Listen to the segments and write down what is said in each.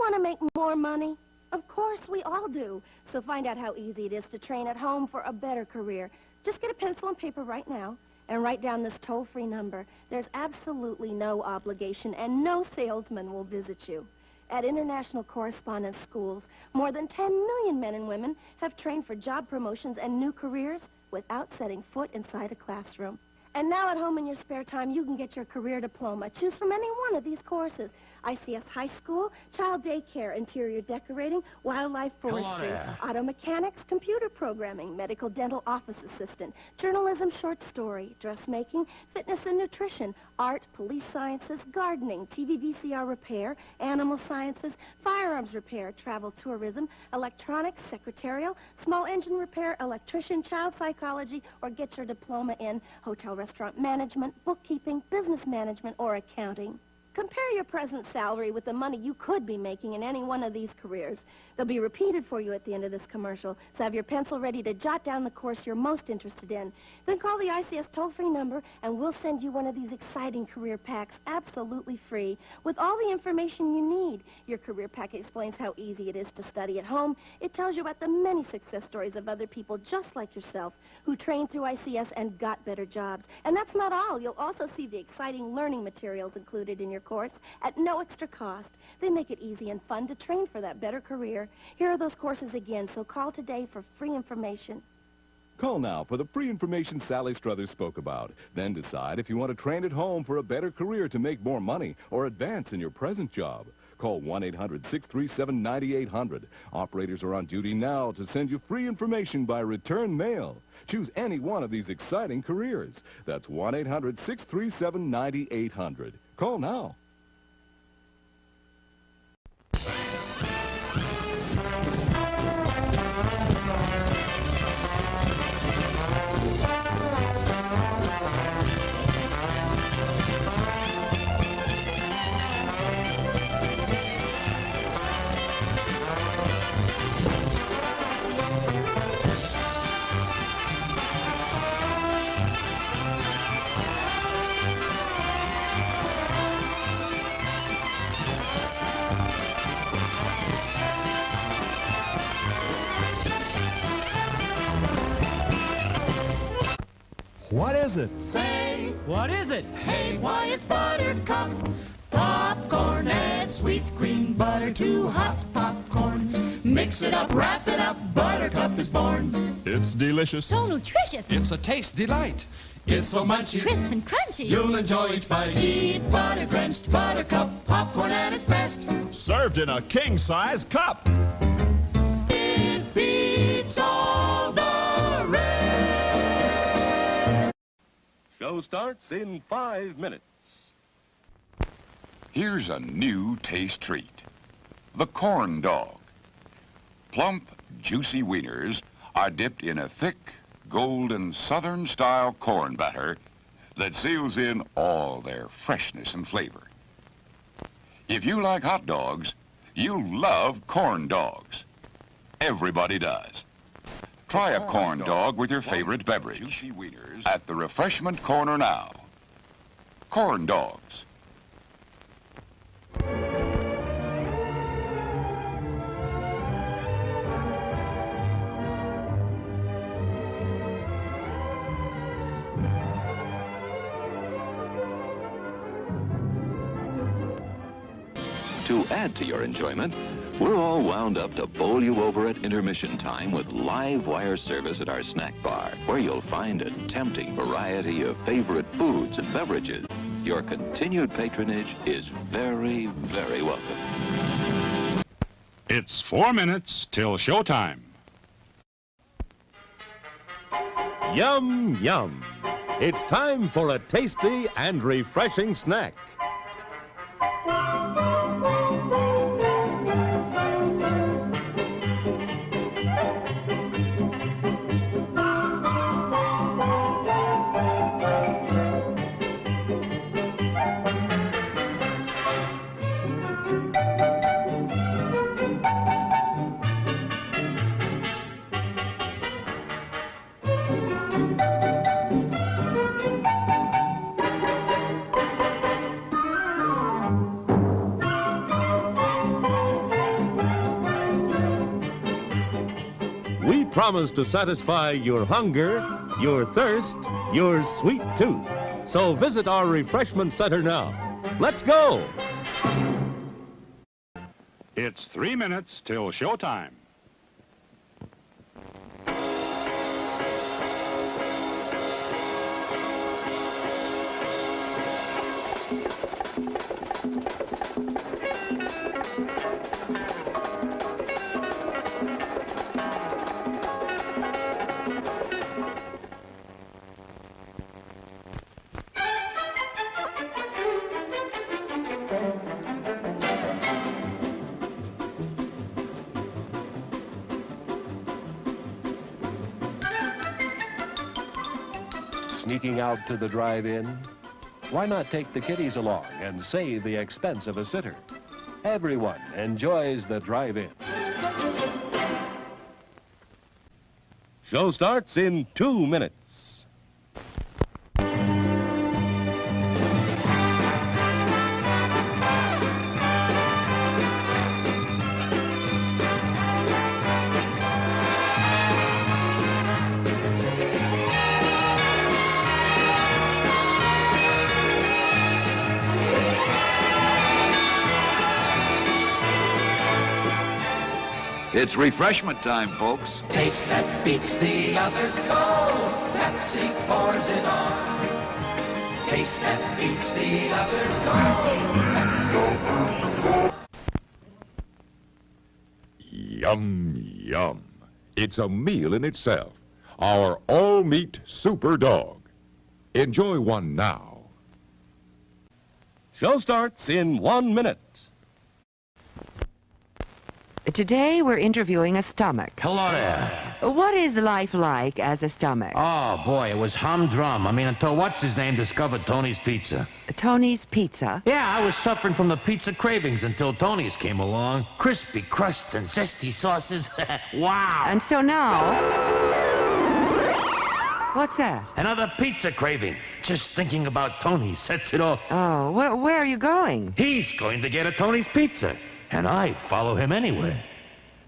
want to make more money? Of course, we all do. So find out how easy it is to train at home for a better career. Just get a pencil and paper right now and write down this toll-free number. There's absolutely no obligation, and no salesman will visit you. At International Correspondence Schools, more than 10 million men and women have trained for job promotions and new careers without setting foot inside a classroom. And now at home in your spare time, you can get your career diploma. Choose from any one of these courses. ICS High School, Child Daycare, Interior Decorating, Wildlife Forestry, Auto Mechanics, Computer Programming, Medical Dental Office Assistant, Journalism Short Story, Dressmaking, Fitness and Nutrition, Art, Police Sciences, Gardening, TV VCR Repair, Animal Sciences, Firearms Repair, Travel Tourism, Electronics, Secretarial, Small Engine Repair, Electrician, Child Psychology, or get your diploma in Hotel Restaurant Management, Bookkeeping, Business Management, or Accounting. Compare your present salary with the money you could be making in any one of these careers. They'll be repeated for you at the end of this commercial, so have your pencil ready to jot down the course you're most interested in. Then call the ICS toll-free number, and we'll send you one of these exciting career packs absolutely free with all the information you need. Your career pack explains how easy it is to study at home. It tells you about the many success stories of other people just like yourself who trained through ICS and got better jobs. And that's not all. You'll also see the exciting learning materials included in your course at no extra cost. They make it easy and fun to train for that better career. Here are those courses again, so call today for free information. Call now for the free information Sally Struthers spoke about. Then decide if you want to train at home for a better career to make more money or advance in your present job. Call 1-800-637-9800. Operators are on duty now to send you free information by return mail. Choose any one of these exciting careers. That's 1-800-637-9800. Call now. What is it? Say, What is it? hey, why it's Buttercup. Popcorn, add sweet green butter to hot popcorn. Mix it up, wrap it up, Buttercup is born. It's delicious. So nutritious. It's a taste delight. It's so munchy, Crisp and crunchy. you'll enjoy each bite. Eat butter-drenched Buttercup, popcorn at its best. Served in a king-size cup. It beats all the rest. Show starts in 5 minutes. Here's a new taste treat. The corn dog. Plump, juicy wieners are dipped in a thick, golden Southern-style corn batter that seals in all their freshness and flavor. If you like hot dogs, you'll love corn dogs. Everybody does. Try a corn dog with your favorite beverage at the refreshment corner now. Corn dogs. To add to your enjoyment, we're all wound up to bowl you over at intermission time with live wire service at our snack bar, where you'll find a tempting variety of favorite foods and beverages. Your continued patronage is very, very welcome. It's 4 minutes till showtime. Yum, yum. It's time for a tasty and refreshing snack. promise to satisfy your hunger, your thirst, your sweet tooth. So visit our refreshment center now. Let's go! It's 3 minutes till showtime. Sneaking out to the drive-in? Why not take the kiddies along and save the expense of a sitter? Everyone enjoys the drive-in. Show starts in 2 minutes. It's refreshment time, folks. Taste that beats the others cold. Pepsi pours it on. Taste that beats the others cold. Yum, yum. It's a meal in itself. Our all-meat super dog. Enjoy one now. Show starts in 1 minute. Today we're interviewing a stomach. Hello there. What is life like as a stomach? Oh, boy, it was humdrum. I mean, until what's-his-name discovered Tony's Pizza. Tony's Pizza? Yeah, I was suffering from the pizza cravings until Tony's came along. Crispy crust and zesty sauces. Wow. And so now... What's that? Another pizza craving. Just thinking about Tony sets it off. Oh, where are you going? He's going to get a Tony's Pizza. And I follow him anywhere.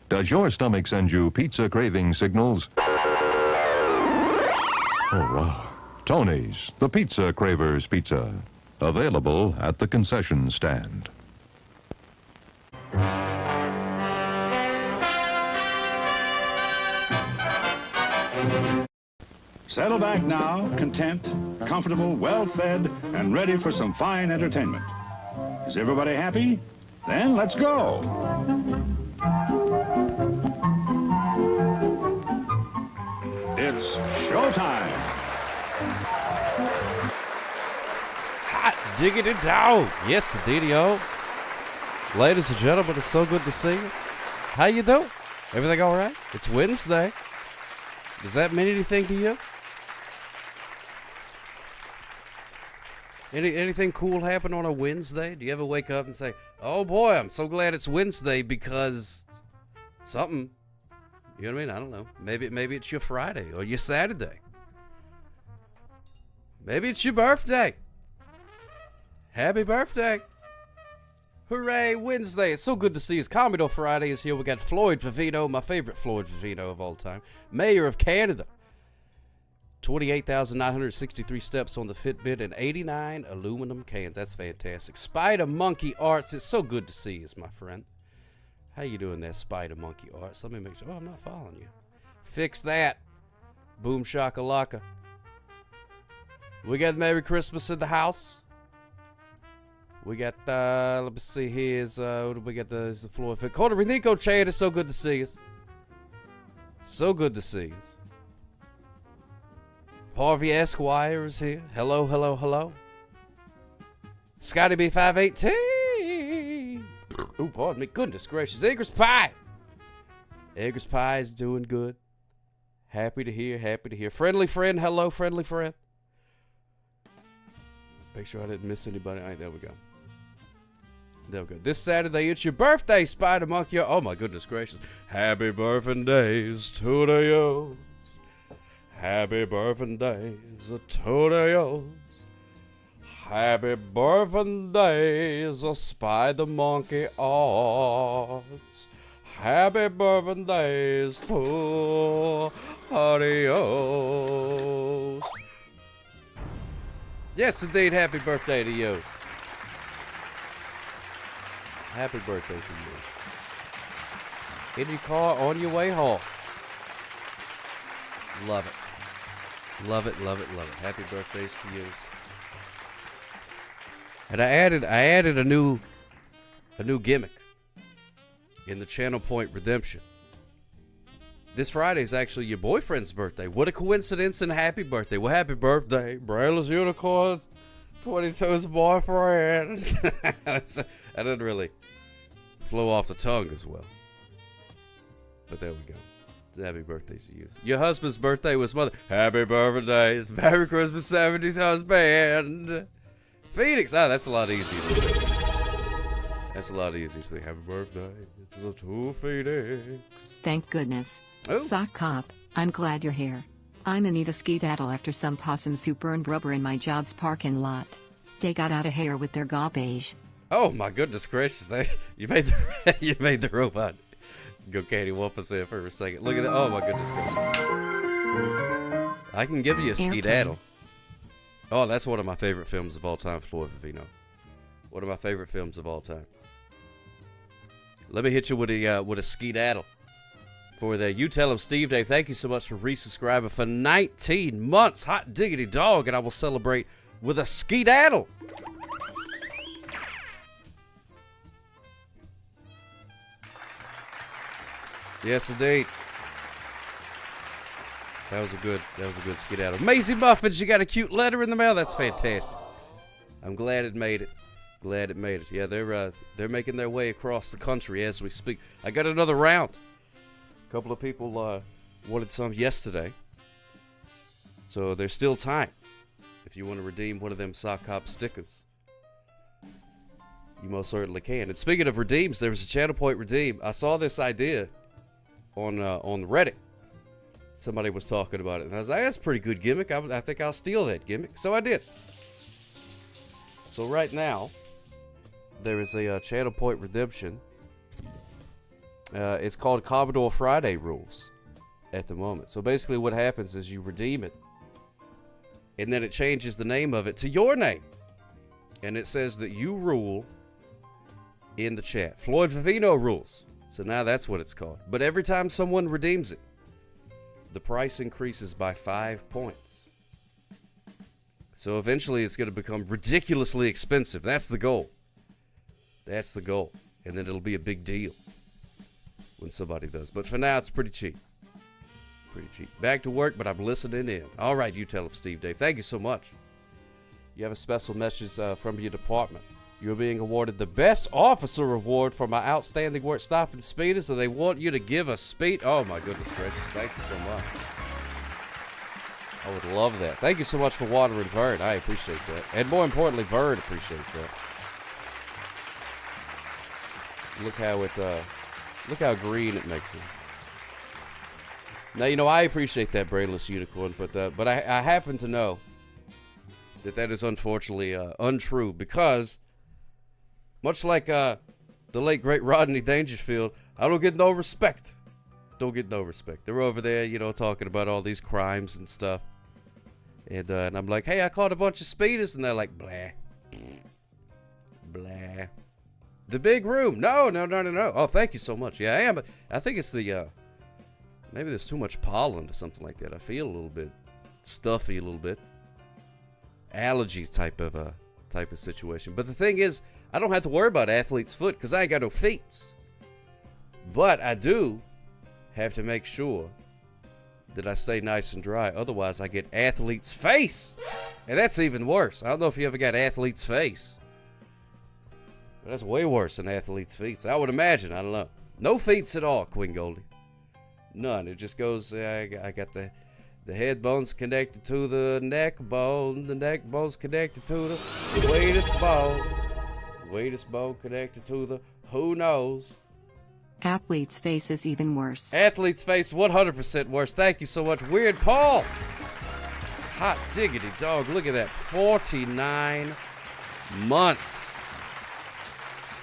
Does your stomach send you pizza craving signals? Oh, wow. Tony's, the Pizza Cravers Pizza. Available at the concession stand. Settle back now, content, comfortable, well-fed, and ready for some fine entertainment. Is everybody happy? Then let's go. It's showtime. Hot diggity dog. Yes, indeedy-os. Ladies and gentlemen, it's so good to see you. How you doing? Everything all right? It's Wednesday. Does that mean anything to you? Anything cool happen on a Wednesday? Do you ever wake up and say, oh boy, I'm so glad it's Wednesday because something, you know what I mean? I don't know. Maybe it's your Friday or your Saturday. Maybe it's your birthday. Happy birthday. Hooray, Wednesday. It's so good to see us. Commodore Friday is here. We got Floyd Vivino, my favorite Floyd Vivino of all time. Mayor of Canada. 28,963 steps on the Fitbit and 89 aluminum cans. That's fantastic. Spider Monkey Arts. It's so good to see us, my friend. How you doing there, Spider Monkey Arts? Let me make sure. Oh, I'm not following you. Fix that. Boom shakalaka. We got Merry Christmas in the house. We got, let me see, here's, what do we got? There's the floor fit. Corder Renico Chan, it's so good to see us. So good to see us. Harvey Esquire is here. Hello, hello, hello. Scotty B518. Oh, pardon me. Goodness gracious. Eggers Pie. Eggers Pie is doing good. Happy to hear, happy to hear. Friendly friend, hello, friendly friend. Make sure I didn't miss anybody. All right, there we go. There we go. This Saturday, it's your birthday, Spider Monkey. Oh, my goodness gracious. Happy birthdays to the you. Happy birthdays to the you. Happy birthdays, Spider Monkey Arts. Happy birthdays to Adios. Yes, indeed, happy birthday to you. Happy birthday to you. In your car on your way home. Love it. Love it, love it, love it. Happy birthdays to you. And I added a new gimmick in the Channel Point Redemption. This Friday is actually your boyfriend's birthday. What a coincidence, and happy birthday. Well, happy birthday, Brayless Unicorns, 22's boyfriend. That didn't really flow off the tongue as well. But there we go. Happy birthdays to you. Your husband's birthday was Mother. Happy birthdays. Merry Christmas, 70s husband. Phoenix. Oh, that's a lot easier to say. That's a lot easier to say. Happy birthday to Phoenix. Thank goodness. Oh. Sock Cop, I'm glad you're here. I'm Anita Skedaddle after some possums who burned rubber in my job's parking lot. They got out of here with their garbage. Oh my goodness gracious! You made the robot go cattywampus there for a second. Look at that! Oh my goodness gracious! I can give you a skedaddle. Oh, that's one of my favorite films of all time, Floyd Vivino. One of my favorite films of all time. Let me hit you with a skedaddle. For that, you tell him, Steve Dave, thank you so much for resubscribing for 19 months. Hot diggity dog, and I will celebrate with a skedaddle. Yes, indeed. That was a good skedaddle. Maisie Muffins, you got a cute letter in the mail. That's fantastic. I'm glad it made it. Glad it made it. Yeah, they're making their way across the country as we speak. I got another round. A couple of people wanted some yesterday, so there's still time. If you want to redeem one of them Sock Cop stickers, you most certainly can. And speaking of redeems, there was a Channel Point redeem. I saw this idea on Reddit. Somebody was talking about it, and I was like, that's a pretty good gimmick. I think I'll steal that gimmick. So I did. So right now, there is a Channel Point redemption. It's called Commodore Friday Rules at the moment. So basically what happens is you redeem it, and then it changes the name of it to your name. And it says that you rule in the chat. Floyd Vivino rules. So now that's what it's called. But every time someone redeems it, the price increases by 5 points. So eventually it's going to become ridiculously expensive. That's the goal. That's the goal. And then it'll be a big deal when somebody does. But for now, it's pretty cheap. Pretty cheap. Back to work, but I'm listening in. All right, you tell him, Steve Dave. Thank you so much. You have a special message from your department. You're being awarded the Best Officer Award for my outstanding work stopping speeders, so they want you to give a speed. Oh, my goodness gracious. Thank you so much. I would love that. Thank you so much for watering Vern. I appreciate that. And more importantly, Vern appreciates that. Look how green it makes it. Now, you know, I appreciate that, Brainless Unicorn, but I happen to know that is unfortunately untrue, because much like the late, great Rodney Dangerfield, I don't get no respect. Don't get no respect. They're over there, you know, talking about all these crimes and stuff. And I'm like, hey, I caught a bunch of speeders. And they're like, blah. Blah. The big room. No. Oh, thank you so much. Yeah, I am. But I think it's the, maybe there's too much pollen or something like that. I feel a little bit stuffy, a little bit. Allergies type of situation. But the thing is, I don't have to worry about athlete's foot because I ain't got no feet. But I do have to make sure that I stay nice and dry. Otherwise, I get athlete's face. And that's even worse. I don't know if you ever got athlete's face. But that's way worse than athlete's feet. I would imagine. I don't know. No feet at all, Queen Goldie. None. It just goes, I got the head bone's connected to the neck bone. The neck bone's connected to the weightest bone. Weightest bone connected to the who knows. Athlete's face is even worse. Athlete's face, 100% worse. Thank you so much, Weird Paul. Hot diggity dog. Look at that. 49 months.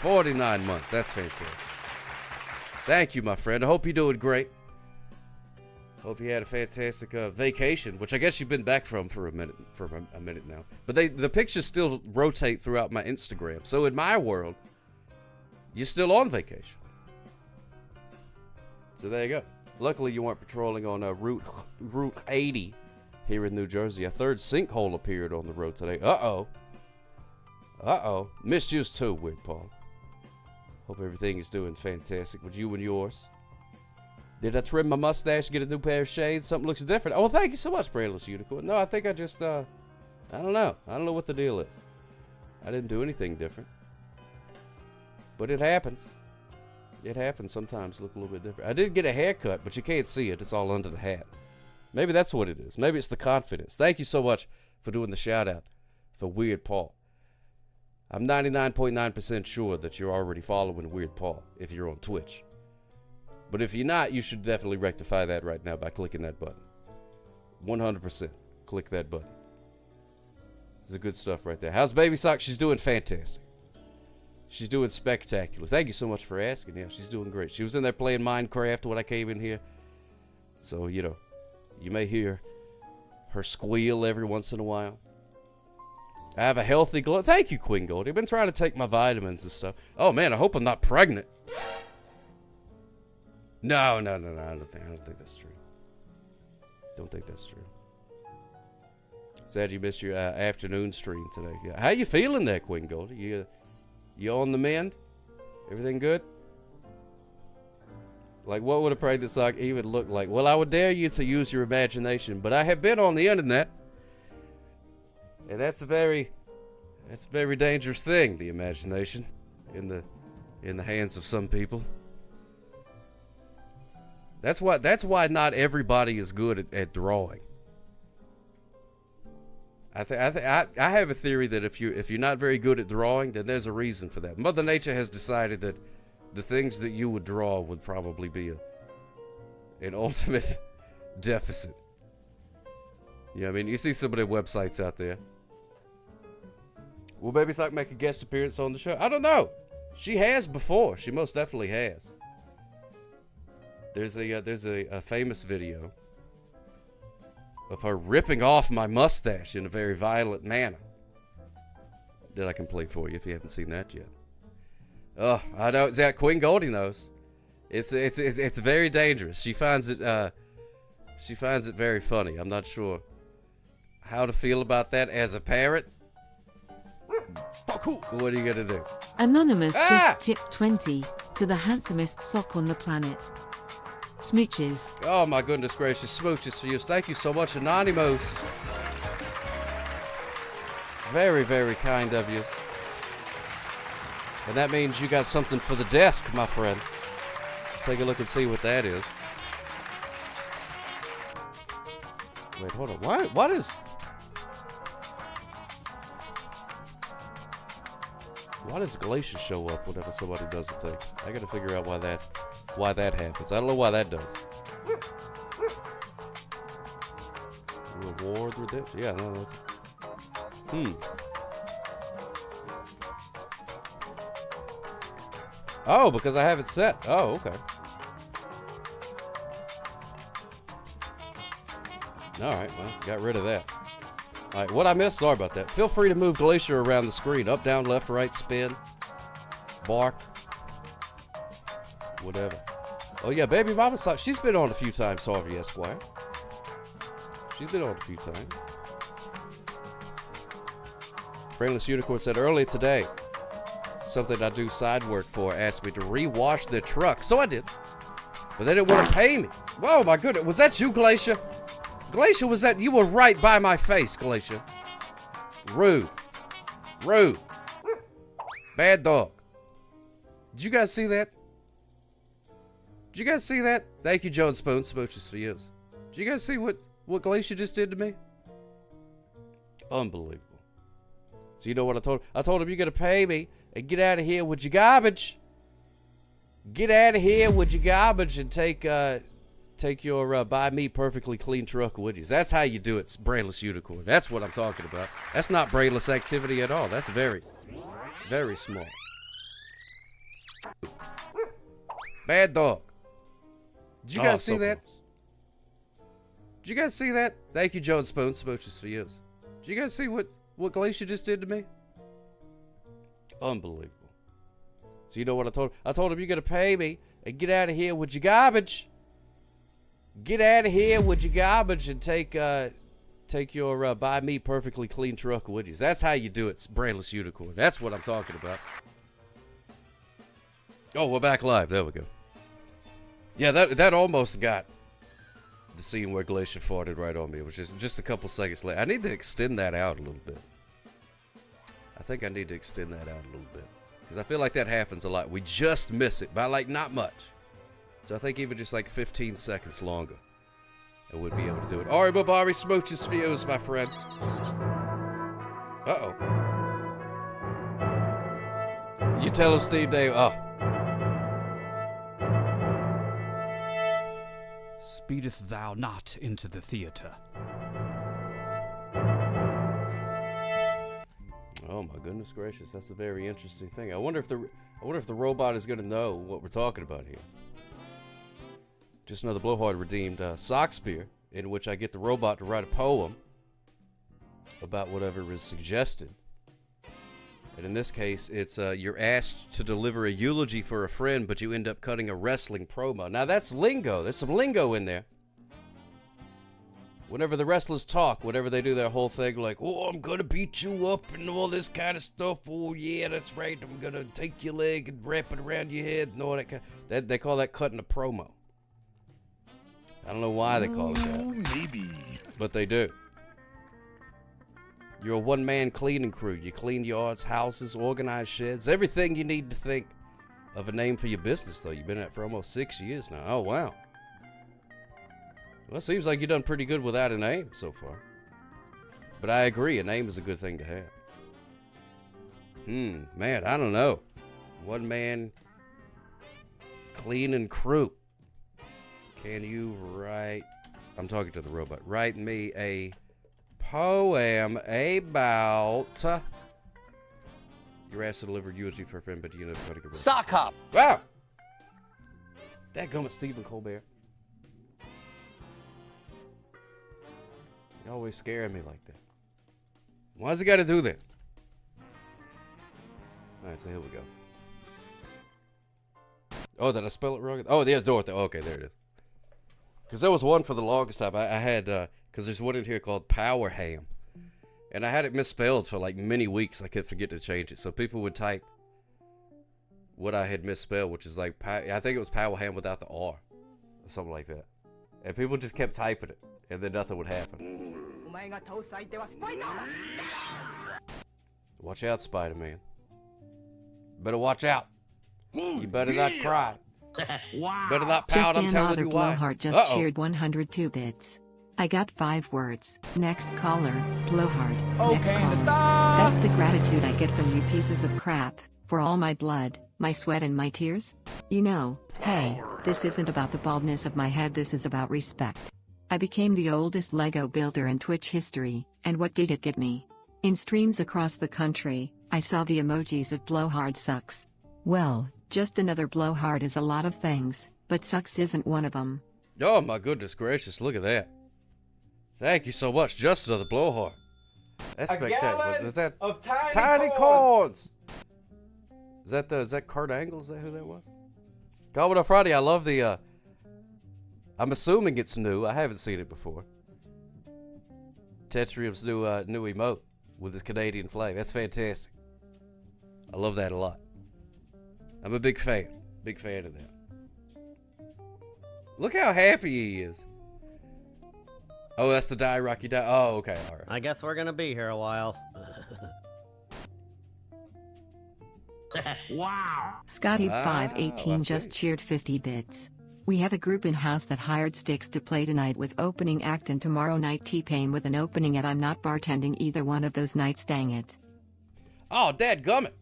49 months. That's fantastic. Thank you, my friend. I hope you're doing great. Hope you had a fantastic vacation, which I guess you've been back from for a minute now. But the pictures still rotate throughout my Instagram. So in my world, you're still on vacation. So there you go. Luckily, you weren't patrolling on Route 80 here in New Jersey. A third sinkhole appeared on the road today. Uh-oh. Missed yours too, Weird Paul. Hope everything is doing fantastic with you and yours. Did I trim my mustache, get a new pair of shades? Something looks different. Oh, thank you so much, Brainless Unicorn. No, I think I just, I don't know. I don't know what the deal is. I didn't do anything different. But it happens. It happens sometimes, look a little bit different. I did get a haircut, but you can't see it. It's all under the hat. Maybe that's what it is. Maybe it's the confidence. Thank you so much for doing the shout-out for Weird Paul. I'm 99.9% sure that you're already following Weird Paul if you're on Twitch. But if you're not, you should definitely rectify that right now by clicking that button. 100%. Click that button. This is good stuff right there. How's Baby Sock? She's doing fantastic. She's doing spectacular. Thank you so much for asking. Yeah, she's doing great. She was in there playing Minecraft when I came in here. So, you know, you may hear her squeal every once in a while. I have a healthy glow. Thank you, Queen Gold. I've been trying to take my vitamins and stuff. Oh, man, I hope I'm not pregnant. No. I don't think that's true. Don't think that's true. Sad you missed your afternoon stream today. Yeah. How you feeling there, Queen Gold? You on the mend? Everything good? Like, what would a pregnant sock even look like? Well, I would dare you to use your imagination, but I have been on the internet, and that's a very dangerous thing, the imagination, in the hands of some people. That's why not everybody is good at drawing. I have a theory that if you're not very good at drawing, then there's a reason for that. Mother Nature has decided that the things that you would draw would probably be an ultimate deficit. You know what I mean? You see some of their websites out there. Will Baby Sock make a guest appearance on the show? I don't know. She has before. She most definitely has. There's a famous video of her ripping off my mustache in a very violent manner that I can play for you if you haven't seen that yet. Oh, I know. Yeah, Queen Goldie knows. It's very dangerous. She finds it very funny. I'm not sure how to feel about that as a parent. What are you gonna do? Anonymous just tipped 20 to the handsomest sock on the planet. Smooches. Oh my goodness gracious, smooches for you. Thank you so much, Anonymous. Very, very kind of you. And that means you got something for the desk, my friend. Let's take a look and see what that is. Wait, hold on. What is... Why does Glacier show up whenever somebody does a thing? I gotta figure out why that happens. I don't know why that does. Reward redemption. Yeah, no, that's... Oh, because I have it set. Oh, okay. Alright, well, got rid of that. Alright, what I missed, sorry about that. Feel free to move Glacier around the screen. Up, down, left, right, spin. Bark. Whatever. Oh yeah, Baby Mama Sock. She's been on a few times, Harvey Esquire. She's been on a few times. Brainless Unicorn said earlier today, something I do side work for asked me to rewash their truck. So I did. But they didn't want to pay me. Whoa, my goodness. Was that you, Glacier? Glacier, was that? You were right by my face, Glacier. Rude. Rude. Bad dog. Did you guys see that? Did you guys see that? Thank you, Joe and Spoon. Smooches for you. Did you guys see what Glacier just did to me? Unbelievable. So you know what I told him? I told him, you got to pay me and get out of here with your garbage. Get out of here with your garbage and take your buy me perfectly clean truck with you. That's how you do it, Brainless Unicorn. That's what I'm talking about. That's not brainless activity at all. That's very, very smart. Bad dog. Did you guys see so that? close. Did you guys see that? Thank you, Joe and Spoon. Smooches for you. Did you guys see what Glacier just did to me? Unbelievable. So you know what I told him? I told him, you got to pay me and get out of here with your garbage. Get out of here with your garbage and take your buy me perfectly clean truck with you. That's how you do it, Brainless Unicorn. That's what I'm talking about. Oh, we're back live. There we go. Yeah, that almost got the scene where Glacier farted right on me, which is just a couple seconds later. I need to extend that out a little bit. I think I need to extend that out a little bit. Because I feel like that happens a lot. We just miss it by, like, not much. So I think even just, like, 15 seconds longer, and we'd be able to do it. Ari Babari smooches for you, my friend. Uh-oh. You tell him, Steve Dave. Oh. Speedeth thou not into the theater. Oh my goodness gracious, that's a very interesting thing. I wonder if the robot is going to know what we're talking about here. Just another Blowhard redeemed sock spear, in which I get the robot to write a poem about whatever is suggested. And in this case, it's you're asked to deliver a eulogy for a friend, but you end up cutting a wrestling promo. Now that's lingo. There's some lingo in there. Whenever the wrestlers talk, whenever they do their whole thing, like, oh, I'm gonna beat you up and all this kind of stuff. Oh yeah, that's right. I'm gonna take your leg and wrap it around your head and all that kind of, they call that cutting a promo. I don't know why they call it that. Maybe. But they do. You're a one-man cleaning crew. You clean yards, houses, organize sheds, everything you need to think of a name for your business, though. You've been at it for almost 6 years now. Oh, wow. Well, it seems like you've done pretty good without a name so far. But I agree, a name is a good thing to have. Man, I don't know. One-man cleaning crew. Can you write... I'm talking to the robot. Write me a poem about... You're asked to deliver eulogy for a friend, but you know how to get... Sock hop! Wow! Dadgummit, Stephen Colbert. You always scaring me like that. Why's he got to do that? Alright, so here we go. Oh, did I spell it wrong? Oh, there's Dorothy. Okay, there it is. Because there was one for the longest time. I had, because there's one in here called Power Ham. And I had it misspelled for like many weeks. I kept forgetting to change it. So people would type what I had misspelled, which is like, I think it was Power Ham without the R. Or something like that. And people just kept typing it. And then nothing would happen. Watch out, Spider-Man. Better watch out. You better not cry. Wow. Better not pout, I'm telling you why. Blowhard just cheered 102 bits. I got 5 words. Next caller, Blowhard. Next caller. That's the gratitude I get from you pieces of crap, for all my blood, my sweat and my tears. You know, hey, this isn't about the baldness of my head, this is about respect. I became the oldest Lego builder in Twitch history, and what did it get me? In streams across the country, I saw the emojis of Blowhard sucks. Well, just another Blowhard is a lot of things, but sucks isn't one of them. Oh my goodness gracious, look at that. Thank you so much, just another Blowhard. That's spectacular. Was that of tiny corns? Is that Kurt Angle? Is that who that was? Comment on Friday. I love the I'm assuming it's new. I haven't seen it before. Tetrium's new emote with his Canadian flag. That's fantastic. I love that a lot. I'm a big fan. Big fan of that. Look how happy he is. Oh, that's the Die Rocky Die. Oh, okay. All right. I guess we're gonna be here a while. Wow. Scotty518 just cheered 50 bits. We have a group in-house that hired Sticks to play tonight with opening act and tomorrow night T-Pain with an opening and I'm not bartending either one of those nights, dang it. Oh, dadgummit.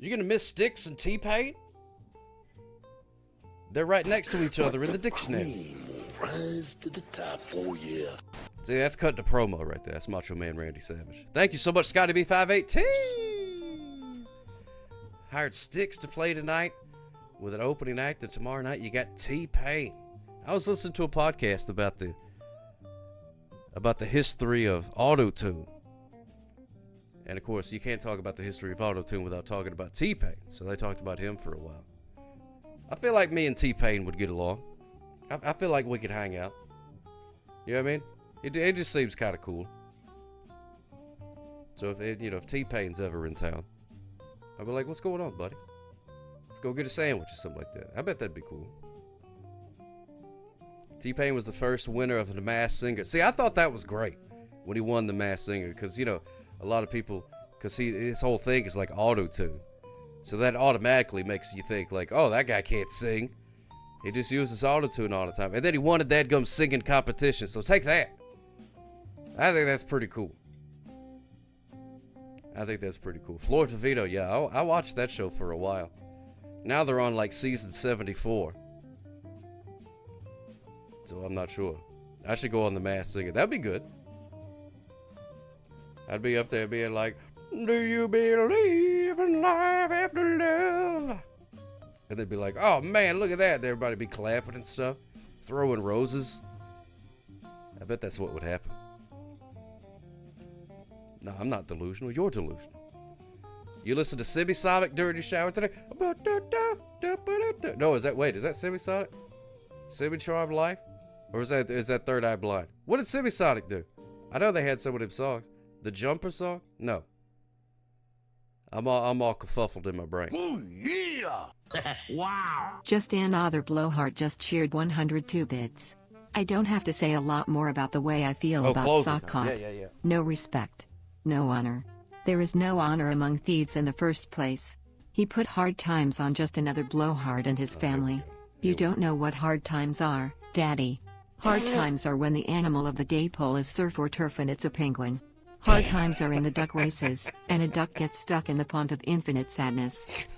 You're gonna miss Sticks and T-Pain? They're right next to each other in the dictionary. Rise to the top, oh yeah. See, that's cut to promo right there. That's Macho Man Randy Savage. Thank you so much, Scotty B518. Hired Sticks to play tonight with an opening act, and tomorrow night you got T-Pain. I was listening to a podcast about the history of auto-tune. And of course, you can't talk about the history of auto-tune without talking about T-Pain. So they talked about him for a while. I feel like me and T-Pain would get along. I feel like we could hang out. You know what I mean? It just seems kind of cool. So if T-Pain's ever in town, I'd be like, what's going on, buddy? Let's go get a sandwich or something like that. I bet that'd be cool. T-Pain was the first winner of the Masked Singer. See, I thought that was great when he won the Masked Singer because, a lot of people, because his whole thing is like auto-tune. So that automatically makes you think like, oh, that guy can't sing. He just uses auto-tune all the time. And then he won a dadgum singing competition. So take that. I think that's pretty cool. Floyd Vivino, yeah, I watched that show for a while. Now they're on like season 74. So I'm not sure. I should go on the Masked Singer. That'd be good. I'd be up there being like, do you believe in life after love? And they'd be like, oh man, look at that. And everybody be clapping and stuff, throwing roses. I bet that's what would happen. No, I'm not delusional. You're delusional. You listen to Simi Sonic during your shower today? No, is that Simi Sonic? Simi Charmed Life? Or is that Third Eye Blind? What did Simi Sonic do? I know they had some of them songs. The Jumper song? No. I'm all kerfuffled in my brain. Oh, yeah! Wow. Just another blowhard just cheered 102 bits. I don't have to say a lot more about the way I feel about Sock. Yeah. No respect. No honor. There is no honor among thieves in the first place. He put hard times on just another blowhard and his family. You don't know what hard times are, Daddy. Hard times are when the animal of the day poll is surf or turf and it's a penguin. Hard times are in the duck races, and a duck gets stuck in the pond of infinite sadness.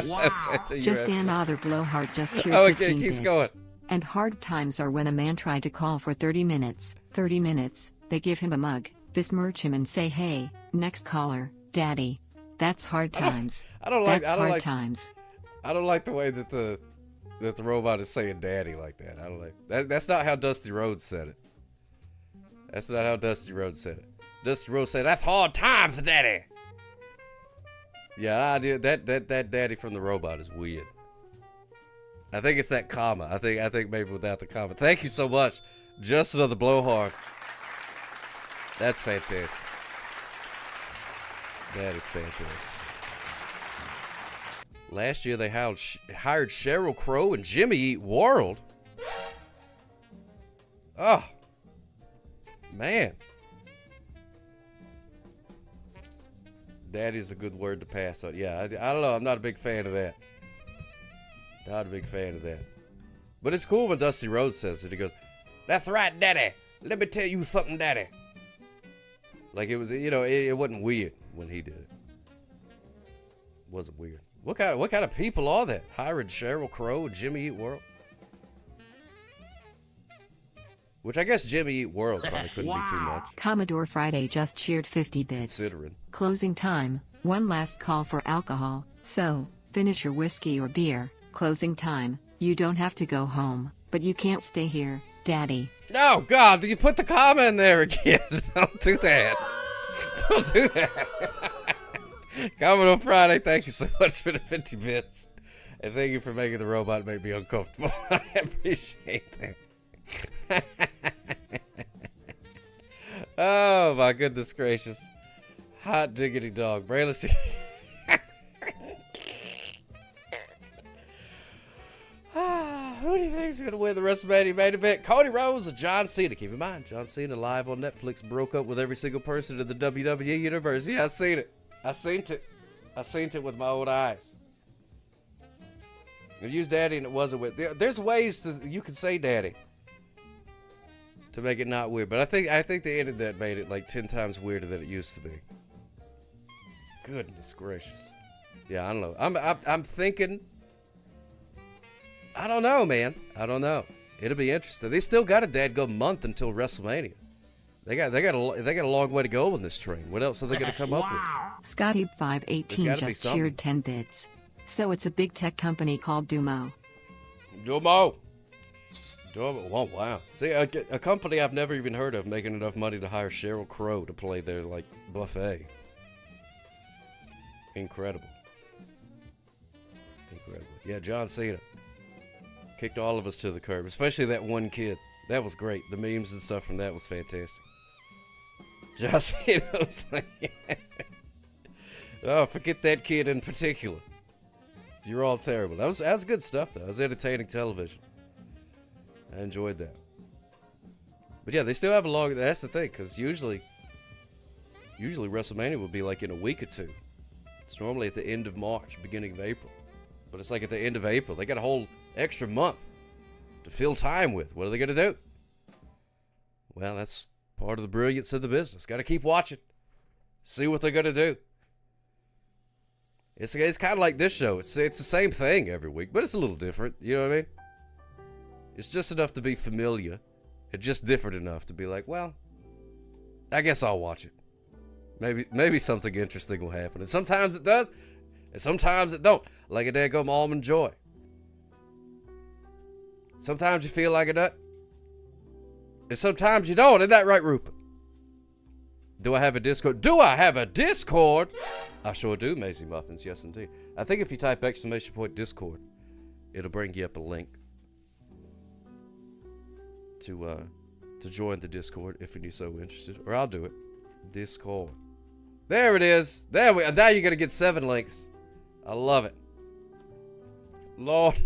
Wow. Just another blowhard just cheered 15 keeps bits. going. And hard times are when a man tried to call for 30 minutes. 30 minutes, they give him a mug, besmirch him and say, hey, next caller, Daddy. That's hard times. That's hard times. I don't like the way that the robot is saying daddy like that. I don't like that. That's not how Dusty Rhodes said it. That's not how Dusty Rhodes said it. Dusty Rhodes said, that's hard times, Daddy. Yeah, I did. That daddy from the robot is weird. I think it's that comma. I think maybe without the comma. Thank you so much. Just another blowhard. That's fantastic. That is fantastic. Last year they hired Sheryl Crow and Jimmy Eat World. Oh, man. Daddy's a good word to pass on. Yeah, I don't know. I'm not a big fan of that. Not a big fan of that. But it's cool when Dusty Rhodes says it. He goes, that's right, Daddy. Let me tell you something, Daddy. Like it was, it wasn't weird when he did it. It wasn't weird. What kind of people are that? Hiring Sheryl Crow and Jimmy Eat World? Which I guess Jimmy Eat World probably couldn't be too much. Commodore Friday just cheered 50 bits. Considering. Closing time, one last call for alcohol. So, finish your whiskey or beer. Closing time, you don't have to go home, but you can't stay here, Daddy. Oh, God, did you put the comma in there again? Don't do that. Don't do that. Commodore Friday, thank you so much for the 50 bits. And thank you for making the robot make me uncomfortable. I appreciate that. Oh, my goodness gracious. Hot diggity dog. Brayless. Who do you think is going to win the WrestleMania main event? Cody Rhodes or John Cena? Keep in mind, John Cena live on Netflix broke up with every single person in the WWE universe. Yeah, I seen it. I seen it with my own eyes. You used daddy and it wasn't with. There's ways you can say daddy to make it not weird, but I think the internet made it like 10 times weirder than it used to be. Goodness gracious. Yeah, I don't know. I'm thinking. I don't know, man. I don't know. It'll be interesting. They still got a dadgum month until WrestleMania. They got a long way to go on this train. What else are they going to come up with? Scotty518 just cheered 10 bits. So it's a big tech company called Dumo. Dumo. Oh, wow. See, a company I've never even heard of making enough money to hire Sheryl Crow to play their, like, buffet. Incredible. Incredible. Yeah, John Cena kicked all of us to the curb, especially that one kid. That was great. The memes and stuff from that was fantastic. John Cena was like, oh, forget that kid in particular. You're all terrible. That was good stuff, though. That was entertaining television. I enjoyed that. But yeah, they still have a long... That's the thing, because usually WrestleMania will be like in a week or two. It's normally at the end of March, beginning of April. But it's like at the end of April. They got a whole extra month to fill time with. What are they going to do? Well, that's part of the brilliance of the business. Got to keep watching. See what they're going to do. It's kind of like this show. It's the same thing every week, but it's a little different. You know what I mean? It's just enough to be familiar. It's just different enough to be like, well, I guess I'll watch it. Maybe something interesting will happen. And sometimes it does, and sometimes it don't. Like a daggum Almond Joy. Sometimes you feel like a nut, and sometimes you don't. Isn't that right, Rupert? Do I have a Discord? Do I have a Discord? I sure do, Maisie Muffins. Yes, indeed. I think if you type !Discord, it'll bring you up a link to join the Discord if you're so interested. Or I'll do it. Discord. There it is. Now you're going to get 7 links. I love it. Lord,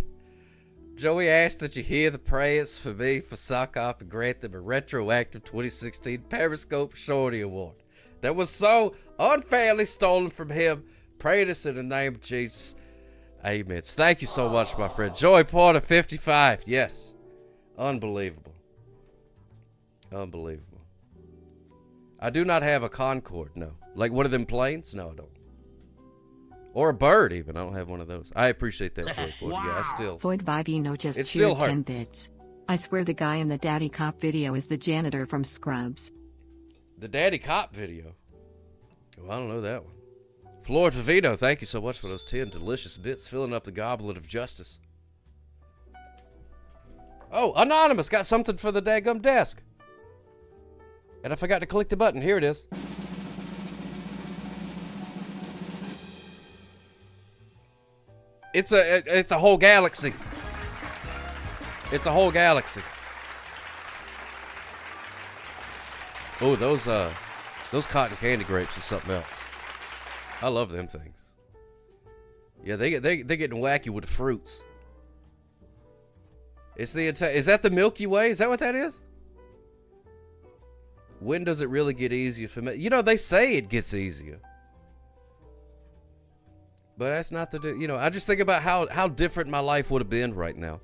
Joey asked that you hear the prayers for me for Sock Op and grant them a retroactive 2016 Periscope Shorty Award. That was so unfairly stolen from him. Pray this in the name of Jesus. Amen. Thank you so much, my friend. Joey Porter, 55. Yes. Unbelievable. Unbelievable. I do not have a Concorde, no. Like one of them planes? No, I don't. Or a bird, even. I don't have one of those. I appreciate that, Joey Porter. Wow. Yeah, I still... Floyd Vivino just it still cheered 10 hurts. bits. I swear the guy in the Daddy Cop video is the janitor from Scrubs. The Daddy Cop video? Oh, I don't know that one. Floyd Vivino, thank you so much for those 10 delicious bits, filling up the goblet of justice. Oh, Anonymous got something for the daggum desk. And I forgot to click the button. Here it is. It's a whole galaxy. It's a whole galaxy. Oh, those cotton candy grapes is something else. I love them things. Yeah, they're getting wacky with the fruits. Is that the Milky Way? Is that what that is? When does it really get easier for me? You know, they say it gets easier. But that's not I just think about how different my life would have been right now.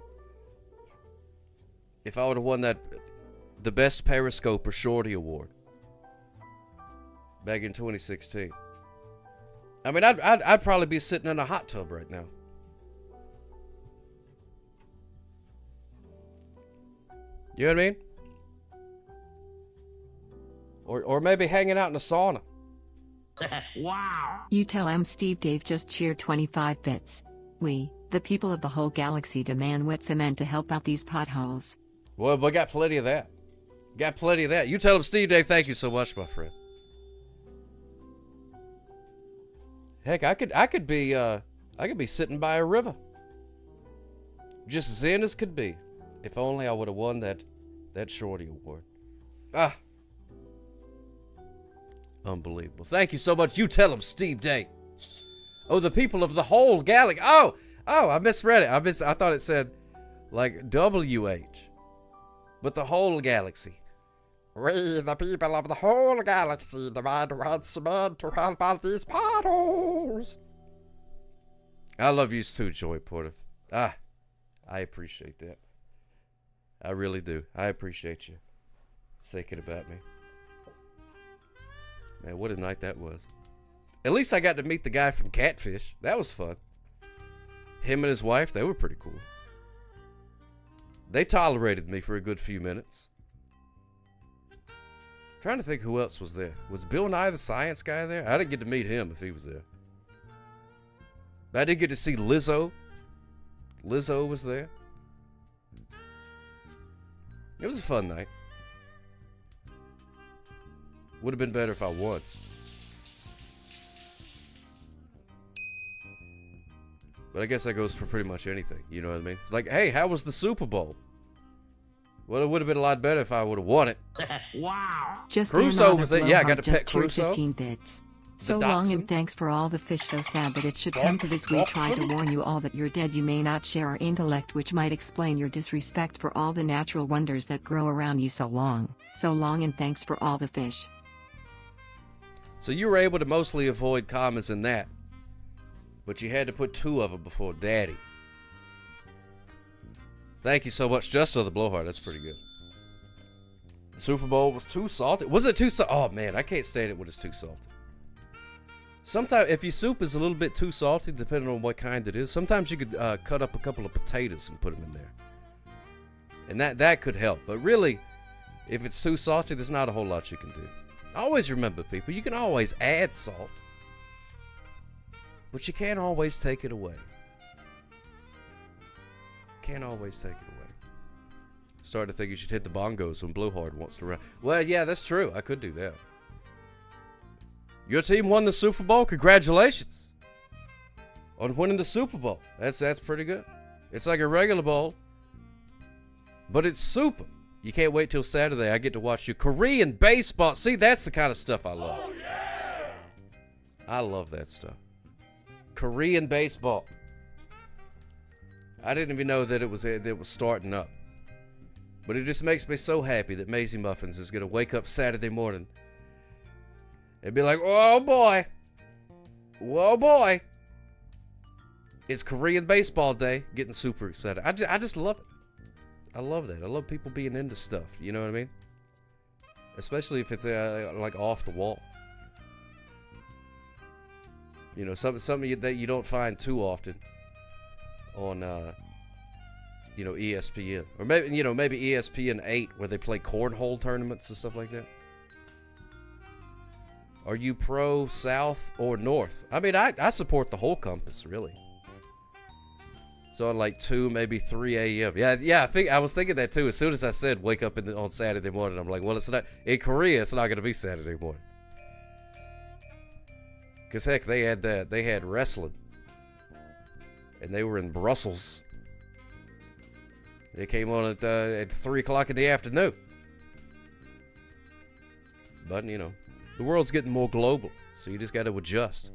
If I would have won the Best Periscope or Shorty Award. Back in 2016. I mean, I'd probably be sitting in a hot tub right now. You know what I mean? Or maybe hanging out in a sauna. Wow. You tell him Steve Dave just cheered 25 bits. We, the people of the whole galaxy, demand wet cement to help out these potholes. Well, we got plenty of that. Got plenty of that. You tell him Steve Dave, thank you so much, my friend. Heck, I could be sitting by a river. Just zen as could be. If only I would have won that Shorty Award. Ah. Unbelievable. Thank you so much. You tell him, Steve Day. Oh, the people of the whole galaxy. Oh, I misread it. I thought it said like WH. But the whole galaxy. We, the people of the whole galaxy, demand wet cement to help out these potholes. I love you too, Joey Porter. I appreciate that. I really do. I appreciate you thinking about me. Man, what a night that was. At least I got to meet the guy from Catfish. That was fun. Him and his wife, they were pretty cool. They tolerated me for a good few minutes. Trying to think who else was there. Was Bill Nye the Science Guy there? I didn't get to meet him if he was there. But I did get to see Lizzo. Lizzo was there. It was a fun night. Would have been better if I won. But I guess that goes for pretty much anything. You know what I mean? It's like, hey, how was the Super Bowl? Well, it would have been a lot better if I would have won it. Wow. Just Crusoe was there. Yeah, I got to pet cheered Crusoe. 15 bits. So long and thanks for all the fish. So sad that it should come to this. We tried to warn you all that you're dead. You may not share our intellect, which might explain your disrespect for all the natural wonders that grow around you. So long and thanks for all the fish. So you were able to mostly avoid commas in that. But you had to put 2 of them before daddy. Thank you so much, just for the blowhard. That's pretty good. The Super Bowl was too salty. Was it too salty? Oh, man, I can't stand it when it's too salty. Sometimes, if your soup is a little bit too salty, depending on what kind it is, sometimes you could cut up a couple of potatoes and put them in there. And that could help. But really, if it's too salty, there's not a whole lot you can do. Always remember, people, you can always add salt. But you can't always take it away. Can't always take it away. Starting to think you should hit the bongos when Blowhard wants to run. Well, yeah, that's true. I could do that. Your team won the Super Bowl. Congratulations on winning the Super Bowl. That's pretty good. It's like a regular bowl, but it's super. You can't wait till Saturday. I get to watch your Korean baseball. See, that's the kind of stuff I love. Oh, yeah. I love that stuff. Korean baseball. I didn't even know that it was starting up. But it just makes me so happy that Maisie Muffins is going to wake up Saturday morning and be like, oh boy. Whoa boy. It's Korean baseball day. Getting super excited. I just love it. I love that. I love people being into stuff. You know what I mean? Especially if it's like off the wall. You know, something that you don't find too often on, you know, ESPN. Or maybe, you know, maybe ESPN 8 where they play cornhole tournaments and stuff like that. Are you pro South or North? I mean, I support the whole compass, really. So at like 2, maybe 3 a.m. Yeah, I was thinking that too. As soon as I said wake up on Saturday morning, I'm like, well, it's not, in Korea, it's not going to be Saturday morning. Because, heck, they had wrestling. And they were in Brussels. They came on at 3 o'clock in the afternoon. But, you know, the world's getting more global, so you just got to adjust.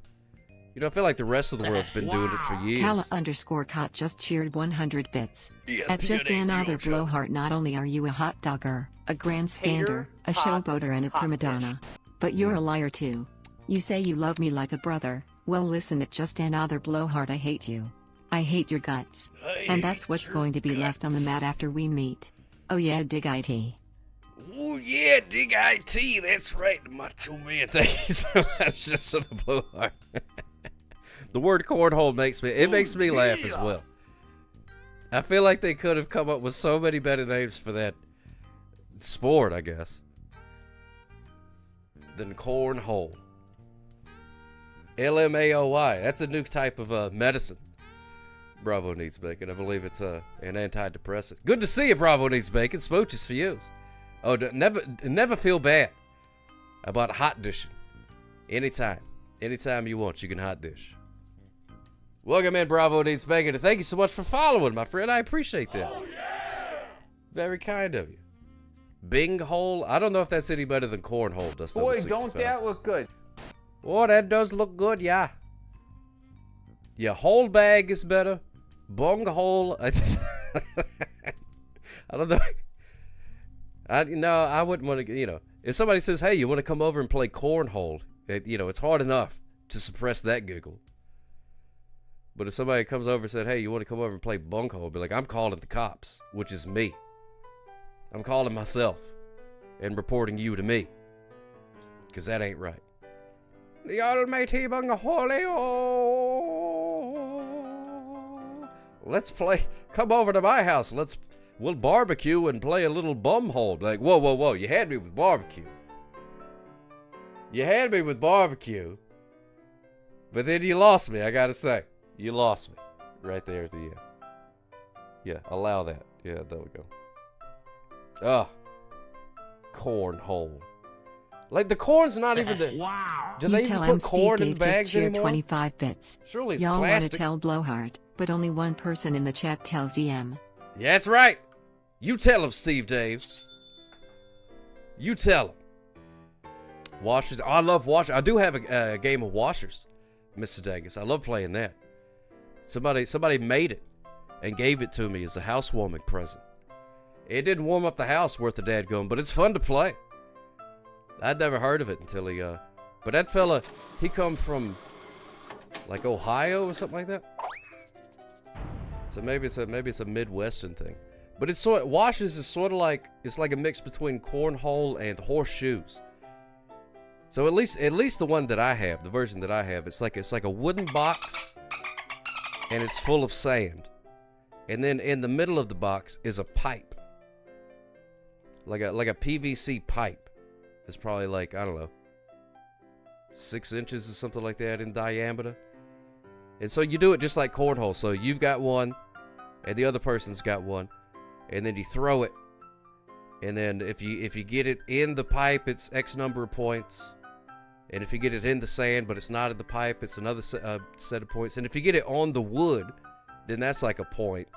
You know, I feel like the rest of the world's been doing it for years. Kala_Cot just cheered 100 bits. At just another blowhard, not only are you a hot dogger, a grandstander, a showboater, and a prima donna, but you're a liar too. You say you love me like a brother. Well, listen, at just another blowhard, I hate you. I hate your guts. And that's what's going to be left on the mat after we meet. Oh yeah, dig IT. Oh yeah, dig IT. That's right, Macho Man. Thank you so much, just for the blowhard. The word cornhole makes me laugh as well. I feel like they could have come up with so many better names for that sport, I guess, than cornhole. LMAOY. That's a new type of medicine. Bravo Needs Bacon. I believe it's an antidepressant. Good to see you, Bravo Needs Bacon. Smooches for you. Oh, never feel bad about hot dishing. Anytime you want, you can hot dish. Welcome in, Bravo Needs Bacon. And thank you so much for following, my friend. I appreciate that. Oh, yeah. Very kind of you. Bing hole. I don't know if that's any better than cornhole. Boy, don't that look good. Oh, that does look good, yeah. Yeah, whole bag is better. Bung hole. I don't know. I wouldn't want to, you know. If somebody says, hey, you want to come over and play cornhole, you know, it's hard enough to suppress that giggle. But if somebody comes over and said, hey, you want to come over and play bunghole, I'd be like, I'm calling the cops, which is me. I'm calling myself and reporting you to me. Because that ain't right. The almighty bunghole. Let's play. Come over to my house. We'll barbecue and play a little bumhole. Like, whoa. You had me with barbecue. But then you lost me, I gotta say. You lost me right there at the end. Yeah, allow that. Yeah, there we go. Ah, cornhole. Like the corn's not even the. Wow. Do they even put corn in Dave bags just cheered anymore? 25 bits. Surely it's Y'all want to plastic. tell Blowhard, but only one person in the chat tells EM. Yeah, that's right. You tell him, Steve Dave. You tell him. Washers. I love washers. I do have a game of washers, Mr. Dangus. I love playing that. Somebody made it and gave it to me as a housewarming present. It didn't warm up the house worth a dadgum, but it's fun to play. I'd never heard of it until he, but that fella, he come from, like, Ohio or something like that. So maybe it's a Midwestern thing. But it's washers is sort of like, it's like a mix between cornhole and horseshoes. So at least the one that I have, the version that I have, it's like a wooden box, and it's full of sand. And then in the middle of the box is a pipe. Like a PVC pipe. It's probably like, I don't know, 6 inches or something like that in diameter. And so you do it just like cornhole. So you've got one, and the other person's got one, and then you throw it. And then if you get it in the pipe, it's X number of points. And if you get it in the sand, but it's not in the pipe, it's another set of points. And if you get it on the wood, then that's like a point.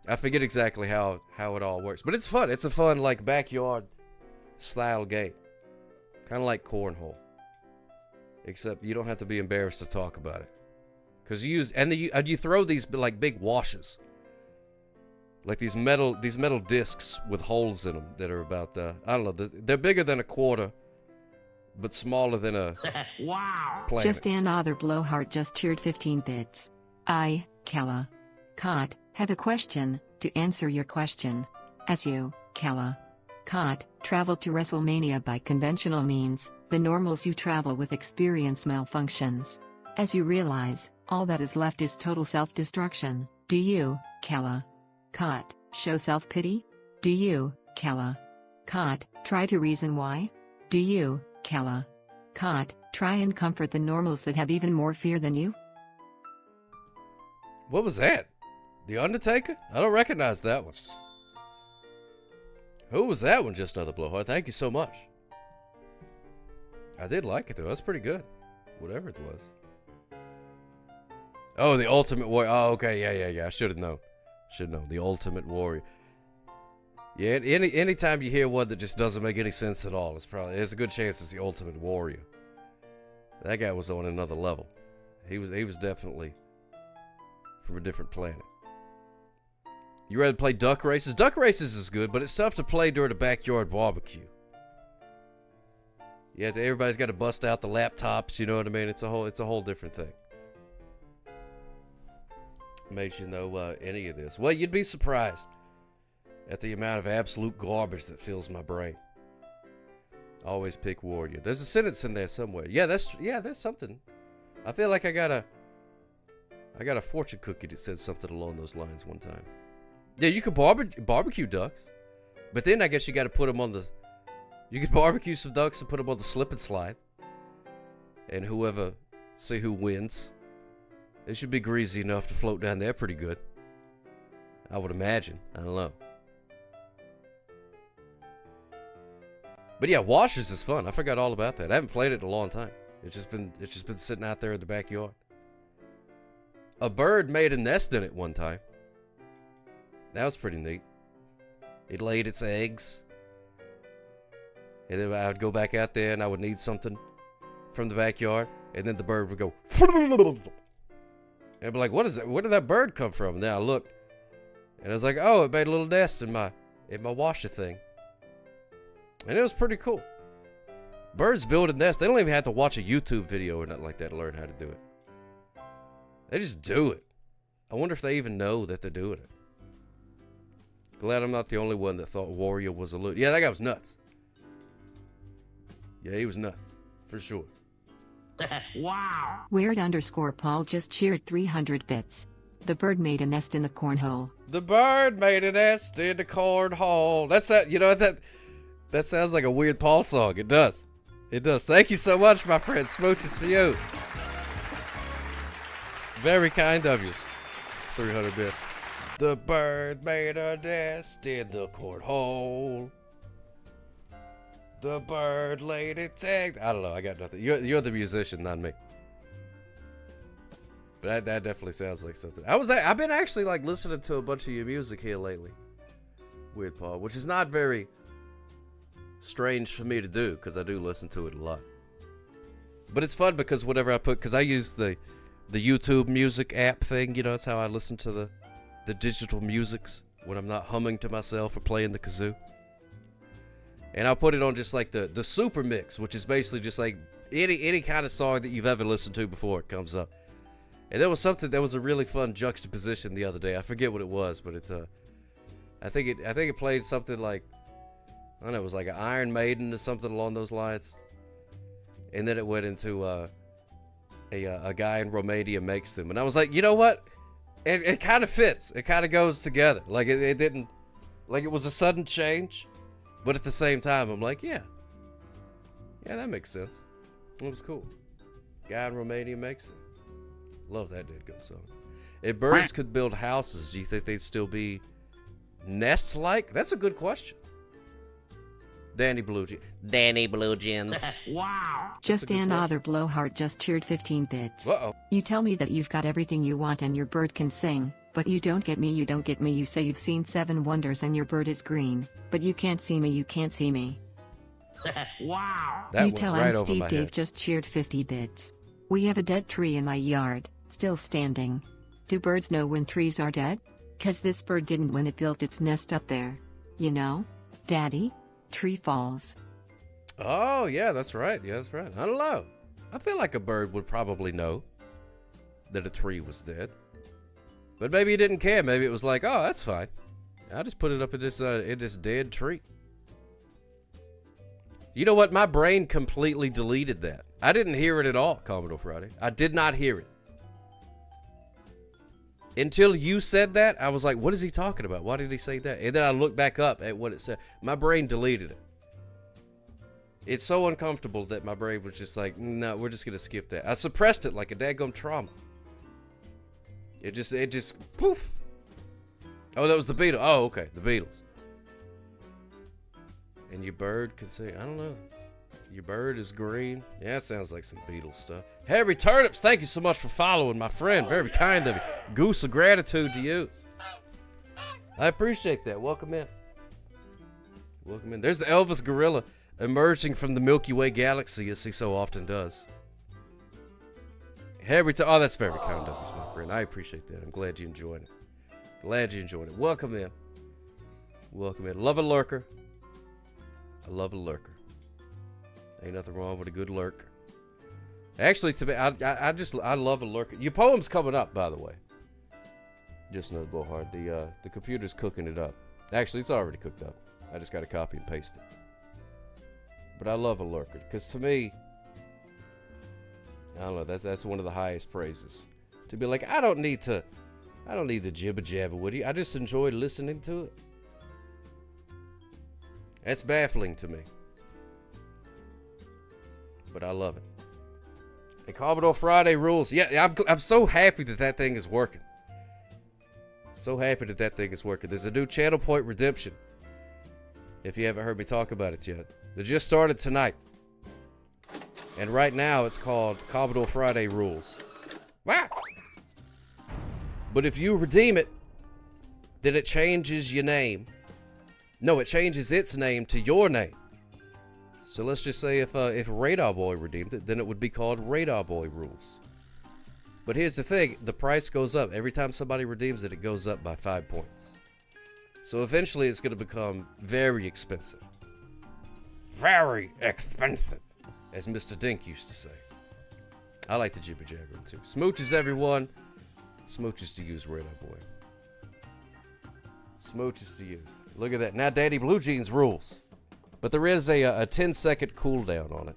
I forget exactly how it all works. But it's fun. It's a fun, like, backyard style game. Kind of like cornhole. Except you don't have to be embarrassed to talk about it. Because you throw these, like, big washes. Like these metal discs with holes in them that are about, I don't know, they're bigger than a quarter, but smaller than a wow. planet. Just another Blowhard just cheered 15 bits. I, Kella, Cot, have a question to answer your question. As you, Kella, Cot, travel to WrestleMania by conventional means, the normals you travel with experience malfunctions. As you realize, all that is left is total self-destruction. Do you, Kella, Cot, show self-pity? Do you, Kella, Cot, try to reason why? Do you, Kella, Cot, try and comfort the normals that have even more fear than you? What was that? The Undertaker? I don't recognize that one. Who was that one, Just Another Blowhard? Thank you so much. I did like it, though. That's pretty good. Whatever it was. Oh, the Ultimate Warrior. Oh, okay. Yeah. I should have known. The Ultimate Warrior. Yeah, anytime you hear one that just doesn't make any sense at all, there's a good chance it's the Ultimate Warrior. That guy was on another level. He was definitely from a different planet. You ready to play duck races? Duck races is good, but it's tough to play during a backyard barbecue. Yeah, everybody's got to bust out the laptops. You know what I mean? It's a whole different thing. Made you know any of this? Well, you'd be surprised at the amount of absolute garbage that fills my brain. Always pick Warrior. There's a sentence in there somewhere. Yeah, there's something. I feel like I got a fortune cookie that said something along those lines one time. Yeah, you could barbecue ducks, but then I guess you got to put them on the. You could barbecue some ducks and put them on the slip and slide, and see who wins. They should be greasy enough to float down there pretty good. I would imagine. I don't know. But yeah, washers is fun. I forgot all about that. I haven't played it in a long time. It's just been sitting out there in the backyard. A bird made a nest in it one time. That was pretty neat. It laid its eggs. And then I would go back out there and I would need something from the backyard. And then the bird would go. And I'd be like, what is that? Where did that bird come from? And then I looked. And I was like, oh, it made a little nest in my washer thing. And it was pretty cool. Birds build a nest. They don't even have to watch a YouTube video or nothing like that to learn how to do it. They just do it. I wonder if they even know that they're doing it. Glad I'm not the only one that thought Warrior was a loot. Yeah, that guy was nuts. Yeah, he was nuts. For sure. Wow. Weird_Paul just cheered 300 bits. The bird made a nest in the cornhole. The bird made a nest in the cornhole. That's that. You know that sounds like a weird Paul song. It does. It does. Thank you so much, my friend. Smooches for you. Very kind of you. 300 bits. The bird made a nest in the cornhole. The bird laid its egg. I don't know. I got nothing. You're the musician, not me. But that definitely sounds like something. I've been actually like listening to a bunch of your music here lately. Weird Paul, which is not very strange for me to do because I do listen to it a lot. But it's fun because whatever I put, because I use the YouTube music app thing, you know, that's how I listen to the digital musics when I'm not humming to myself or playing the kazoo. And I'll put it on just like the super mix, which is basically just like any kind of song that you've ever listened to before it comes up. And there was a really fun juxtaposition the other day. I forget what it was, but it's I think it played something like, I don't know, it was like an Iron Maiden or something along those lines. And then it went into a guy in Romania makes them, and I was like, you know what? It kind of fits. It kind of goes together. Like it didn't, like it was a sudden change, but at the same time, I'm like, yeah, that makes sense. It was cool. Guy in Romania makes them. Love that dead song. If birds could build houses, do you think they'd still be nest-like? That's a good question. Danny Blue Jeans. Wow. Just another blowhard just cheered 15 bits. Uh-oh. You tell me that you've got everything you want and your bird can sing, but you don't get me. You say you've seen 7 wonders and your bird is green, but you can't see me. Wow. You tell I'm Steve Dave just cheered 50 bits. We have a dead tree in my yard, still standing. Do birds know when trees are dead? 'Cause this bird didn't when it built its nest up there. You know? Daddy? Tree falls. Oh, yeah, that's right. I don't know. I feel like a bird would probably know that a tree was dead. But maybe he didn't care. Maybe it was like, oh, that's fine. I'll just put it up in this dead tree. You know what? My brain completely deleted that. I didn't hear it at all, Commodore Friday. I did not hear it. Until you said that, I was like, what is he talking about? Why did he say that? And then I looked back up at what it said. My brain deleted it. It's so uncomfortable that my brain was just like, no, we're just going to skip that. I suppressed it like a daggum trauma. It just, poof. Oh, that was the Beatles. Oh, okay, the Beatles. And your bird can say, I don't know. Your bird is green. Yeah, it sounds like some Beatles stuff. Harry Turnips, thank you so much for following, my friend. Very kind of you. Goose of gratitude to you. I appreciate that. Welcome in. There's the Elvis gorilla emerging from the Milky Way galaxy, as he so often does. Oh, that's very kind of you, my friend. I appreciate that. I'm glad you enjoyed it. Welcome in. Love a lurker. I love a lurker. Ain't nothing wrong with a good lurk. Actually, to me, I love a lurker. Your poem's coming up, by the way. Just another blowhard. The computer's cooking it up. Actually, it's already cooked up. I just got to copy and paste it. But I love a lurker because to me, I don't know. That's one of the highest praises. To be like, I don't need the jibber jabber with you. I just enjoy listening to it. That's baffling to me. But I love it. And Commodore Friday rules. Yeah, I'm so happy that thing is working. There's a new Channel Point redemption. If you haven't heard me talk about it yet. They just started tonight. And right now it's called Commodore Friday rules. Wow. But if you redeem it, then it changes your name. No, it changes its name to your name. So let's just say if Radar Boy redeemed it, then it would be called Radar Boy Rules. But here's the thing, the price goes up. Every time somebody redeems it, it goes up by 5 points. So eventually it's going to become very expensive. Very expensive, as Mr. Dink used to say. I like the jibber jabber too. Smooches, everyone. Smooches to use, Radar Boy. Smooches to use. Look at that. Now Daddy Blue Jeans rules. But there is a 10-second cooldown on it.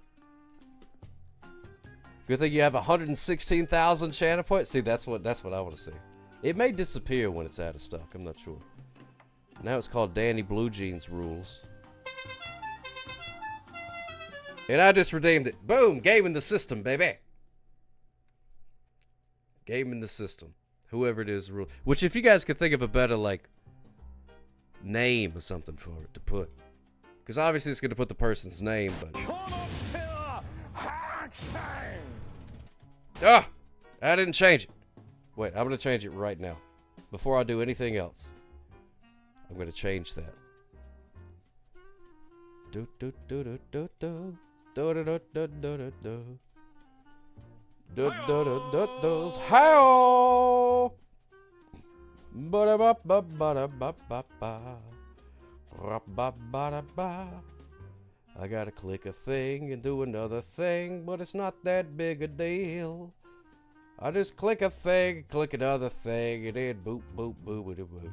Good thing you have 116,000 channel points. See, that's what I want to see. It may disappear when it's out of stock. I'm not sure. Now it's called Danny Blue Jeans rules. And I just redeemed it. Boom! Game in the system, baby. Gaming the system. Whoever it is, which if you guys could think of a better, like, name or something for it to put. Because obviously it's going to put the person's name, but... Ah! I didn't change it. Wait, I'm going to change it right now. Before I do anything else. I'm going to change that. Do do do do do do do do do do do do. How? I gotta click a thing and do another thing, but it's not that big a deal. I just click a thing, click another thing, and then boop boop boop boop boop.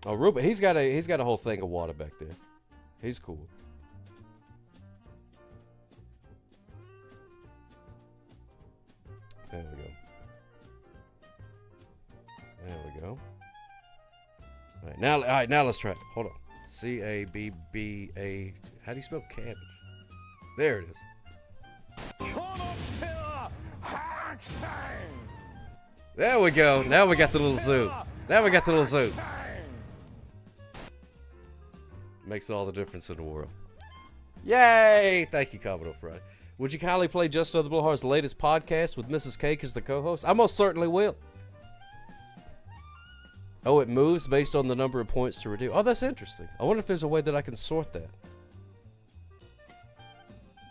Oh, Rupert, he's got a whole thing of water back there. He's cool. There we go. There we go. All right, now let's try it. Hold on. C-A-B-B-A. How do you spell cabbage? There it is. There we go. Now we got the little zoom. Makes all the difference in the world. Yay! Thank you, Commodore Friday. Would you kindly play Just Another Blowhard's latest podcast with Mrs. Cake as the co-host? I most certainly will. Oh, it moves based on the number of points to redeem. Oh, that's interesting. I wonder if there's a way that I can sort that.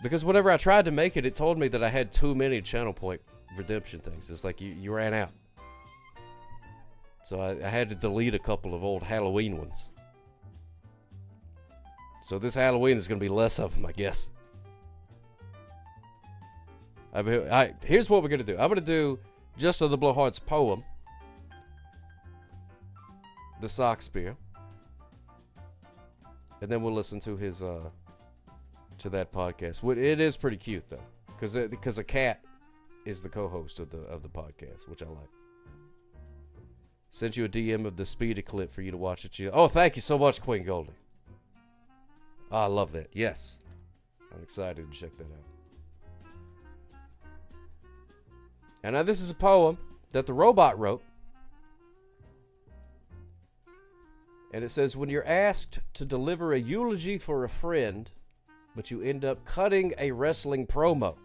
Because whenever I tried to make it, it told me that I had too many channel point redemption things. It's like you ran out. So I had to delete a couple of old Halloween ones. So this Halloween there's going to be less of them, I guess. Here's what we're going to do. I'm going to do Just Another Blowhard's poem. The Sock Spear. And then we'll listen to his, to that podcast. It is pretty cute, though. Because a cat is the co-host of the podcast, which I like. Sent you a DM of the speedy clip for you to watch it. Oh, thank you so much, Queen Goldie. Oh, I love that. Yes. I'm excited to check that out. And now this is a poem that the robot wrote. And it says, when you're asked to deliver a eulogy for a friend, but you end up cutting a wrestling promo.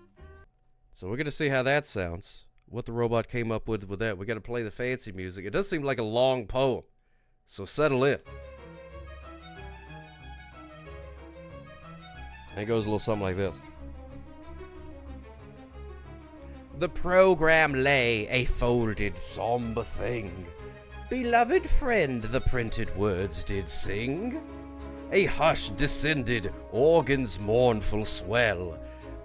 So we're going to see how that sounds. What the robot came up with that. We got to play the fancy music. It does seem like a long poem. So settle in. And it goes a little something like this. The program lay a folded, somber thing. Beloved friend, the printed words did sing. A hush descended, organ's mournful swell.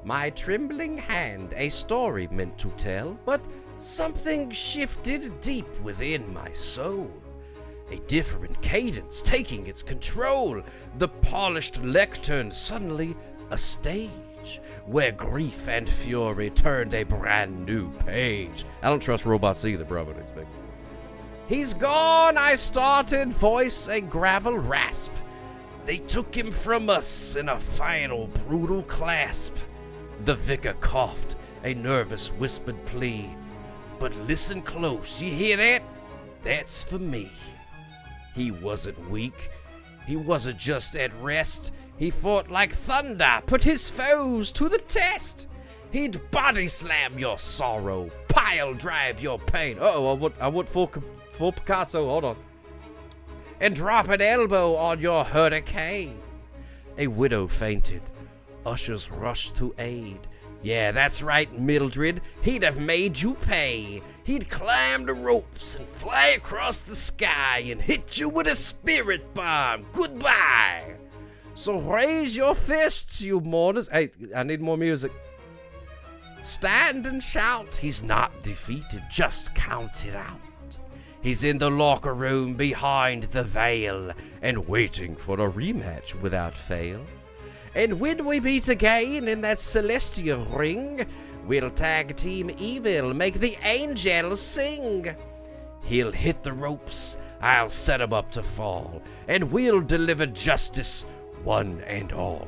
My trembling hand a story meant to tell, but something shifted deep within my soul. A different cadence taking its control. The polished lectern suddenly a stage where grief and fury turned a brand new page. I don't trust robots either, brother. It's big. He's gone, I started, voice a gravel rasp. They took him from us in a final brutal clasp. The vicar coughed, a nervous whispered plea. But listen close, you hear that? That's for me. He wasn't weak. He wasn't just at rest. He fought like thunder, put his foes to the test. He'd body slam your sorrow, pile drive your pain. Uh-oh, I want full Picasso, hold on. And drop an elbow on your hurricane. A widow fainted. Ushers rushed to aid. Yeah, that's right, Mildred. He'd have made you pay. He'd climb the ropes and fly across the sky and hit you with a spirit bomb. Goodbye. So raise your fists, you mourners. Hey, I need more music. Stand and shout. He's not defeated. Just count it out. He's in the locker room behind the veil and waiting for a rematch without fail. And when we meet again in that celestial ring, we'll tag team evil, make the angels sing. He'll hit the ropes, I'll set him up to fall, and we'll deliver justice one and all.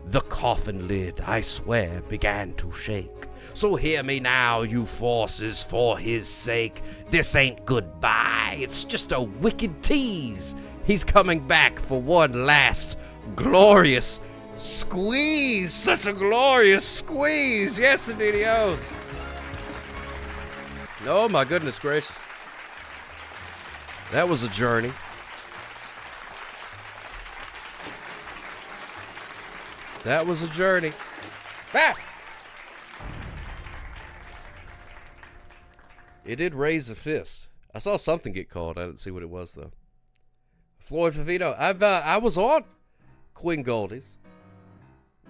The coffin lid, I swear, began to shake. So hear me now, you forces, for his sake. This ain't goodbye, it's just a wicked tease. He's coming back for one last glorious squeeze. Such a glorious squeeze. Yes, indeed he is. Oh, my goodness gracious. That was a journey. That was a journey. Ah! It did raise a fist. I saw something get called. I didn't see what it was, though. Floyd Favito. I was on Queen Goldie's.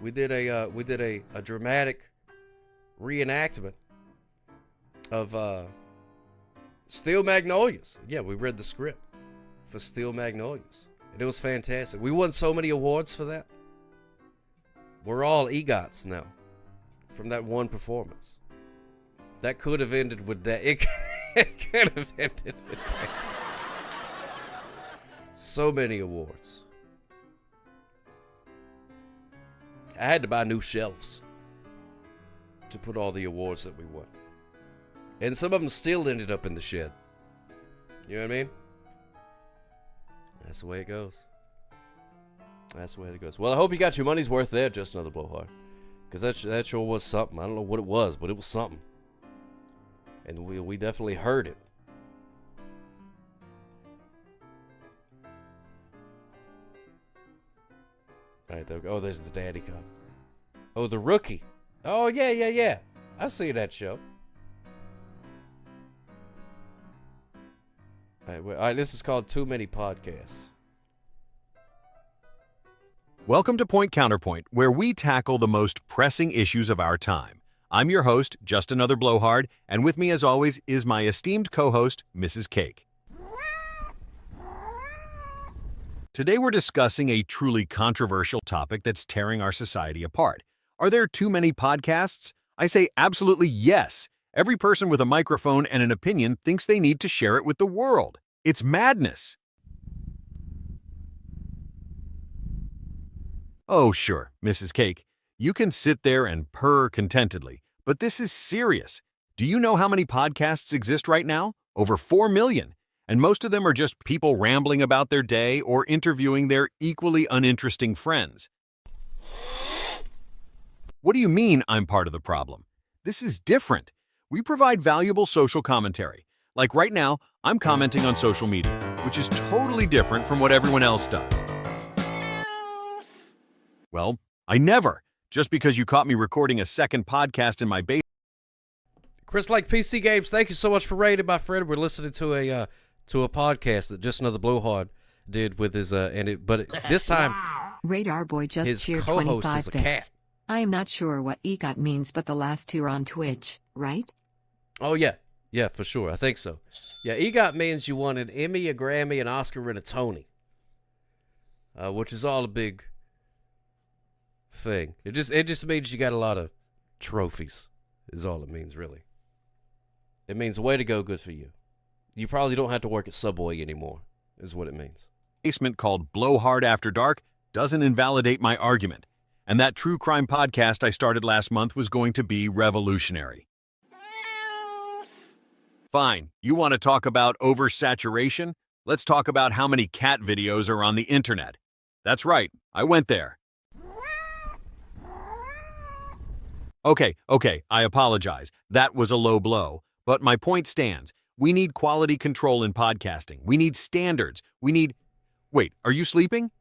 We did a dramatic reenactment of Steel Magnolias. Yeah, we read the script for Steel Magnolias, and it was fantastic. We won so many awards for that. We're all EGOTs now from that one performance. That could have ended with that. It could have ended with that. So many awards. I had to buy new shelves to put all the awards that we won. And some of them still ended up in the shed. You know what I mean? That's the way it goes. That's the way it goes. Well, I hope you got your money's worth there, Just Another Blowhard. Because that sure was something. I don't know what it was, but it was something. And we definitely heard it. All right, oh, there's the daddy cop. Oh, the rookie. Oh, yeah. I see that show. All right, this is called Too Many Podcasts. Welcome to Point Counterpoint, where we tackle the most pressing issues of our time. I'm your host, Just Another Blowhard, and with me, as always, is my esteemed co-host, Mrs. Cake. Today we're discussing a truly controversial topic that's tearing our society apart. Are there too many podcasts? I say absolutely yes. Every person with a microphone and an opinion thinks they need to share it with the world. It's madness. Oh, sure, Mrs. Cake. You can sit there and purr contentedly, but this is serious. Do you know how many podcasts exist right now? Over 4 million. And most of them are just people rambling about their day or interviewing their equally uninteresting friends. What do you mean I'm part of the problem? This is different. We provide valuable social commentary. Like right now, I'm commenting on social media, which is totally different from what everyone else does. Well, I never. Just because you caught me recording a second podcast in my basement. Chris Like PC Games, thank you so much for rating, my friend. We're listening to a podcast that Just Another Blowhard did with his but this time Radar Boy just his cheered co-host 25 is a bits. cat. I am not sure what EGOT means, but the last two are on Twitch, right? Oh yeah, for sure. I think so. Yeah, EGOT means you won an Emmy, a Grammy, an Oscar, and a Tony, which is all a big thing. It just means you got a lot of trophies. Is all it means, really. It means way to go, good for you. You probably don't have to work at Subway anymore, is what it means. Basement called Blowhard After Dark doesn't invalidate my argument. And that true crime podcast I started last month was going to be revolutionary. Fine, you want to talk about oversaturation? Let's talk about how many cat videos are on the internet. That's right, I went there. Okay, I apologize. That was a low blow. But my point stands. We need quality control in podcasting. We need standards. We need... Wait, are you sleeping?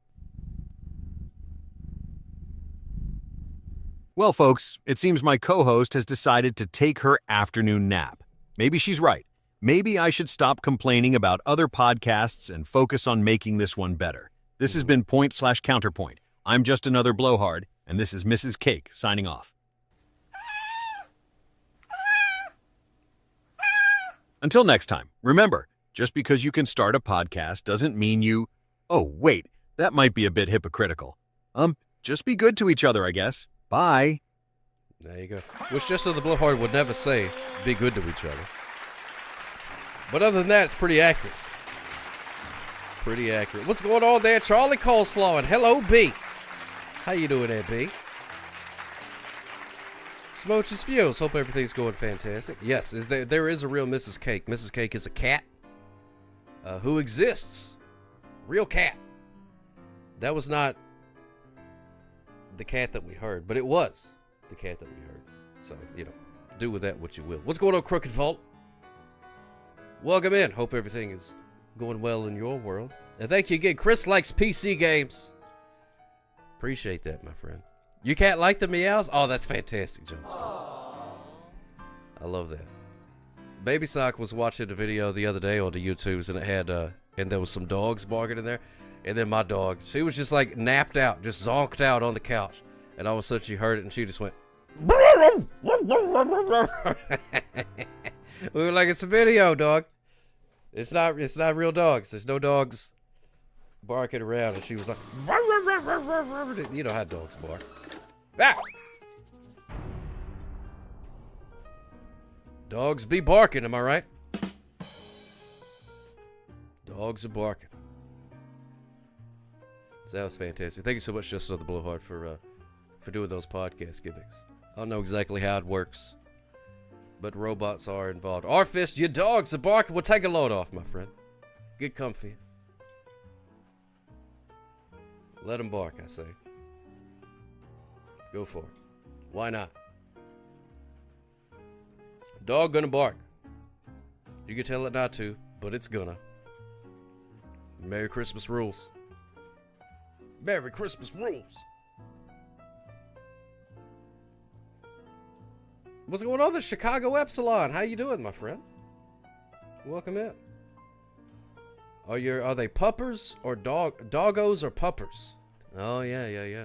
Well, folks, it seems my co-host has decided to take her afternoon nap. Maybe she's right. Maybe I should stop complaining about other podcasts and focus on making this one better. This has been Point/Counterpoint. I'm Just Another Blowhard, and this is Mrs. Cake signing off. Until next time, remember, just because you can start a podcast doesn't mean you... Oh, wait, that might be a bit hypocritical. Just be good to each other, I guess. Bye. There you go. Which Just Another Blowhard would never say, be good to each other. But other than that, it's pretty accurate. Pretty accurate. What's going on there? Charlie Coleslaw and hello, B. How you doing there, B? Smooches Fuels. Hope everything's going fantastic. Yes, there is a real Mrs. Cake. Mrs. Cake is a cat who exists. Real cat. That was not the cat that we heard, but it was the cat that we heard. So, do with that what you will. What's going on, Crooked Vault? Welcome in. Hope everything is going well in your world. And thank you again. Chris likes PC games. Appreciate that, my friend. You can't like the meows? Oh, that's fantastic, Johnson. I love that. Baby Sock was watching a video the other day on the YouTubes, and it had, and there was some dogs barking in there. And then my dog, she was just like napped out, just zonked out on the couch. And all of a sudden she heard it, and she just went. We were like, it's a video, dog. It's not real dogs. There's no dogs barking around. And she was like, you know how dogs bark. Ah! Dogs be barking, am I right? Dogs are barking. So that was fantastic. Thank you so much, Justin of the Blowhard, for doing those podcast gimmicks. I don't know exactly how it works, but robots are involved. Arfist, your dogs are barking. Well, take a load off, my friend. Get comfy. Let them bark, I say. Go for it. Why not? Dog gonna bark. You can tell it not to, but it's gonna. Merry Christmas rules. Merry Christmas rules. What's going on, the Chicago Epsilon? How you doing, my friend? Welcome in. Are they puppers or doggos or puppers? Oh yeah.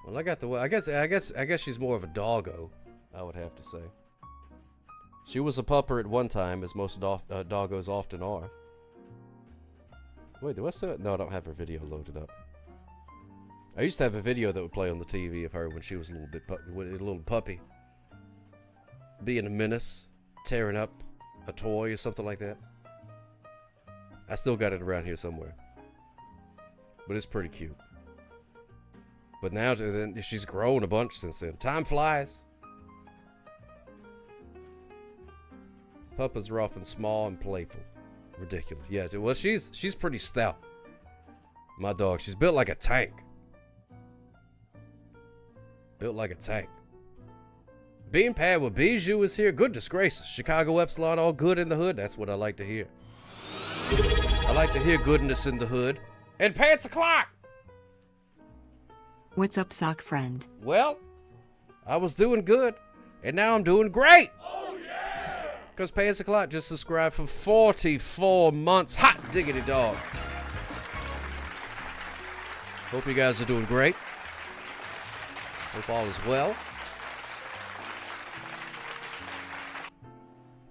Well, I guess she's more of a doggo, I would have to say. She was a pupper at one time, as most doggos often are. Wait, what's that? No, I don't have her video loaded up. I used to have a video that would play on the TV of her when she was a little puppy. Being a menace, tearing up a toy or something like that. I still got it around here somewhere. But it's pretty cute. But now she's grown a bunch since then. Time flies. Puppets are often small and playful. Ridiculous. Yeah, well, she's pretty stout. My dog, she's built like a tank. Built like a tank. Bean Pad with Bijou is here. Good disgraces. Chicago Epsilon, all good in the hood. That's what I like to hear. I like to hear goodness in the hood. And Pants O'Clock! What's up, sock friend? Well, I was doing good, and now I'm doing great! Oh, yeah! Because Pants O'Clock just subscribed for 44 months. Hot diggity dog. Hope you guys are doing great. Hope all is well.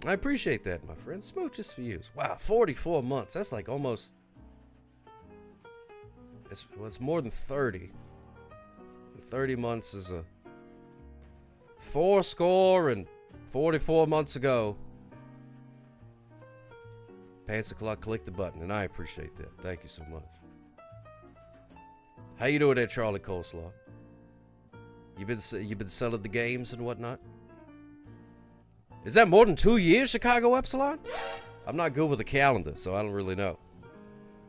I appreciate that, my friend. Smooches for you. Wow, 44 months. That's like almost... It's more than 30. 30 months is a... 44 months ago. Pants O'Clock clicked the button, and I appreciate that. Thank you so much. How you doing there, Charlie Coleslaw? You been selling the games and whatnot? Is that more than 2 years, Chicago Epsilon? I'm not good with a calendar, so I don't really know.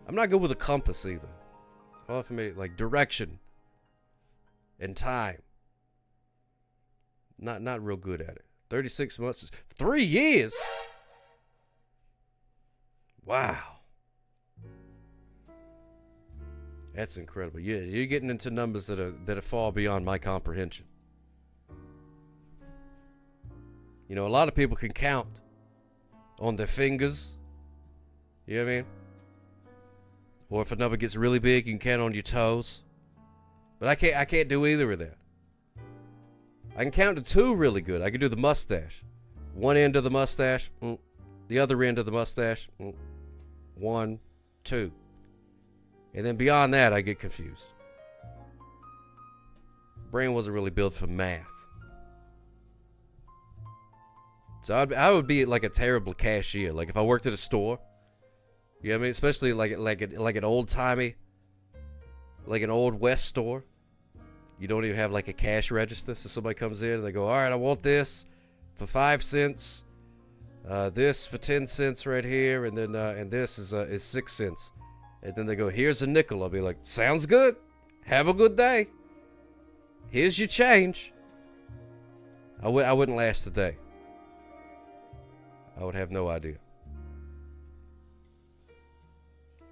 I'm not good with a compass either. It's hard for me, like direction and time. Not real good at it. 36 months, 3 years. Wow. That's incredible. Yeah, you're getting into numbers that are far beyond my comprehension. You know, a lot of people can count on their fingers. You know what I mean? Or if a number gets really big, you can count on your toes. But I can't do either of that. I can count to 2 really good. I can do the mustache. One end of the mustache, the other end of the mustache, 1, 2. And then beyond that, I get confused. Brain wasn't really built for math. So I would be like a terrible cashier. Like if I worked at a store, you know what I mean? Especially like an old timey, like an old West store. You don't even have like a cash register. So somebody comes in and they go, all right, I want this for 5 cents. This for 10 cents right here. And then and this is 6 cents. And then they go, here's a nickel. I'll be like, sounds good. Have a good day. Here's your change. I wouldn't last the day. I would have no idea.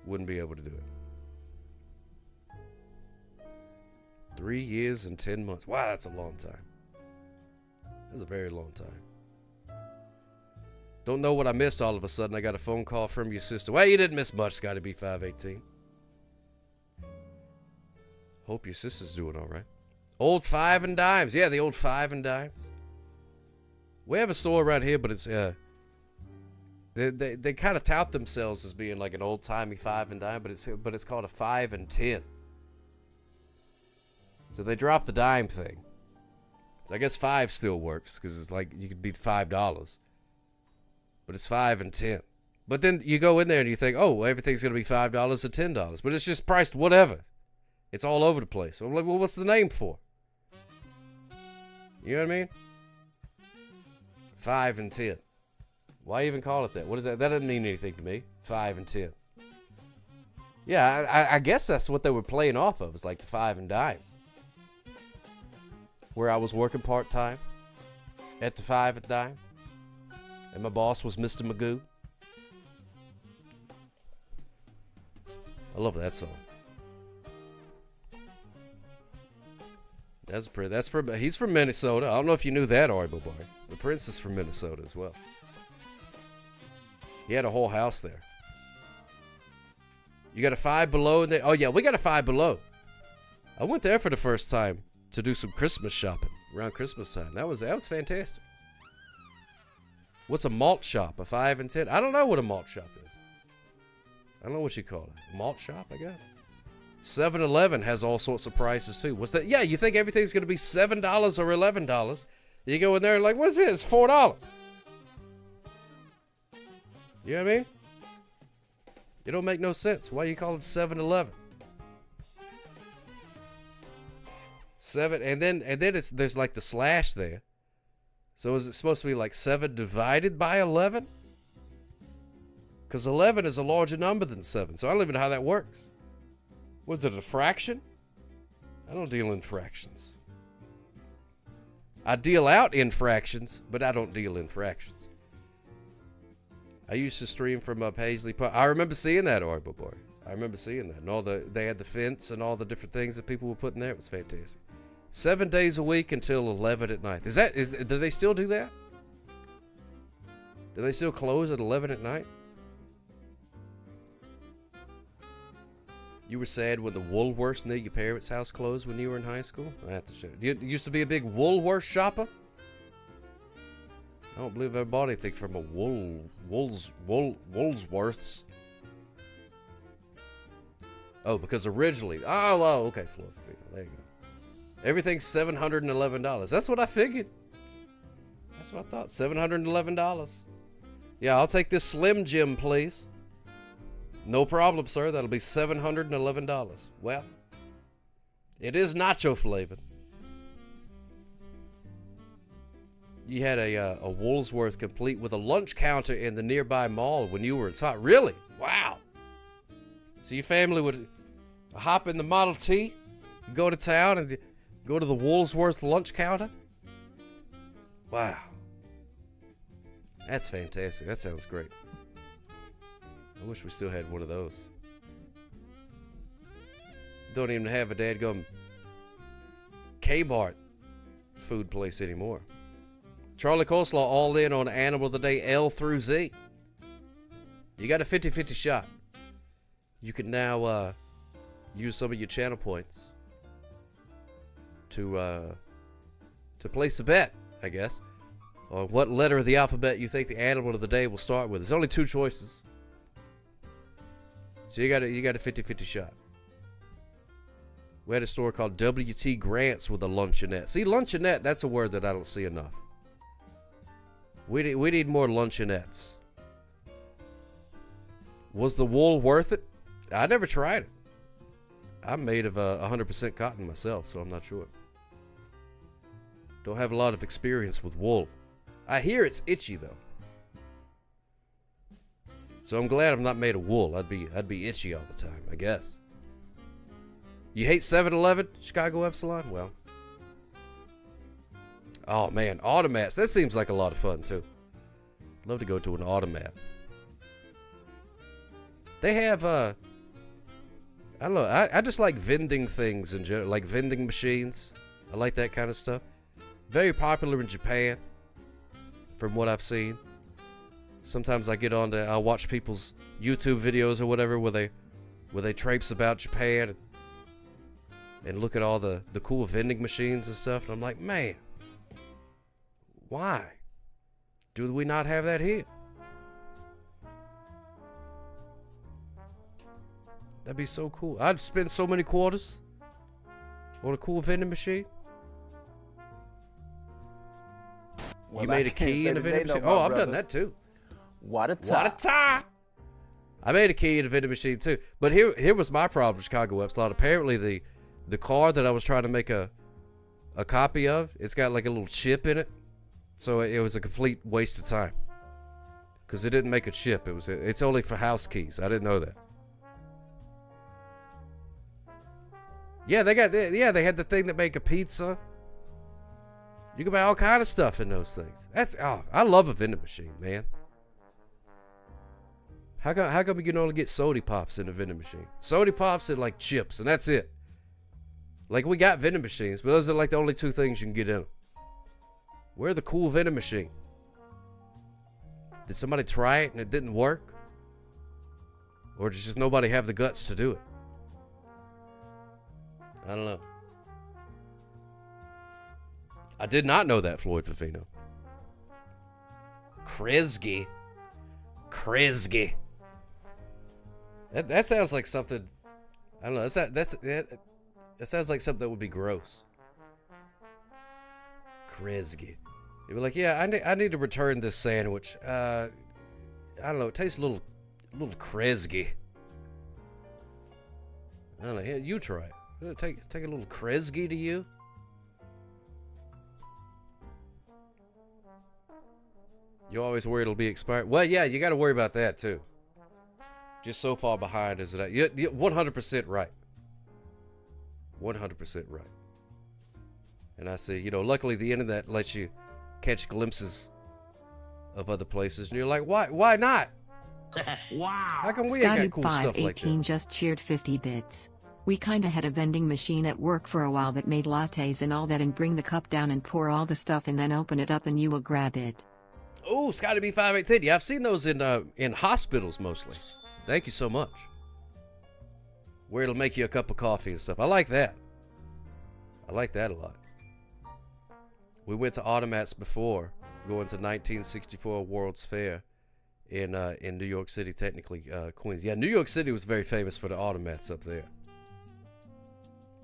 Wouldn't be able to do it. 3 years and 10 months. Wow, that's a long time. That's a very long time. Don't know what I missed all of a sudden. I got a phone call from your sister. Well, you didn't miss much, Scotty B 518. Hope your sister's doing all right. Old 5 and dimes. Yeah, the old 5 and dimes. We have a store around here, but it's they kind of tout themselves as being like an old-timey 5 and dime, but it's called a 5 and 10. So they dropped the dime thing. So I guess 5 still works because it's like you could be $5, but it's 5 and 10. But then you go in there and you think, oh, well, everything's gonna be $5 or $10, but it's just priced whatever. It's all over the place. So I'm like, well, what's the name for? You know what I mean? 5 and 10. Why even call it that? What is that? That doesn't mean anything to me. 5 and 10. Yeah, I guess that's what they were playing off of. It's like the 5 and dime. Where I was working part-time at the 5 and dime. And my boss was Mr. Magoo. I love that song. He's from Minnesota. I don't know if you knew that, Aubrey Boy. The Prince is from Minnesota as well. He had a whole house there. You got a Five Below in there? Oh, yeah, we got a Five Below. I went there for the first time to do some Christmas shopping around Christmas time. That was fantastic. What's a malt shop? A 5 and 10? I don't know what a malt shop is. I don't know what you call it. A malt shop, I guess. 7-Eleven has all sorts of prices, too. What's that? Yeah, you think everything's going to be $7 or $11. You go in there and like, what is this? $4. You know what I mean? It don't make no sense. Why you call it 7-Eleven? 7, and then there's like the slash there. So is it supposed to be like 7 divided by 11? Because 11 is a larger number than 7, so I don't even know how that works. Was it a fraction? I don't deal in fractions. I deal out in fractions, but I don't deal in fractions. I used to stream from Paisley Park. I remember seeing that, Arbor Boy. I remember seeing that. And they had the fence and all the different things that people were putting there. It was fantastic. 7 days a week until 11 at night. Do they still do that? Do they still close at 11 at night? You were sad when the Woolworths near your parents' house closed when you were in high school? I have to show you. You used to be a big Woolworth shopper? I don't believe everybody anything from a Woolworths. Oh, because originally... Oh, okay, Fluffy. There you go. Everything's $711. That's what I figured. That's what I thought. $711. Yeah, I'll take this Slim Jim, please. No problem, sir. That'll be $711. Well, it is nacho flavored. You had a Woolworths complete with a lunch counter in the nearby mall when you were in top. Really? Wow. So your family would hop in the Model T, go to town, and go to the Woolworths lunch counter? Wow. That's fantastic. That sounds great. I wish we still had one of those. Don't even have a dadgum K-Bart food place anymore. Charlie Coleslaw all in on Animal of the Day L through Z. You got a 50-50 shot. You can now use some of your channel points to place a bet, I guess, on what letter of the alphabet you think the Animal of the Day will start with. There's only 2 choices. So you got a 50-50 shot. We had a store called W.T. Grant's with a luncheonette. See, luncheonette, that's a word that I don't see enough. We need more luncheonettes. Was the wool worth it? I never tried it. I'm made of 100% cotton myself, so I'm not sure. Don't have a lot of experience with wool. I hear it's itchy though. So I'm glad I'm not made of wool. I'd be itchy all the time, I guess. You hate 7-Eleven, Chicago Epsilon? Well. Oh man, automats. That seems like a lot of fun too. Love to go to an automat. They have I don't know, I just like vending things in general, like vending machines. I like that kind of stuff. Very popular in Japan, from what I've seen. Sometimes I get on to, I'll watch people's YouTube videos or whatever where they traipse about Japan and look at all the cool vending machines and stuff. And I'm like, man, why do we not have that here? That'd be so cool. I'd spend so many quarters on a cool vending machine. Well, you made a key in a vending machine? Oh, I've done that too. What a time. What a time. I made a key in a vending machine too. But here was my problem with Chicago Epsilon. Apparently the car that I was trying to make a copy of, it's got like a little chip in it. So it was a complete waste of time. Because it didn't make a chip. It's only for house keys. I didn't know that. Yeah, they had the thing that make a pizza. You can buy all kind of stuff in those things. I love a vending machine, man. How come you can only get soda pops in a vending machine? Soda pops and like chips, and that's it. Like we got vending machines, but those are like the only two things you can get in them. Where's the cool vending machine? Did somebody try it and it didn't work? Or does just nobody have the guts to do it? I don't know. I did not know that, Floyd Fafino. Kresge. That sounds like something. I don't know. That sounds like something that would be gross. Kresge. You'd be like, yeah, I need to return this sandwich. I don't know. It tastes a little Kresge. I don't know. Here, you try it. Take a little Kresge to you. You always worry it'll be expired. Well, yeah, you got to worry about that too. Just so far behind is it? You're 100% right. 100% right. And I say, luckily the internet lets you catch glimpses of other places, and you're like, why not? Wow. How come we ain't got cool stuff like that? Just cheered 50 bits. We kinda had a vending machine at work for a while that made lattes and all that, and bring the cup down and pour all the stuff and then open it up and you will grab it. Oh, Scotty B5810. Yeah, I've seen those in hospitals mostly. Thank you so much. Where it'll make you a cup of coffee and stuff. I like that. I like that a lot. We went to automats before going to 1964 World's Fair in New York City, technically Queens. Yeah, New York City was very famous for the automats up there.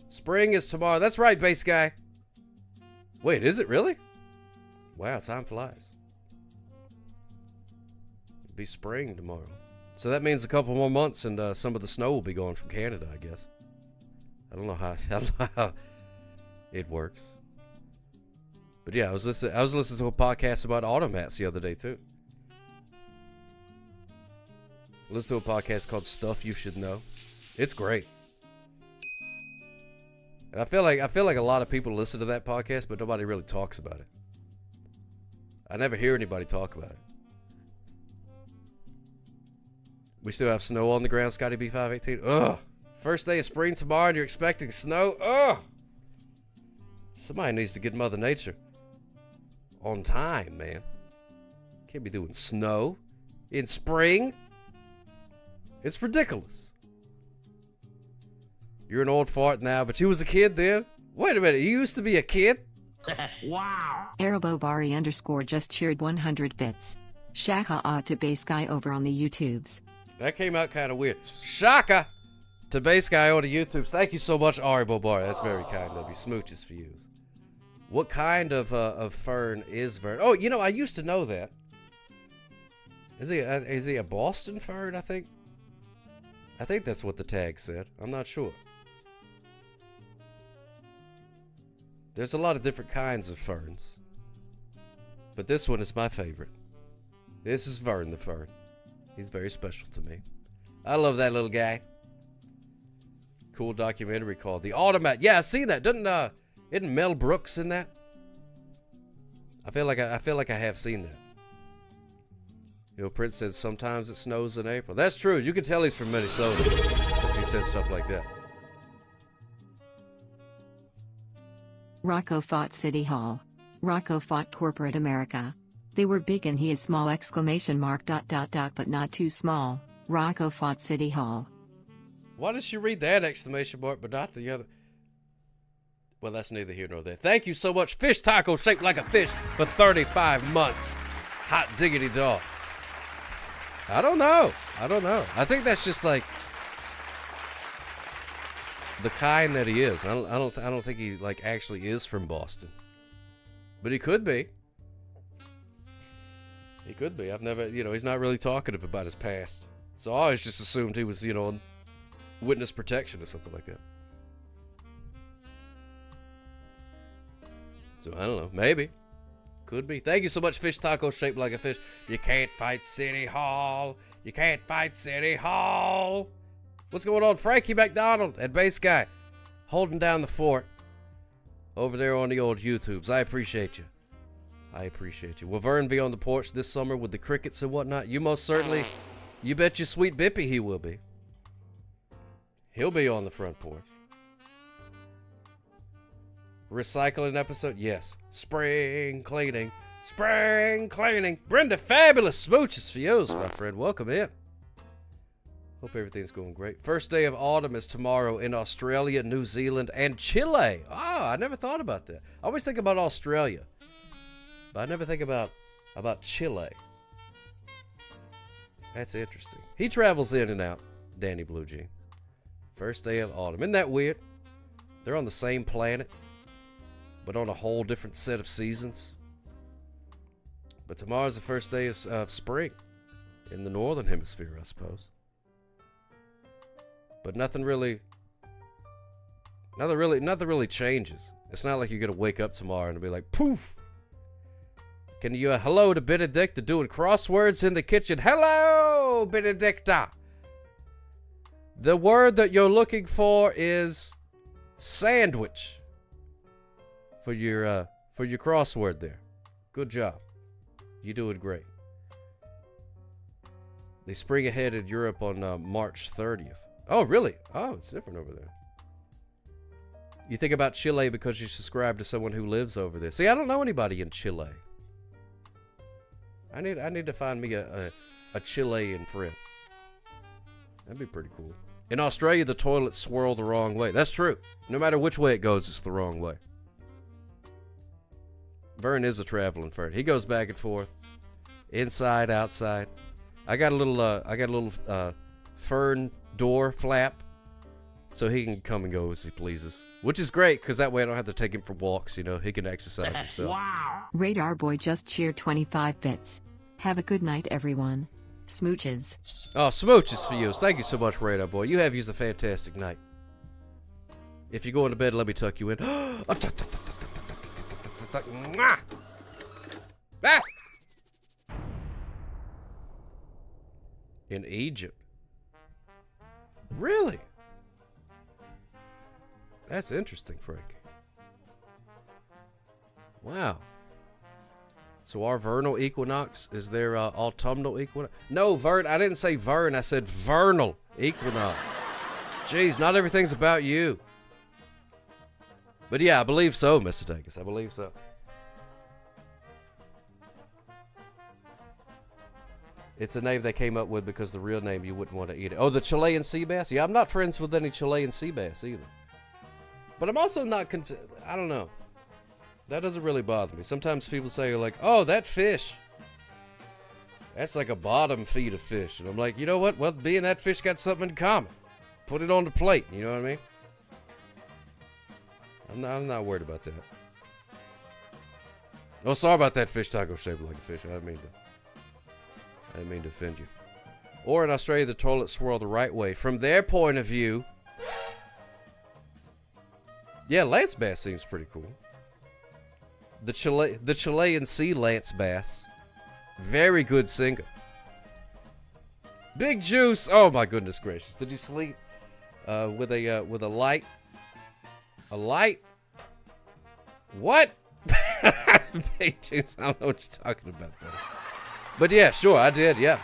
Spring is tomorrow. That's right, bass guy. Wait, is it really? Wow, time flies. It'll be spring tomorrow. So that means a couple more months and some of the snow will be gone from Canada, I guess. I don't know how it works. But yeah, I was listening to a podcast about automats the other day too. Listen to a podcast called Stuff You Should Know. It's great. And I feel like a lot of people listen to that podcast, but nobody really talks about it. I never hear anybody talk about it. We still have snow on the ground, Scotty B518. Ugh. First day of spring tomorrow and you're expecting snow? Ugh. Somebody needs to get Mother Nature on time, man. Can't be doing snow in spring. It's ridiculous. You're an old fart now, but you was a kid then? Wait a minute, you used to be a kid? Wow. Arabobari _ just cheered 100 bits. Shaka to bass guy over on the YouTubes. That came out kind of weird. Shaka to bass guy on the YouTubes. Thank you so much, Ari Bobari. That's very kind of you. Smooches for you. What kind of fern is fern? Oh, I used to know that. Is he a Boston fern, I think? I think that's what the tag said. I'm not sure. There's a lot of different kinds of ferns. But this one is my favorite. This is Vern the fern. He's very special to me. I love that little guy. Cool documentary called The Automat. Yeah, I seen that. Isn't Mel Brooks in that? I feel like I have seen that. You know, Prince says sometimes it snows in April. That's true. You can tell he's from Minnesota because he said stuff like that. Rocco fought City Hall. Rocco fought corporate America. They were big and he is small ! But not too small. Rocco fought City Hall. Why did she read that exclamation mark but not the other? Well, that's neither here nor there. Thank you so much. Fish taco shaped like a fish for 35 months. Hot diggity dog. I don't know. I think that's just like the kind that he is. I don't think he like actually is from Boston. But he could be. He could be. I've never, he's not really talkative about his past. So I always just assumed he was, on witness protection or something like that. So I don't know. Maybe. Could be. Thank you so much, Fish Taco Shaped Like a Fish. You can't fight City Hall. You can't fight City Hall. What's going on? Frankie McDonald and Bass Guy holding down the fort over there on the old YouTubes. I appreciate you. Will Vern be on the porch this summer with the crickets and whatnot? You most certainly. You bet your sweet Bippy he will be. He'll be on the front porch. Recycling episode? Yes. Spring cleaning. Brenda, fabulous smooches for you, my friend. Welcome in. Hope everything's going great. First day of autumn is tomorrow in Australia, New Zealand, and Chile. Oh, I never thought about that. I always think about Australia, but I never think about Chile. That's interesting. He travels in and out, Danny Blue Jean. First day of autumn. Isn't that weird? They're on the same planet, but on a whole different set of seasons. But tomorrow's the first day of spring in the northern hemisphere, I suppose. But nothing really changes. It's not like you're gonna wake up tomorrow and be like, poof. Can you hello to Benedicta doing crosswords in the kitchen? Hello, Benedicta. The word that you're looking for is sandwich for your crossword there. Good job. You're doing great. They spring ahead in Europe on March 30th. Oh, really? Oh, it's different over there. You think about Chile because you subscribe to someone who lives over there. See, I don't know anybody in Chile. I need to find me a Chilean friend. That'd be pretty cool. In Australia, the toilets swirl the wrong way. That's true. No matter which way it goes, it's the wrong way. Vern is a traveling fern. He goes back and forth, inside, outside. I got a little fern door flap, so he can come and go as he pleases, which is great because that way I don't have to take him for walks. He can exercise himself. Wow. Radar Boy just cheered 25 bits. Have a good night, everyone. Smooches. Oh, smooches for you. Thank you so much, Radar Boy. You have used a fantastic night. If you're going to bed, let me tuck you in. Ah! In Egypt. Really? That's interesting, Frank. Wow. So our vernal equinox is their autumnal equinox? No, Vern. I didn't say Vern. I said vernal equinox. Jeez, not everything's about you. But yeah, I believe so, Mr. Davis. I believe so. It's a name they came up with because the real name you wouldn't want to eat it. Oh, the Chilean sea bass? Yeah, I'm not friends with any Chilean sea bass either. But I'm also not I don't know. That doesn't really bother me. Sometimes people say like, oh, that fish, that's like a bottom feed of fish. And I'm like, you know what? Well, me and that fish got something in common. Put it on the plate. You know what I mean? I'm not worried about that. Oh, sorry about that fish taco shaped like a fish. I didn't mean to offend you. Or in Australia, the toilets swirl the right way. From their point of view, yeah, Lance bass seems pretty cool. The Chilean sea lance bass. Very good singer. Big Juice. Oh my goodness gracious. Did you sleep with a light? A light? What? Big Juice. I don't know what you're talking about, buddy. But yeah, sure, I did. Yeah.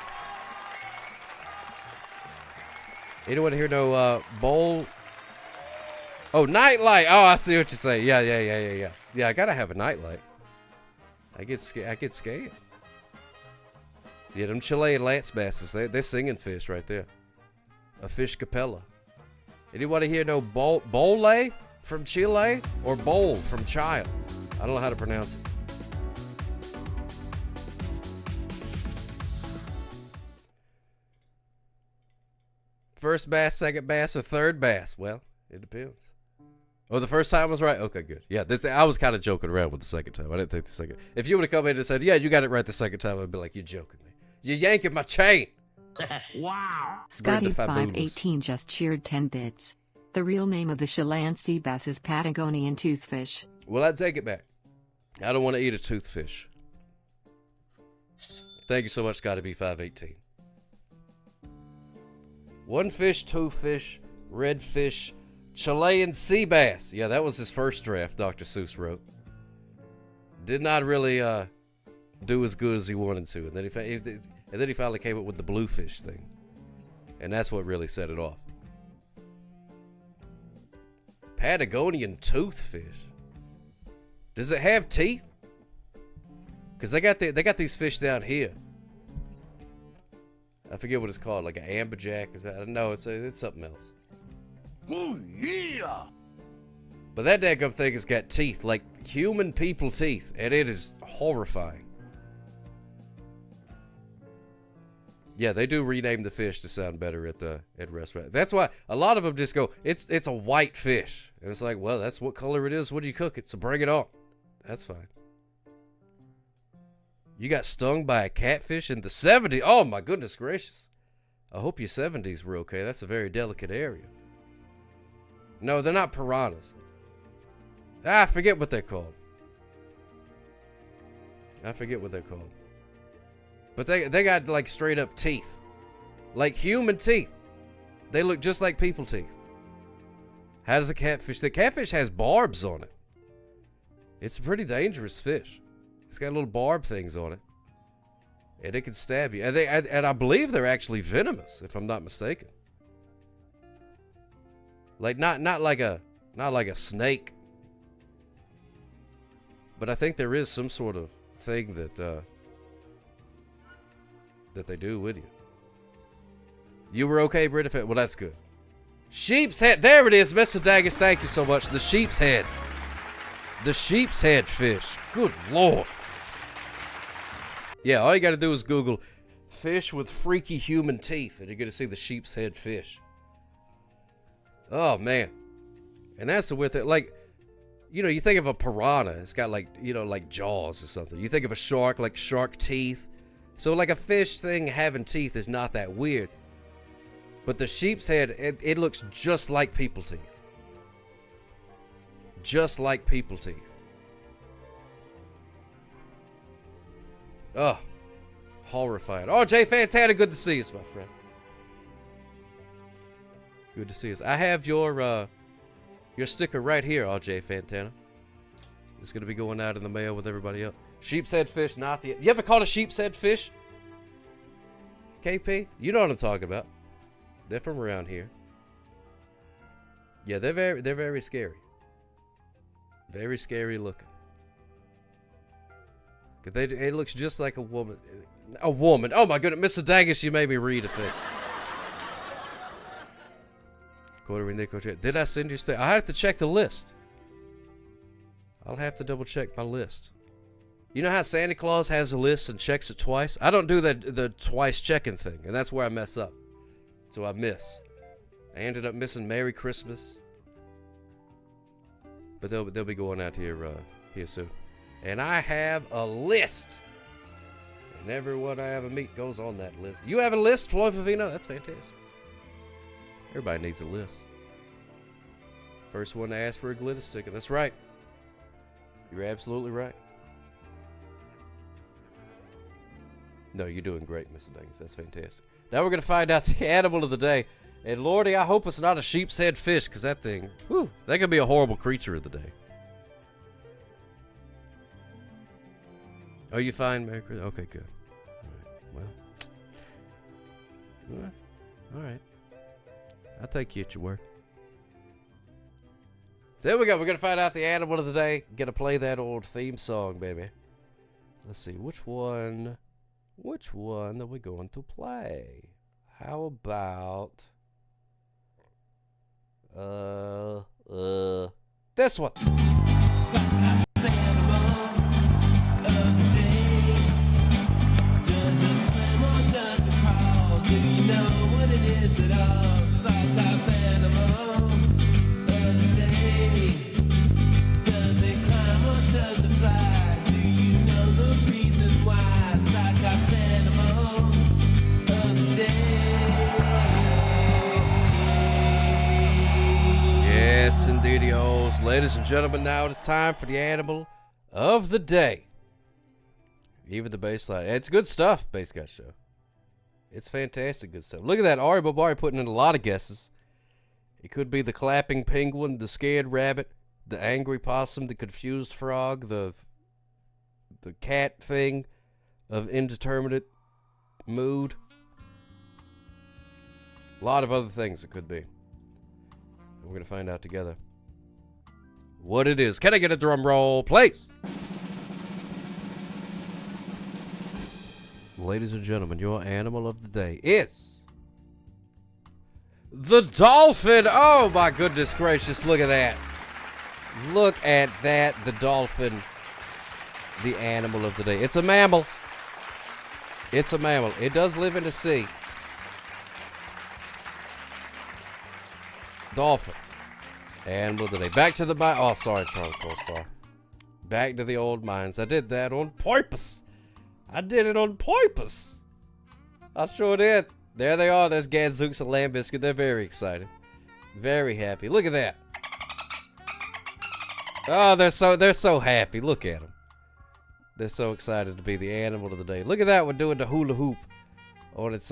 Anyone here know bowl? Oh, nightlight. Oh, I see what you're saying. Yeah. Yeah, I gotta have a nightlight. I get scared. Yeah, them Chilean lance basses, they're singing fish right there. A fish capella. Anybody here know bole from Chile or bowl from Chile? I don't know how to pronounce it. First bass, second bass, or third bass? Well, it depends. Oh, the first time was right? Okay, good. Yeah, I was kind of joking around with the second time. I didn't think the second. If you would have come in and said, yeah, you got it right the second time, I'd be like, you're joking me. You're yanking my chain. Wow. Scotty518 just cheered 10 bits. The real name of the Chilean sea bass is Patagonian toothfish. Well, I'd take it back. I don't want to eat a toothfish. Thank you so much, Scotty518. One fish, two fish, red fish, Chilean sea bass. Yeah, that was his first draft, Dr. Seuss wrote. Did not really do as good as he wanted to. And then he finally came up with the bluefish thing. And that's what really set it off. Patagonian toothfish. Does it have teeth? Because they got these fish down here. I forget what it's called, like an amberjack. Is that? No, it's something else. Oh, yeah! But that daggum thing has got teeth, like human people teeth, and it is horrifying. Yeah, they do rename the fish to sound better at restaurants. That's why a lot of them just go, it's a white fish. And it's like, well, that's what color it is when you cook it, so bring it on. That's fine. You got stung by a catfish in the 70s. Oh, my goodness gracious. I hope your 70s were okay. That's a very delicate area. No, they're not piranhas. I forget what they're called. But they got, like, straight up teeth. Like human teeth. They look just like people teeth. How does a catfish... The catfish has barbs on it. It's a pretty dangerous fish. It's got little barb things on it. And it can stab you. And I believe they're actually venomous, if I'm not mistaken. Like not like a snake. But I think there is some sort of thing that they do with you. You were okay, Britta? Well, that's good. Sheep's head. There it is, Mr. Daggis. Thank you so much. The sheep's head. The sheep's head fish. Good Lord. Yeah, all you got to do is Google fish with freaky human teeth, and you're going to see the sheep's head fish. Oh, man. And that's the weird thing. Like, you know, you think of a piranha. It's got, like, you know, like jaws or something. You think of a shark, like shark teeth. So, like, a fish thing having teeth is not that weird. But the sheep's head, it looks just like people teeth. Just like people teeth. Oh, horrifying. Oh, Jay Fantana, good to see us, my friend. Good to see us. I have your sticker right here, RJ Fantana. It's going to be going out in the mail with everybody else. Sheep's head fish, not the... You ever caught a sheep's head fish? KP? You know what I'm talking about. They're from around here. Yeah, they're very scary. Very scary looking. It looks just like a woman. A woman. Oh my goodness, Mr. Daggis, you made me read a thing. Did I send you stuff? I have to check the list. I'll have to double check my list. You know how Santa Claus has a list and checks it twice? I don't do the twice checking thing, and that's where I mess up. So I miss. I ended up missing Merry Christmas. But they'll be going out here soon. And I have a list. And everyone I ever meet goes on that list. You have a list, Floyd Favino? That's fantastic. Everybody needs a list. First one to ask for a glitter sticker. That's right. You're absolutely right. No, you're doing great, Mr. Dingus. That's fantastic. Now we're going to find out the animal of the day. And Lordy, I hope it's not a sheep's head fish, because that thing, whew, that could be a horrible creature of the day. Are you fine, Mary Chris? Okay, good. All right, well. All right. I'll take you at your word. So there we go. We're going to find out the animal of the day. Going to play that old theme song, baby. Let's see. Which one are we going to play? How about... this one. Does it swim or does it crawl? Do you know what it is at all? Cyclops animal of the day. Does it climb or does it fly? Do you know the reason why? Cyclops animal of the day. Yes, indeedios. Ladies and gentlemen, now it's time for the animal of the day. Even the bass line. It's good stuff, Bass Guy Show. It's fantastic good stuff. Look at that. Ari Bobari putting in a lot of guesses. It could be the clapping penguin, the scared rabbit, the angry possum, the confused frog, the cat thing of indeterminate mood. A lot of other things it could be. We're going to find out together what it is. Can I get a drum roll, please? Ladies and gentlemen, your animal of the day is the dolphin. Oh, my goodness gracious. Look at that. Look at that. The dolphin, the animal of the day. It's a mammal. It's a mammal. It does live in the sea. Dolphin. Animal of the day. Back to the... Oh, sorry, Charles Coleslaw. Back to the old mines. I did that on purpose. I did it on purpose. I sure did. There they are. There's Gadzooks and Lambiscuit. They're very excited. Very happy. Look at that. Oh, they're so happy. Look at them. They're so excited to be the animal of the day. Look at that one doing the hula hoop on its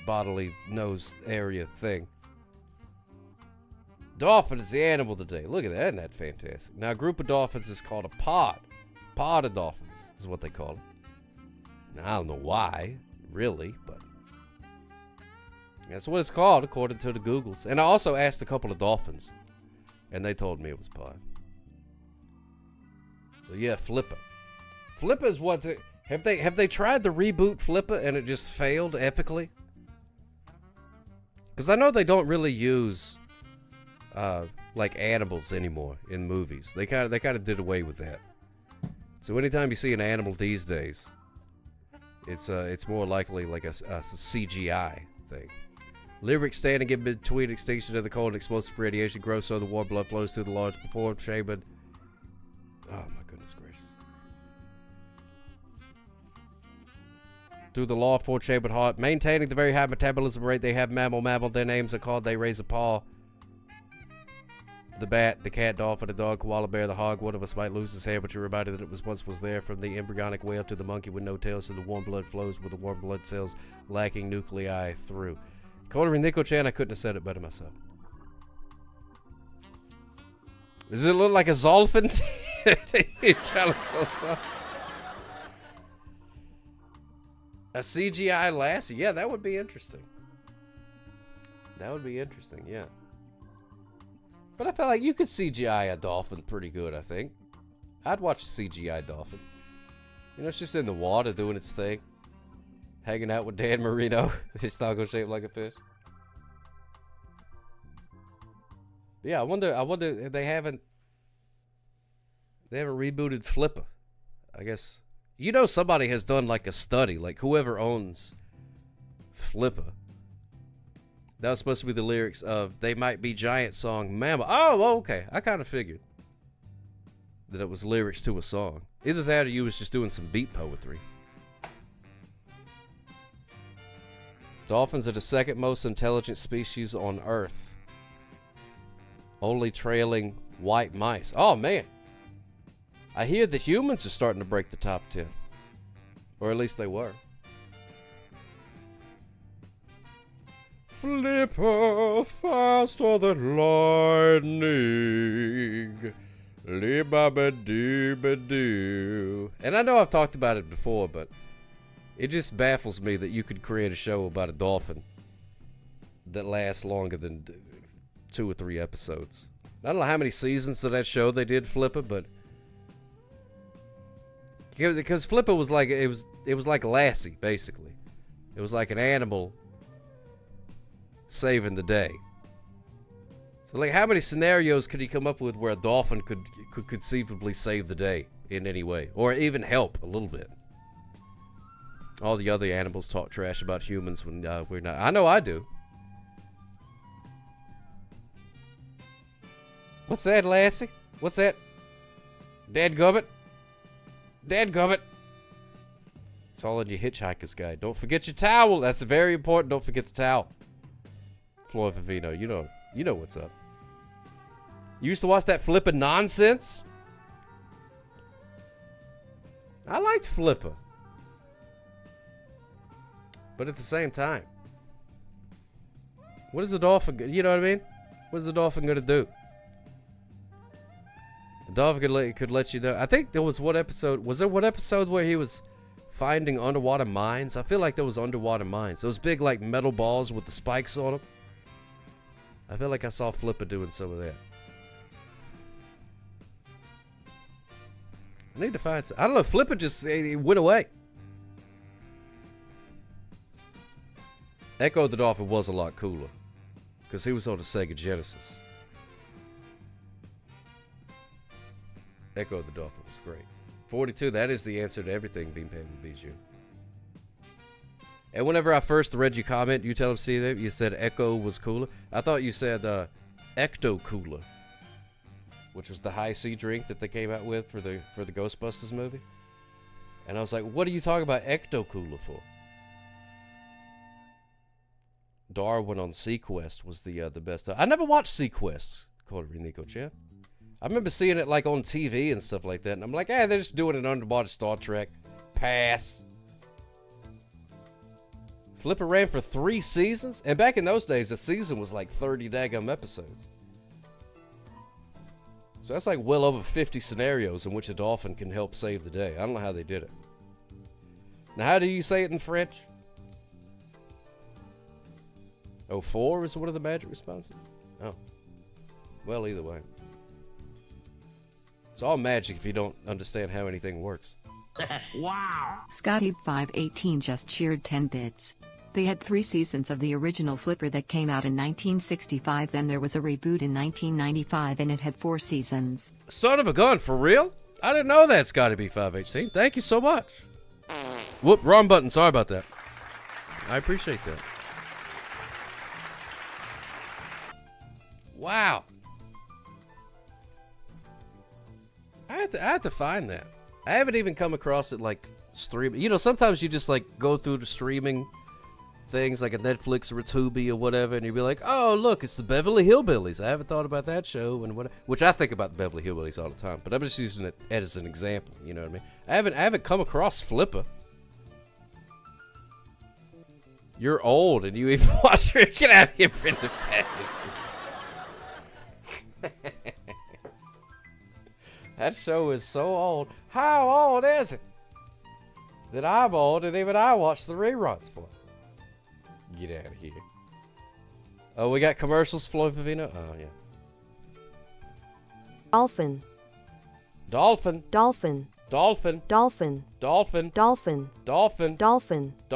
bodily nose area thing. Dolphin is the animal of the day. Look at that. Isn't that fantastic? Now, a group of dolphins is called a pod. Pod of dolphins is what they call it. Now, I don't know why, really, but that's what it's called, according to the Googles. And I also asked a couple of dolphins, and they told me it was pod. So, yeah, Flipper. Flipper is what they... Have they tried to reboot Flipper, and it just failed epically? Because I know they don't really use... like animals anymore in movies. They kind of did away with that. So anytime you see an animal these days, it's more likely like a CGI thing. Lyrics standing in between extinction of the cold and explosive radiation grows so the warm blood flows through the large performed chamber. Oh my goodness gracious. Through the law four chambered heart, maintaining the very high metabolism rate they have. Mammal, their names are called. They raise a paw. The bat, the cat, dolphin, the dog, koala bear, the hog. One of us might lose his hair, but you're reminded that it was there. From the embryonic whale to the monkey with no tail, so the warm blood flows with the warm blood cells lacking nuclei through. According to Nico-chan, I couldn't have said it better myself. Does it look like a Zolfin? A CGI Lassie? Yeah, that would be interesting. That would be interesting, yeah. But I felt like you could CGI a dolphin pretty good, I think. I'd watch a CGI dolphin. You know, it's just in the water doing its thing. Hanging out with Dan Marino. His taco shaped like a fish. But yeah, I wonder if they haven't rebooted Flipper. I guess. You know, somebody has done like a study, like whoever owns Flipper. That was supposed to be the lyrics of They Might Be Giant song Mammal. Oh, okay. I kind of figured that it was lyrics to a song. Either that or you was just doing some beat poetry. Dolphins are the second most intelligent species on Earth. Only trailing white mice. Oh, man. I hear the humans are starting to break the top 10. Or at least they were. Flipper, faster than lightning. Lee-ba-ba-doo-ba-doo. And I know I've talked about it before, but it just baffles me that you could create a show about a dolphin that lasts longer than 2 or 3 episodes. I don't know how many seasons of that show they did Flipper, but because Flipper was like it was like Lassie, basically. It was like an animal saving the day. So, like, how many scenarios could he come up with where a dolphin could conceivably save the day in any way, or even help a little bit? All the other animals talk trash about humans when we're not. I know I do. What's that, Lassie? What's that? Dadgummit? Dadgummit. It's all in your Hitchhiker's Guide. Don't forget your towel. That's very important. Don't forget the towel. Floyd Vivino, you know what's up. You used to watch that Flipper nonsense? I liked Flipper. But at the same time, what is the dolphin? You know what I mean? What is the dolphin gonna do? The dolphin could let you know. I think there was one episode. Was there one episode where he was finding underwater mines? I feel like there was underwater mines. Those big like metal balls with the spikes on them. I feel like I saw Flipper doing some of that. I need to find some. I don't know. Flipper just he went away. Echo the Dolphin was a lot cooler because he was on the Sega Genesis. Echo the Dolphin was great. 42, that is the answer to everything, Bean Paper Bijou. And whenever I first read your comment, you tell him, see that you said Echo was cooler. I thought you said Ecto Cooler, which was the high C drink that they came out with for the Ghostbusters movie. And I was like, what are you talking about Ecto Cooler for? Darwin on Sequest was the best. I never watched Sequest, according to Nico Chan. I remember seeing it like on TV and stuff like that, and I'm like, they're just doing an underwater Star Trek. Pass. Flipper ran for 3 seasons, and back in those days, a season was like 30 daggum episodes. So that's like well over 50 scenarios in which a dolphin can help save the day. I don't know how they did it. Now, how do you say it in French? 04 is one of the magic responses? Oh. Well, either way. It's all magic if you don't understand how anything works. Wow. Scotty518 just cheered 10 bits. They had 3 seasons of the original Flipper that came out in 1965, then there was a reboot in 1995 and it had 4 seasons. Son of a gun, for real? I didn't know that, Scotty518. Thank you so much. Whoop, wrong button, sorry about that. I appreciate that. Wow. I have to find that. I haven't even come across it like streaming. You know, sometimes you just like go through the streaming things like a Netflix or a Tubi or whatever, and you'll be like, oh, look, it's the Beverly Hillbillies. I haven't thought about that show, and which I think about the Beverly Hillbillies all the time, but I'm just using it as an example. You know what I mean? I haven't come across Flipper. You're old, and you even watch it. Get out of here, Brendan Patty. That show is so old. How old is it? That I'm old and even I watch the reruns for it. Get out of here. Oh, we got commercials, Floyd Vivino? Oh, yeah. Dolphin. Dolphin. Dolphin. Dolphin. Dolphin. Dolphin. Dolphin. Dolphin. Dolphin. Dolphin.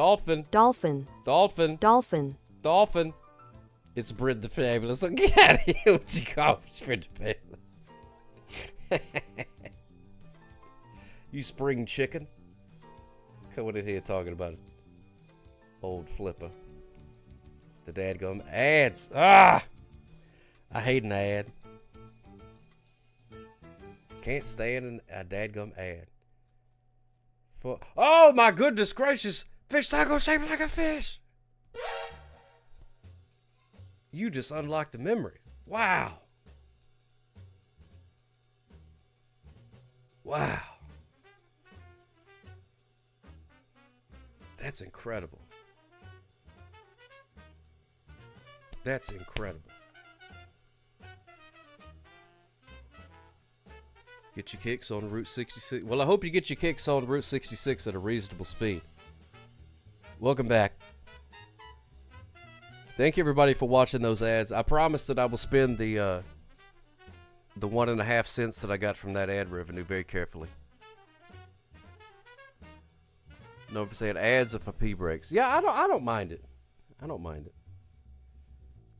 Dolphin. Dolphin. Dolphin. Dolphin. It's Brit the Fabulous. So get out of here with your garbage, Brit the Fabulous. You spring chicken. Coming in here talking about it. Old Flipper. The dadgum ads. Ah! I hate an ad. Can't stand a dadgum ad. Oh my goodness gracious! Fish taco shaped like a fish! You just unlocked the memory. Wow. Wow. That's incredible. That's incredible. Get your kicks on Route 66. Well, I hope you get your kicks on Route 66 at a reasonable speed. Welcome back. Thank you, everybody, for watching those ads. I promise that I will spend the 1.5 cents that I got from that ad revenue very carefully. No, for saying ads are for pee breaks. Yeah, I don't mind it. I don't mind it.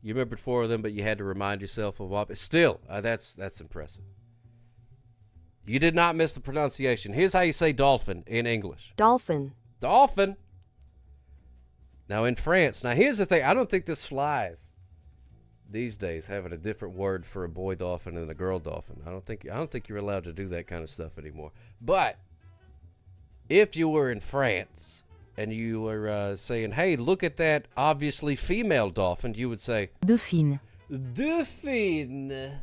You remembered 4 of them, but you had to remind yourself of what. Still, that's impressive. You did not miss the pronunciation. Here's how you say dolphin in English. Dolphin. Dolphin. Now in France, now here's the thing. I don't think this flies these days, having a different word for a boy dolphin and a girl dolphin. I don't think you're allowed to do that kind of stuff anymore. But if you were in France and you were saying, "Hey, look at that obviously female dolphin," you would say Dauphine. Dauphine.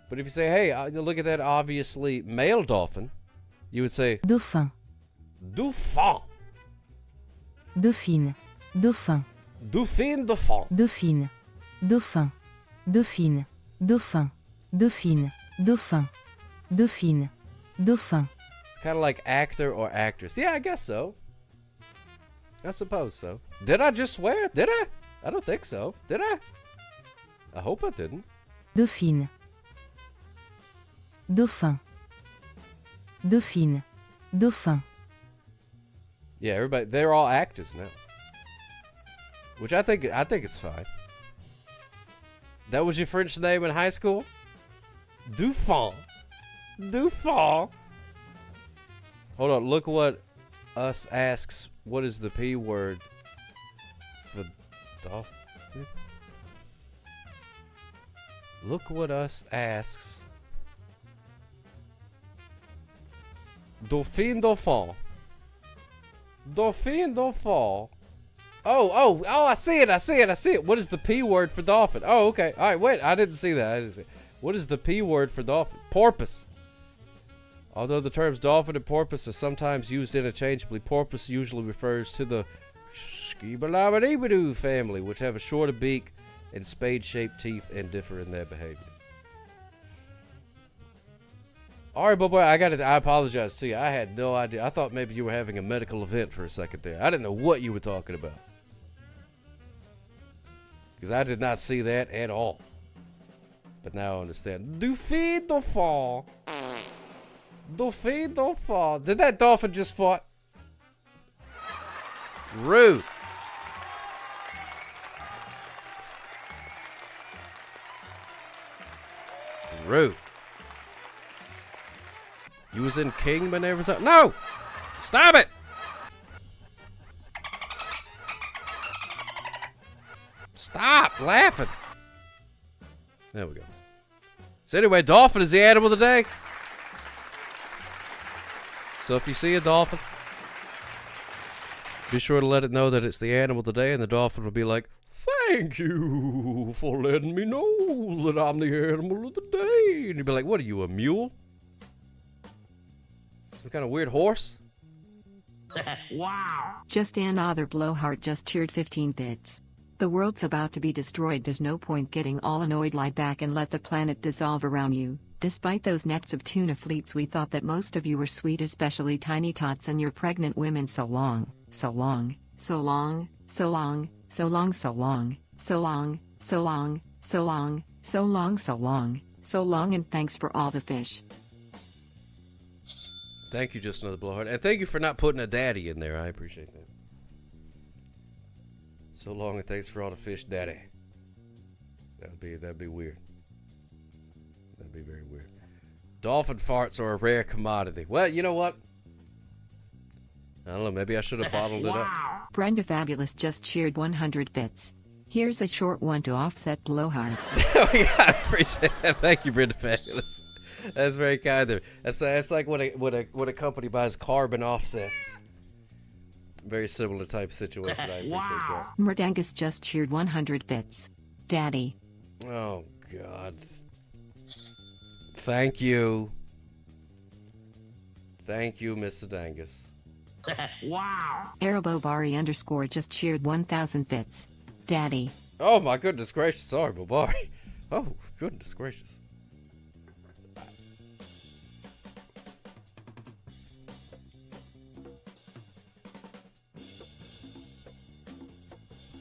But if you say, "Hey, look at that obviously male dolphin," you would say Dauphin. Dauphin. Dauphine. Dauphin. Dauphine, dauphin. Dauphine. Dauphin. Dauphine. Dauphin. Dauphine. Dauphin. Dauphine. Dauphin. It's kind of like actor or actress. Yeah, I guess so. I suppose so. Did I just swear? Did I? I don't think so. Did I? I hope I didn't. Dauphine. Dauphin. Dauphine. Dauphin. Yeah, everybody, they're all actors now. Which I think it's fine. That was your French name in high school? Dauphin. Dauphin. Hold on, look what us asks. What is the P word for dolphin? Look what us asks. Dauphine, dauphin. Dauphine, dauphin. Oh, I see it. What is the P word for dolphin? Oh, okay. All right, wait. I didn't see that. What is the P word for dolphin? Porpoise. Although the terms dolphin and porpoise are sometimes used interchangeably, porpoise usually refers to the Scibalabadibadoo family, which have a shorter beak and spade-shaped teeth and differ in their behavior. All right, boy, I apologize to you. I had no idea. I thought maybe you were having a medical event for a second there. I didn't know what you were talking about. Because I did not see that at all. But now I understand. Dauphine, dauphin. Dauphine, dauphin. Did that dolphin just fart? Rude. Rude. You was in Kingman or something? No! Stop it! Stop laughing. There we go. So anyway, dolphin is the animal of the day. So if you see a dolphin, be sure to let it know that it's the animal of the day, and the dolphin will be like, "Thank you for letting me know that I'm the animal of the day." And you'll be like, "What are you, a mule? Some kind of weird horse?" Wow. Just another blowhard just cheered 15 bits. The world's about to be destroyed. There's no point getting all annoyed. Lie back and let the planet dissolve around you. Despite those nets of tuna fleets, we thought that most of you were sweet, especially tiny tots and your pregnant women. So long, so long, so long, so long, so long, so long, so long, so long, so long, so long, so long, so long, and thanks for all the fish. Thank you, just another blowhard. And thank you for not putting a daddy in there. I appreciate that. So long, and thanks for all the fish, daddy. That'd be weird. That'd be very weird. Dolphin farts are a rare commodity. Well, you know what? I don't know. Maybe I should have bottled it up. Brenda Fabulous just cheered 100 bits. Here's a short one to offset blowhards. Oh, yeah, I appreciate that. Thank you, Brenda Fabulous. That's very kind of her. That's like when a company buys carbon offsets. Very similar type of situation. I appreciate that. Merdangus just cheered 100 bits. Daddy. Oh, God. Thank you. Thank you, Mr. Dangus. Wow. Arabobari _ just cheered 1,000 bits. Daddy. Oh, my goodness gracious. Sorry, Bobari. Oh, goodness gracious.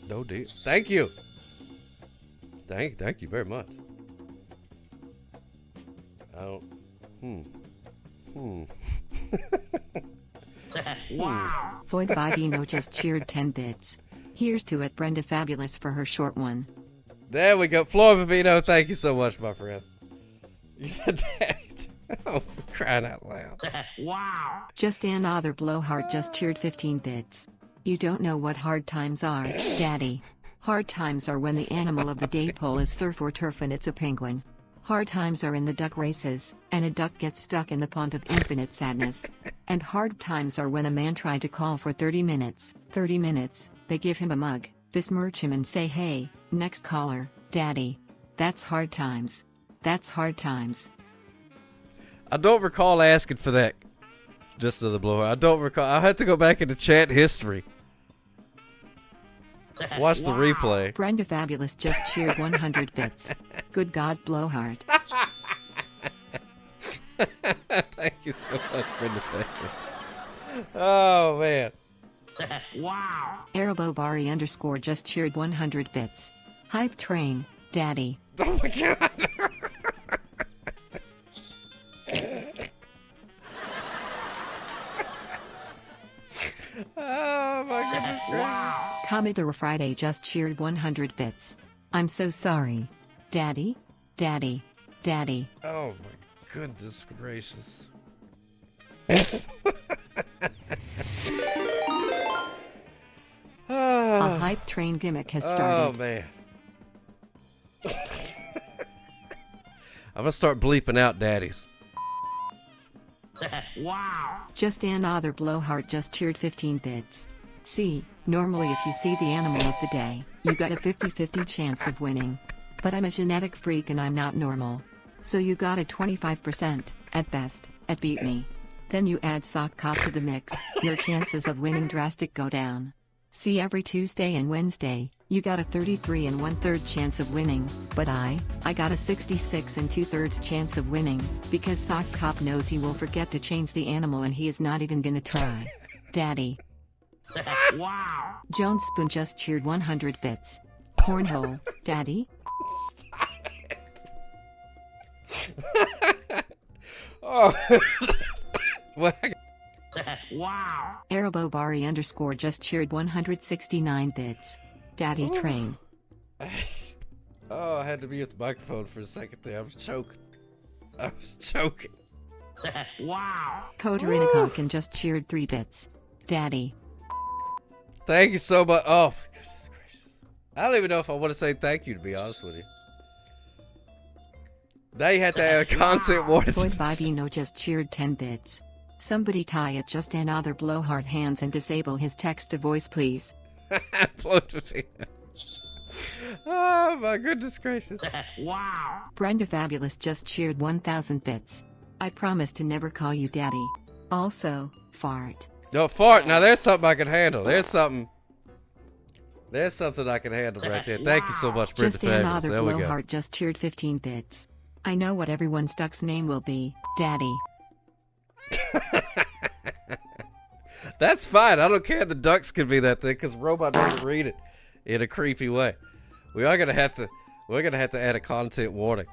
No deal. Thank you. Thank you very much. I don't. Wow. Floyd Vivino just cheered 10 bits. Here's to it, Brenda Fabulous, for her short one. There we go. Floyd Vivino, thank you so much, my friend. You said that. Oh, for crying out loud. Wow. Just another blowhard just cheered 15 bits. You don't know what hard times are, Daddy. Hard times are when the animal of the day poll is surf or turf and it's a penguin. Hard times are in the duck races, and a duck gets stuck in the pond of infinite sadness. And hard times are when a man tried to call for 30 minutes. 30 minutes, they give him a mug, besmirch him and say, hey, next caller, Daddy. That's hard times. That's hard times. I don't recall asking for that. Just another blowout. I don't recall. I had to go back into chat history. Watch the replay. Brenda Fabulous just cheered 100 bits. Good God, blowhard. Thank you so much, Brenda Fabulous. Oh, man. Wow. Arabobari _ just cheered 100 bits. Hype train, Daddy. Oh my God. Oh my goodness gracious. Commodore Friday just cheered 100 bits. I'm so sorry. Daddy? Daddy? Daddy? Oh my goodness gracious. A hype train gimmick has started. Oh man. I'm gonna start bleeping out daddies. Wow. Just another blowhard just cheered 15 bits. See, normally if you see the animal of the day, you got a 50-50 chance of winning. But I'm a genetic freak and I'm not normal. So you got a 25%, at best, at beat me. Then you add sock cop to the mix, your chances of winning drastic go down. See, every Tuesday and Wednesday, you got a 33 1/3 chance of winning, but I got a 66 2/3 chance of winning, because Sock Cop knows he will forget to change the animal and he is not even gonna try. Daddy. Wow. Jones Spoon just cheered 100 bits. Cornhole, Daddy? Stop it. Oh. What? Wow. Arabobari _ just cheered 169 bits. Daddy train. Oh, I had to mute the microphone for a second there. I was choking. Wow. Kotarinakokin just cheered 3 bits. Daddy. Thank you so much. Oh, my goodness gracious. I don't even know if I want to say thank you, to be honest with you. Now you have to add a content warning. Floyd Vivino just cheered 10 bits. Somebody tie it just another blowhard hands and disable his text to voice, please. Oh my goodness gracious. Wow. Brenda Fabulous just cheered 1,000 bits. I promise to never call you daddy. Also, fart. No, fart. Now there's something I can handle. There's something I can handle right there. Thank you so much, Brenda Just Fabulous. another There we go. blowhard just cheered 15 bits. I know what everyone's duck's name will be. Daddy. That's fine. I don't care. The ducks can be that thing because robot doesn't read it in a creepy way. We're gonna have to add a content warning.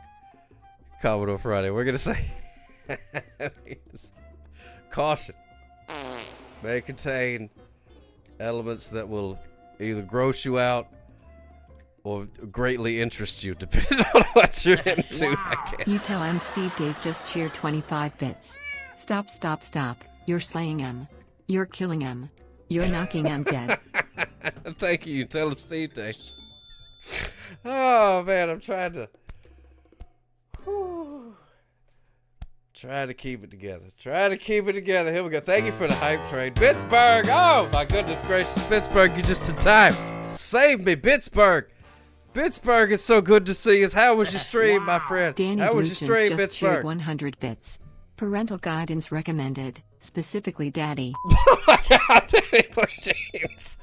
Commodore Friday. We're gonna say caution. May contain elements that will either gross you out or greatly interest you, depending on what you're into. I guess. You tell him Steve Dave just cheered 25 bits. Stop, stop, stop. You're slaying him. You're killing him. You're knocking him dead. Thank you. Tell him Steve Dave. Oh, man. I'm trying to... Try to keep it together. Try to keep it together. Here we go. Thank you for the hype train. Pittsburgh. Oh, my goodness gracious. Pittsburgh, you just in time. Save me, Pittsburgh. Pittsburgh, it's so good to see us. How was your stream, my friend? Danny How was your stream, just cheered Pittsburgh? 100 bits. Parental guidance recommended. Specifically, Daddy. Oh, my God. Danny Blue Jeans.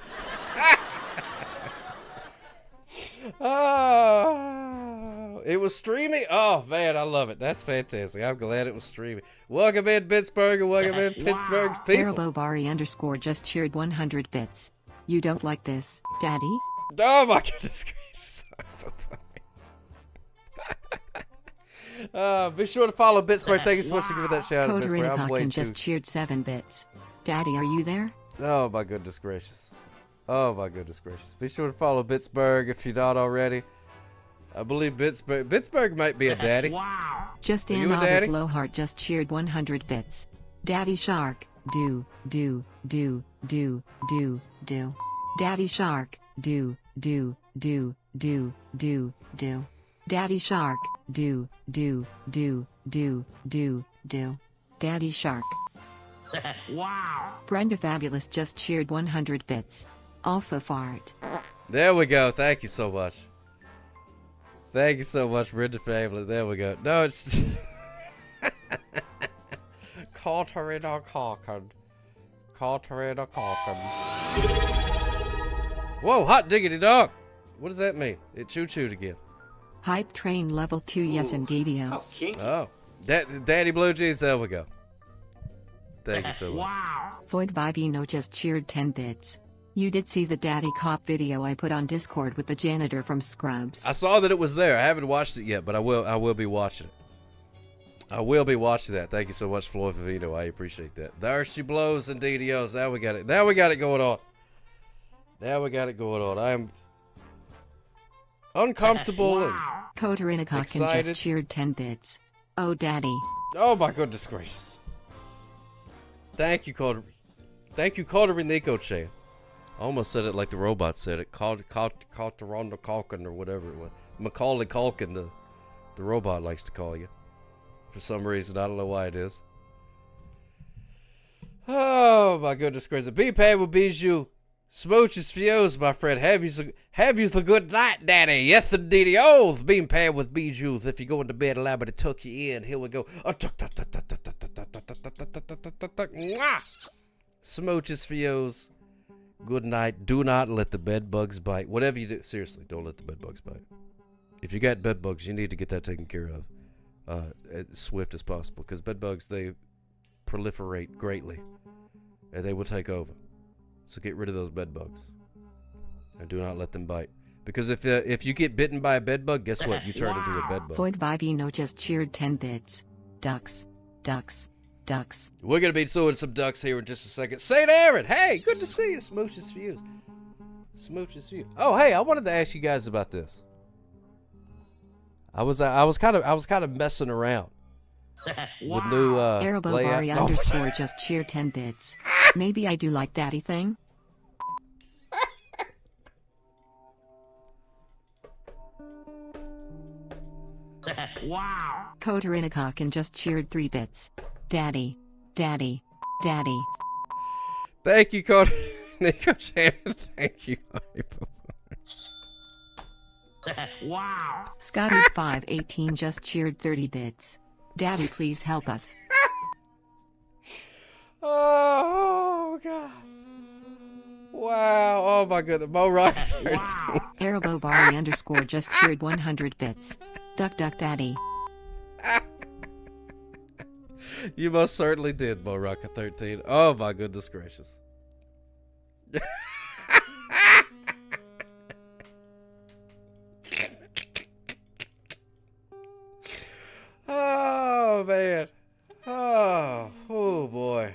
was streaming? Oh, man, I love it. That's fantastic. I'm glad it was streaming. Welcome in, Pittsburgh, and welcome in, Pittsburgh's people. Arabobari underscore just cheered 100 bits. You don't like this, Daddy? Oh, my goodness gracious. Be sure to follow Pittsburgh. Thank you so much for giving that shout out. Kotarinakokin just cheered 7 bits. Daddy, are you there? Oh, my goodness gracious. Oh, my goodness gracious. Be sure to follow Pittsburgh if you're not already. I believe Pittsburgh might be a daddy. Wow. Just Are you a daddy? Blowhart just cheered 100 bits. Daddy Shark, do. Daddy Shark, do. Daddy Shark, do. Daddy Shark. Wow. Brenda Fabulous just cheered 100 bits. Also fart. There we go. Thank you so much. Thank you so much, Brenda Fabulous. There we go. No, it's... Kotarinakokin. Whoa, hot diggity dog. What does that mean? It choo-chooed again. Hype train level 2, yes indeed. Oh, Daddy Blue Jeans, there we go. Thank you so much. Floyd Vivino just cheered 10 bits. You did see the Daddy Cop video I put on Discord with the janitor from Scrubs. I saw that it was there. I haven't watched it yet, but I will be watching it. I will be watching that. Thank you so much, Floyd Vivino. I appreciate that. There she blows and DDOs. Now we got it. Now we got it going on. Now we got it going on. I am uncomfortable and Kotarinakokin excited. just cheered 10 bits. Oh, Daddy. Oh my goodness gracious. Thank you, Kotarinakokin Chan. I almost said it like the robot said it. Kotarinakokin or whatever it was. Macaulay Culkin, the robot likes to call you. For some reason, I don't know why it is. Oh my goodness gracious. Be paid with Bijou. Smooches fuse, my friend. Have you the good night, Daddy. Yes, indeed. Oh, being paired with Bijou. If you go into bed, allow me to tuck you in. Here we go. Smooches fuse. Good night. Do not let the bed bugs bite. Whatever you do, seriously, don't let the bed bugs bite. If you got bed bugs, you need to get that taken care of as swift as possible, because bed bugs, they proliferate greatly and they will take over. So get rid of those bed bugs and do not let them bite, because if you get bitten by a bed bug, guess what? You turn into a bed bug. Floyd Vivino just cheered 10 bits. Ducks. We're gonna be doing some ducks here in just a second. St. Aaron, hey, good to see you. Smooches for you. Smooches for you. Oh, hey, I wanted to ask you guys about this. I was kind of messing around with new Arabobari underscore just cheered 10 bits. Maybe I do like Daddy thing. Wow. Kotarinakokin just cheered 3 bits. Daddy. Thank you, Kotarinakokin. Thank you. Wow. Scotty 518 just cheered 30 bits. Daddy, please help us. Oh God. Wow. Oh my goodness. Mo Rocks. Wow. Arabobari underscore just cheered 100 bits. Duck Daddy. You most certainly did, Mo Rocker 13. Oh my goodness gracious. Oh man. Oh boy.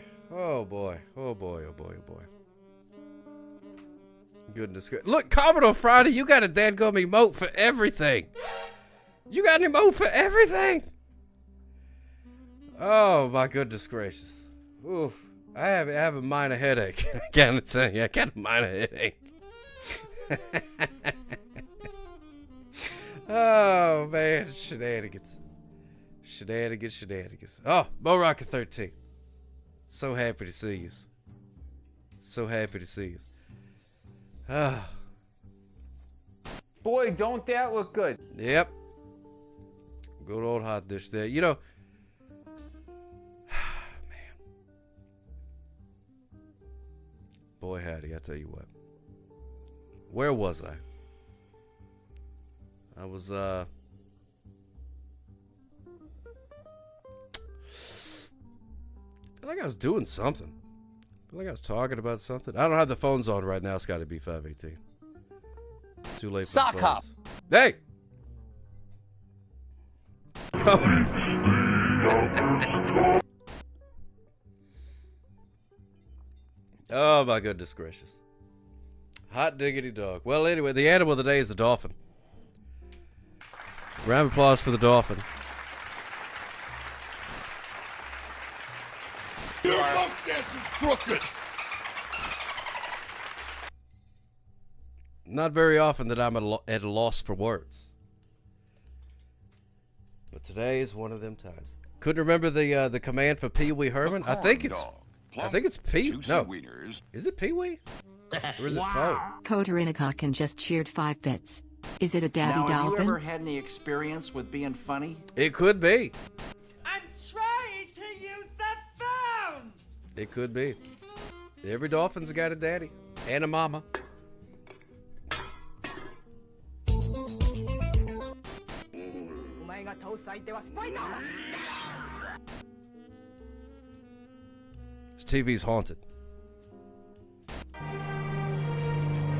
Goodness gracious. Look, Commodore Friday, you got a dadgum emote for everything. You got an emote for everything. Oh my goodness gracious. Oof. I have a minor headache. I gotta tell you, I got a minor headache. Oh man, shenanigans. Oh, Mo Rocket 13. So happy to see you. Ah. Boy, don't that look good. Yep. Good old hot dish there. You know, man. Boy, howdy, I tell you what. Where was I? I was I feel like I was doing something. I feel like I was talking about something. I don't have the phones on right now. It's got to be 518. It's too late for Sock the hop. phones. Hey! Oh, my goodness gracious. Hot diggity dog. Well, anyway, the animal of the day is the dolphin. Round of applause for the dolphin. Your mustache is crooked. Not very often that I'm at a loss for words. But today is one of them times. Couldn't remember the command for Pee Wee Herman? I think it's Pee. No. Is it Pee Wee? Or is it Fo? Kotarinakokin just cheered 5 bits. Is it a daddy Now, have dolphin? you ever had any experience with being funny? It could be. I'm trying to use the phone. It could be. Every dolphin's got a daddy and a mama. This TV's haunted.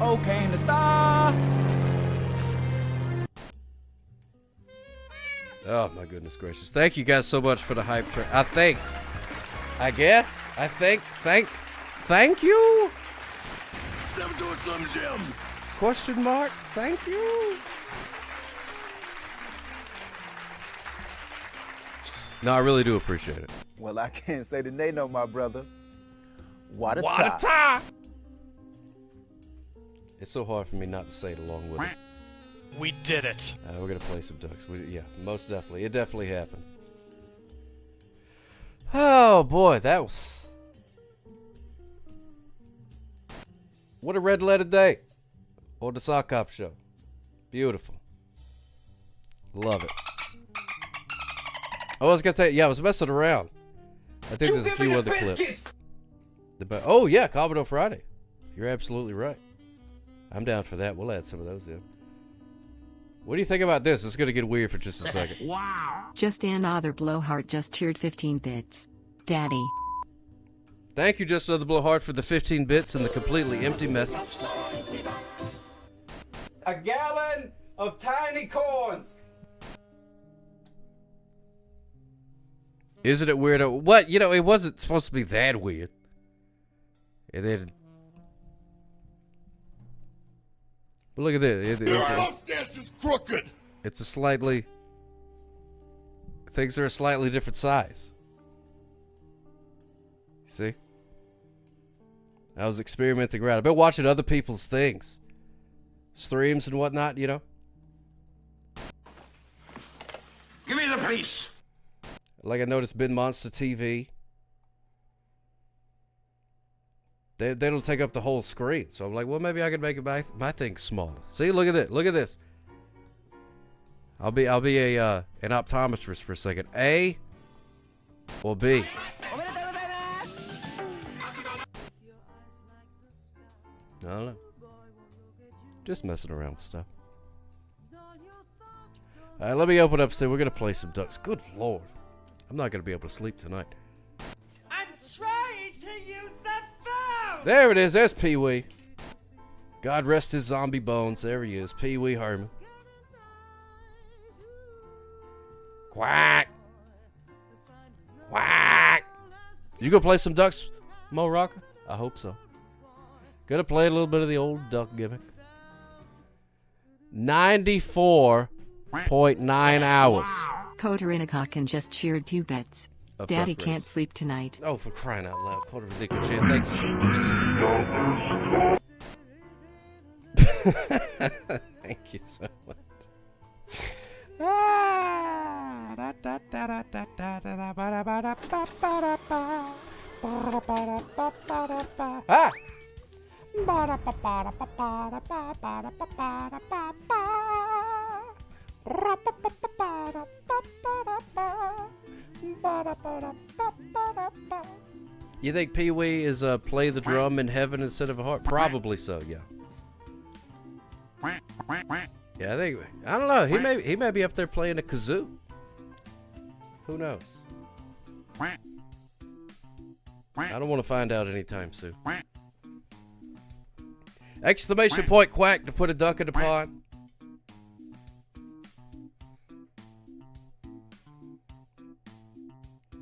Okay, Nata. Oh my goodness gracious. Thank you guys so much for the hype train. Thank you? Step into a Slim Jim. Question mark? Thank you. No, I really do appreciate it. Well, I can't say the name, no, my brother. What a What a tie. tie! It's so hard for me not to say it along with it. We did it. We're gonna play some ducks. Yeah, most definitely. It definitely happened. Oh boy, that was... What a red letter day. On the Sock Hop Show. Beautiful. Love it. Oh, I was gonna say, yeah, I was messing around. I think there's a few other clips. Oh yeah, Commodore Friday. You're absolutely right. I'm down for that. We'll add some of those in. What do you think about this? It's gonna get weird for just a second. Wow. Just another blowhard just cheered 15 bits. Daddy. Thank you, Just Another Blowhard, for the 15 bits and the completely empty message. A gallon of tiny corns. Isn't it weird? What? You know, it wasn't supposed to be that weird. And then... But look at this. Your mustache is crooked. It's a slightly... Things are a slightly different size. You see? I was experimenting around. I've been watching other people's things. Streams and whatnot, you know? Give me the piece. Like I noticed Ben Monster TV. They don't take up the whole screen. So I'm like, well, maybe I could make my thing smaller. See, look at this. Look at this. I'll be an optometrist for a second. A or B? I don't know. Just messing around with stuff. All right, let me open up. We're gonna play some ducks. Good Lord, I'm not gonna be able to sleep tonight. I'm trying to use the phone. There it is. There's Pee Wee. God rest his zombie bones. There he is, Pee Wee Herman. Quack. Quack. You gonna play some ducks, Mo Rocker? I hope so. Gonna play a little bit of the old duck gimmick. 94.9 hours. Kotarinakokin just cheered 2 bits. Of Daddy duck can't race. sleep tonight. Oh, for crying out loud. Quarter ridiculous chan. Thank you so much. Thank you so much. Ah! You think Pee Wee is play the drum in heaven instead of a heart? Probably so, yeah. Yeah, I don't know. He may be up there playing a kazoo. Who knows? I don't want to find out anytime soon. Exclamation point quack to put a duck in the pond.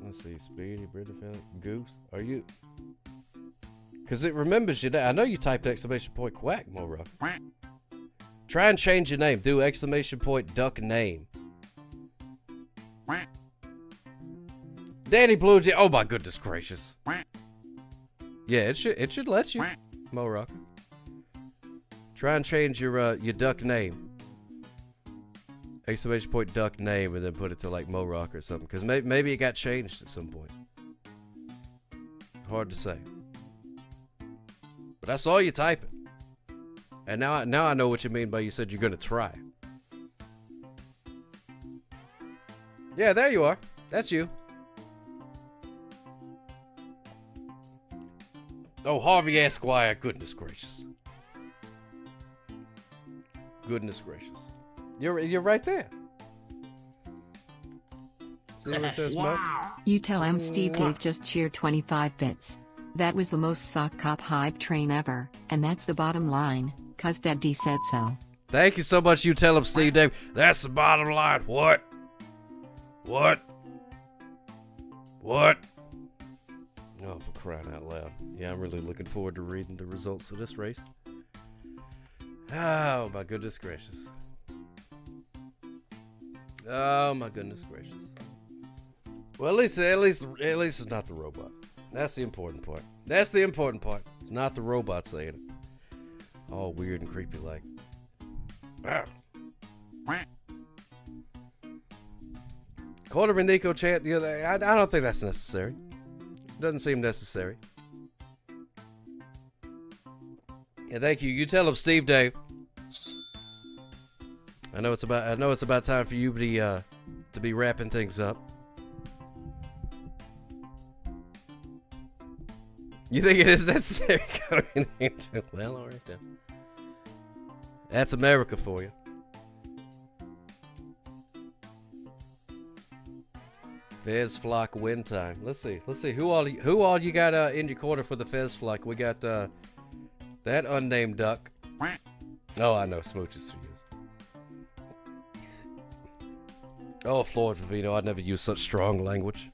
Let's see, Speedy, Britta, Goose. Are you? Because it remembers you. I know you typed exclamation point quack, Moro. Try and change your name. Do exclamation point duck name. Danny Blue Jay. Oh my goodness gracious. Yeah, it should let you, Mo Rocker. Try and change your duck name. Exclamation point duck name, and then put it to like Mo Rock or something. Because maybe it got changed at some point. Hard to say. But I saw you type it. And now I know what you mean by you said you're gonna try. Yeah, there you are. That's you. Oh, Harvey Esquire. Goodness gracious. Goodness gracious. You're right there. See what it says, wow. You tell him Steve Dave just cheered 25 bits. That was the most sock cop hype train ever, and that's the bottom line, cause Daddy said so. Thank you so much, you tell him Steve Dave. That's the bottom line. What? What? What? Oh, for crying out loud. Yeah, I'm really looking forward to reading the results of this race. Oh, my goodness gracious. Oh, my goodness gracious. Well, at least it's not the robot. That's the important part. That's the important part. It's not the robot saying it. All weird and creepy like. Ah. Quarter Nico chant the other. I don't think that's necessary. It doesn't seem necessary. Yeah, thank you. You tell him, Steve Dave. I know it's about time for you to be wrapping things up. You think it is necessary? Well, all right then. That's America for you. Fez Flock win time. Let's see who all you got in your quarter for the Fez Flock. We got that unnamed duck. Oh, I know, smooches for you. Oh, Floyd Vivino, I'd never use such strong language.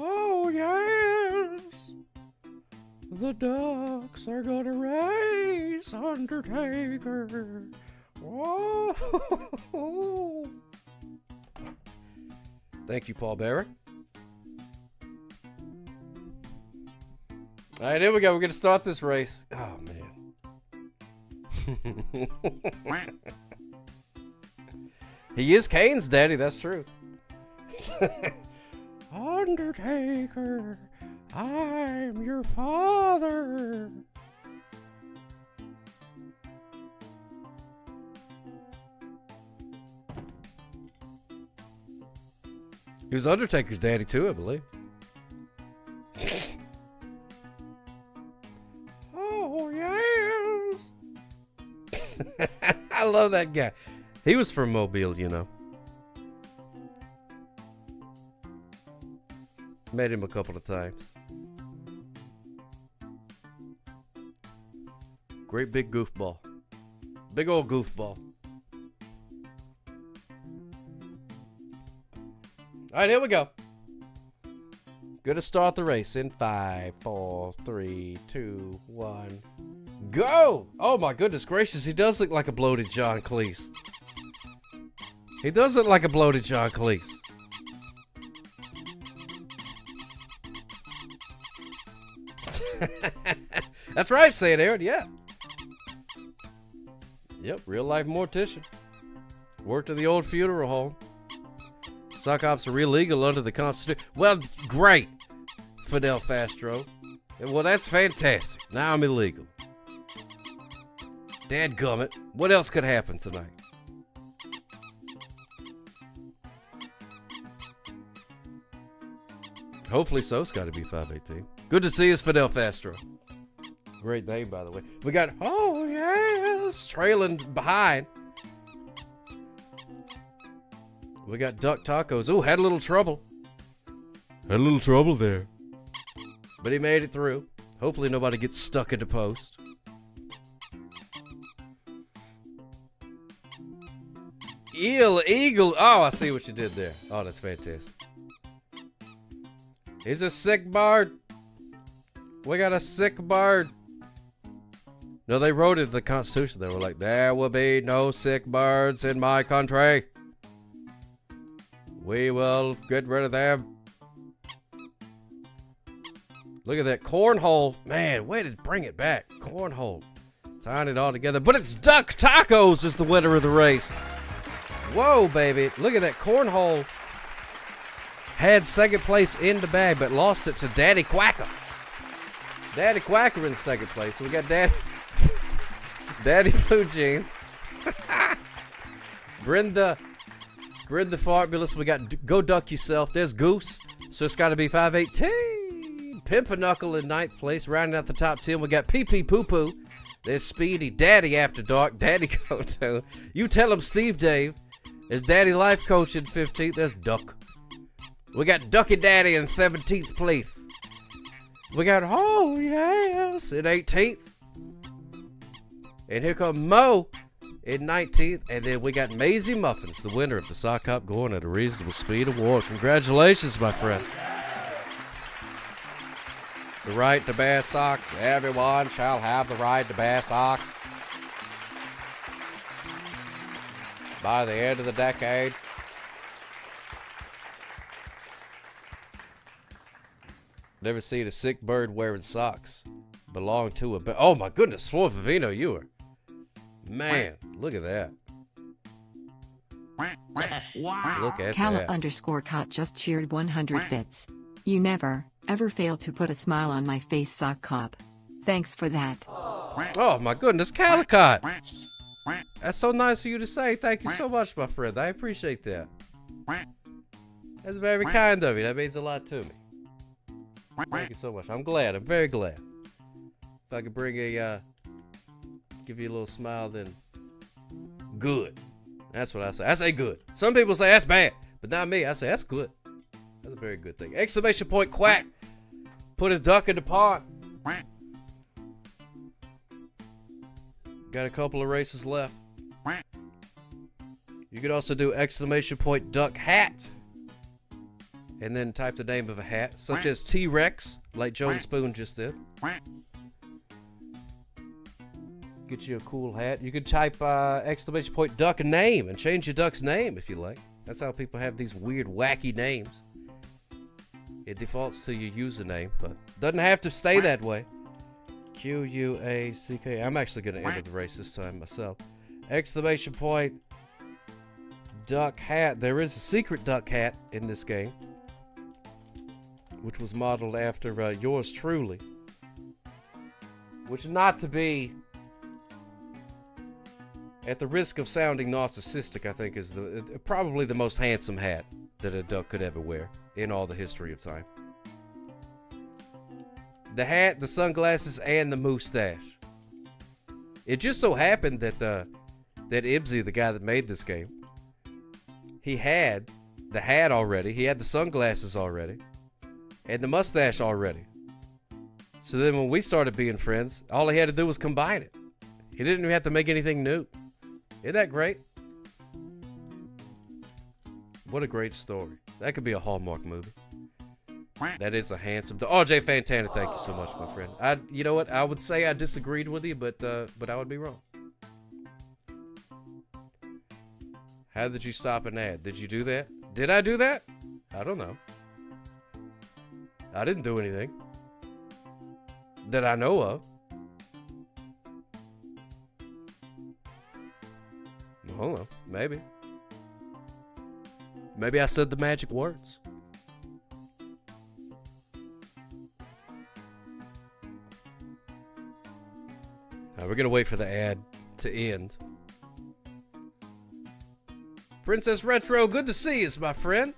Oh, yes. The ducks are gonna race Undertaker. Whoa. Thank you, Paul Barrett. All right, here we go. We're going to start this race. Oh, man. He is Kane's daddy. That's true. Undertaker, I'm your father. He was Undertaker's daddy, too, I believe. Oh, yes. I love that guy. He was from Mobile, you know. Met him a couple of times. Great big goofball. Big old goofball. All right, here we go. Gonna start the race in 5, 4, 3, 2, 1, go! Oh my goodness gracious, he does look like a bloated John Cleese. He does look like a bloated John Cleese. That's right, St. Aaron, yeah. Yep, real life mortician. Worked at the old funeral home. Sock ops are illegal under the Constitution. Well, great, Fidel Castro. Well, that's fantastic. Now I'm illegal. Dadgummit. What else could happen tonight? Hopefully so. It's got to be 518. Good to see us, Fidel Castro. Great name, by the way. We got, oh, yes, trailing behind. We got duck tacos. Oh, had a little trouble. Had a little trouble there. But he made it through. Hopefully nobody gets stuck into post. Eagle. Oh, I see what you did there. Oh, that's fantastic. He's a sick bird. We got a sick bird. No, they wrote it in the Constitution. They were like, there will be no sick birds in my country. We will get rid of them. Look at that cornhole. Man, way to bring it back. Cornhole. Tying it all together. But it's Duck Tacos is the winner of the race. Whoa, baby. Look at that cornhole. Had second place in the bag, but lost it to Daddy Quacker. Daddy Quacker in second place. So we got Daddy Blue Jeans. Brenda Fabulous. We got Go Duck Yourself. There's Goose. So it's got to be 518. Pimpernel in ninth place. Rounding out the top 10, we got Pee Pee Poo Poo. There's Speedy. Daddy After Dark. Daddy Koto. You Tell Him Steve Dave. There's Daddy Life Coach in 15th. There's Duck. We got Ducky Daddy in 17th place. We got Oh Yes in 18th. And here come Mo in 19th. And then we got Maisie Muffins, the winner of the Sock Hop Going at a Reasonable Speed Award. Congratulations, my friend. The right to bear socks. Everyone shall have the right to bear socks. By the end of the decade. Never seen a sick bird wearing socks. Belong to a... Oh my goodness, Flor Vivino, you are... Man, look at that. Look at Calla that. _cot just cheered 100 bits. You never, ever fail to put a smile on my face, Sock Cop. Thanks for that. Oh my goodness, Calicut. That's so nice of you to say. Thank you so much, my friend. I appreciate that. That's very kind of you. That means a lot to me. Thank you so much. I'm glad. I'm very glad. If I could bring a, give you a little smile, then good. That's what I say. I say good. Some people say that's bad, but not me. I say that's good. That's a very good thing. Exclamation point quack. Put a duck in the pond. Got a couple of races left. You could also do exclamation point duck hat. And then type the name of a hat, such as T-Rex, like Joan Spoon just did. Get you a cool hat. You could type exclamation point duck name and change your duck's name if you like. That's how people have these weird, wacky names. It defaults to your username, but doesn't have to stay that way. Q-U-A-C-K. I'm actually going to enter the race this time myself. Exclamation point duck hat. There is a secret duck hat in this game, which was modeled after yours truly. Which, not to be, at the risk of sounding narcissistic, I think is probably the most handsome hat that a duck could ever wear in all the history of time. The hat, the sunglasses, and the mustache. It just so happened that that Ibsy, the guy that made this game, he had the hat already, he had the sunglasses already, and the mustache already. So then when we started being friends, all he had to do was combine it. He didn't even have to make anything new. Isn't that great? What a great story. That could be a Hallmark movie. That is a handsome... Oh, Jay Fantana, thank you so much, my friend. You know what? I would say I disagreed with you, but I would be wrong. How did you stop an ad? Did you do that? Did I do that? I don't know. I didn't do anything that I know of. I don't know. Maybe. Maybe I said the magic words. We're going to wait for the ad to end. Princess Retro, good to see you, my friend.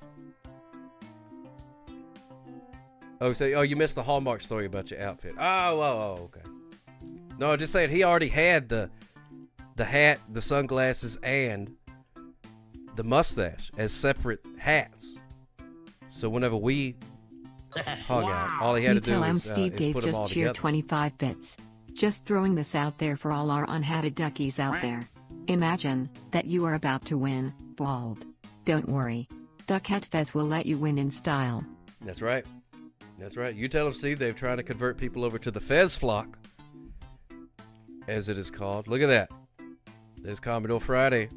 Oh, so you missed the Hallmark story about your outfit. Oh, okay. No, just saying he already had the hat, the sunglasses, and the mustache as separate hats. So whenever we hung out, all he had You to do tell him is Steve is Dave put them all just cheered together. 25 bits. Just throwing this out there for all our unhatted duckies out there. Imagine that you are about to win, bald. Don't worry. Duck Hat Fez will let you win in style. That's right. That's right. You tell him, Steve, they're trying to convert people over to the Fez flock, as it is called. Look at that. There's Commodore Friday.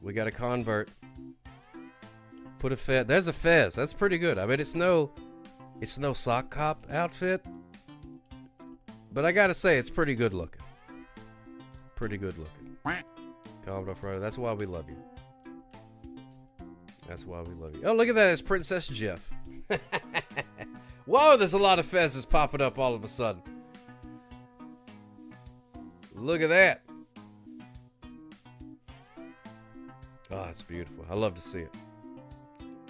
We got a convert. Put a Fez. There's a Fez. That's pretty good. I mean, it's no sock cop outfit, but I gotta say, it's pretty good looking. Pretty good looking. Commodore Friday. That's why we love you. That's why we love you. Oh, look at that. It's Princess Jeff. Whoa, there's a lot of Fezes popping up all of a sudden. Look at that. Oh, it's beautiful. I love to see it.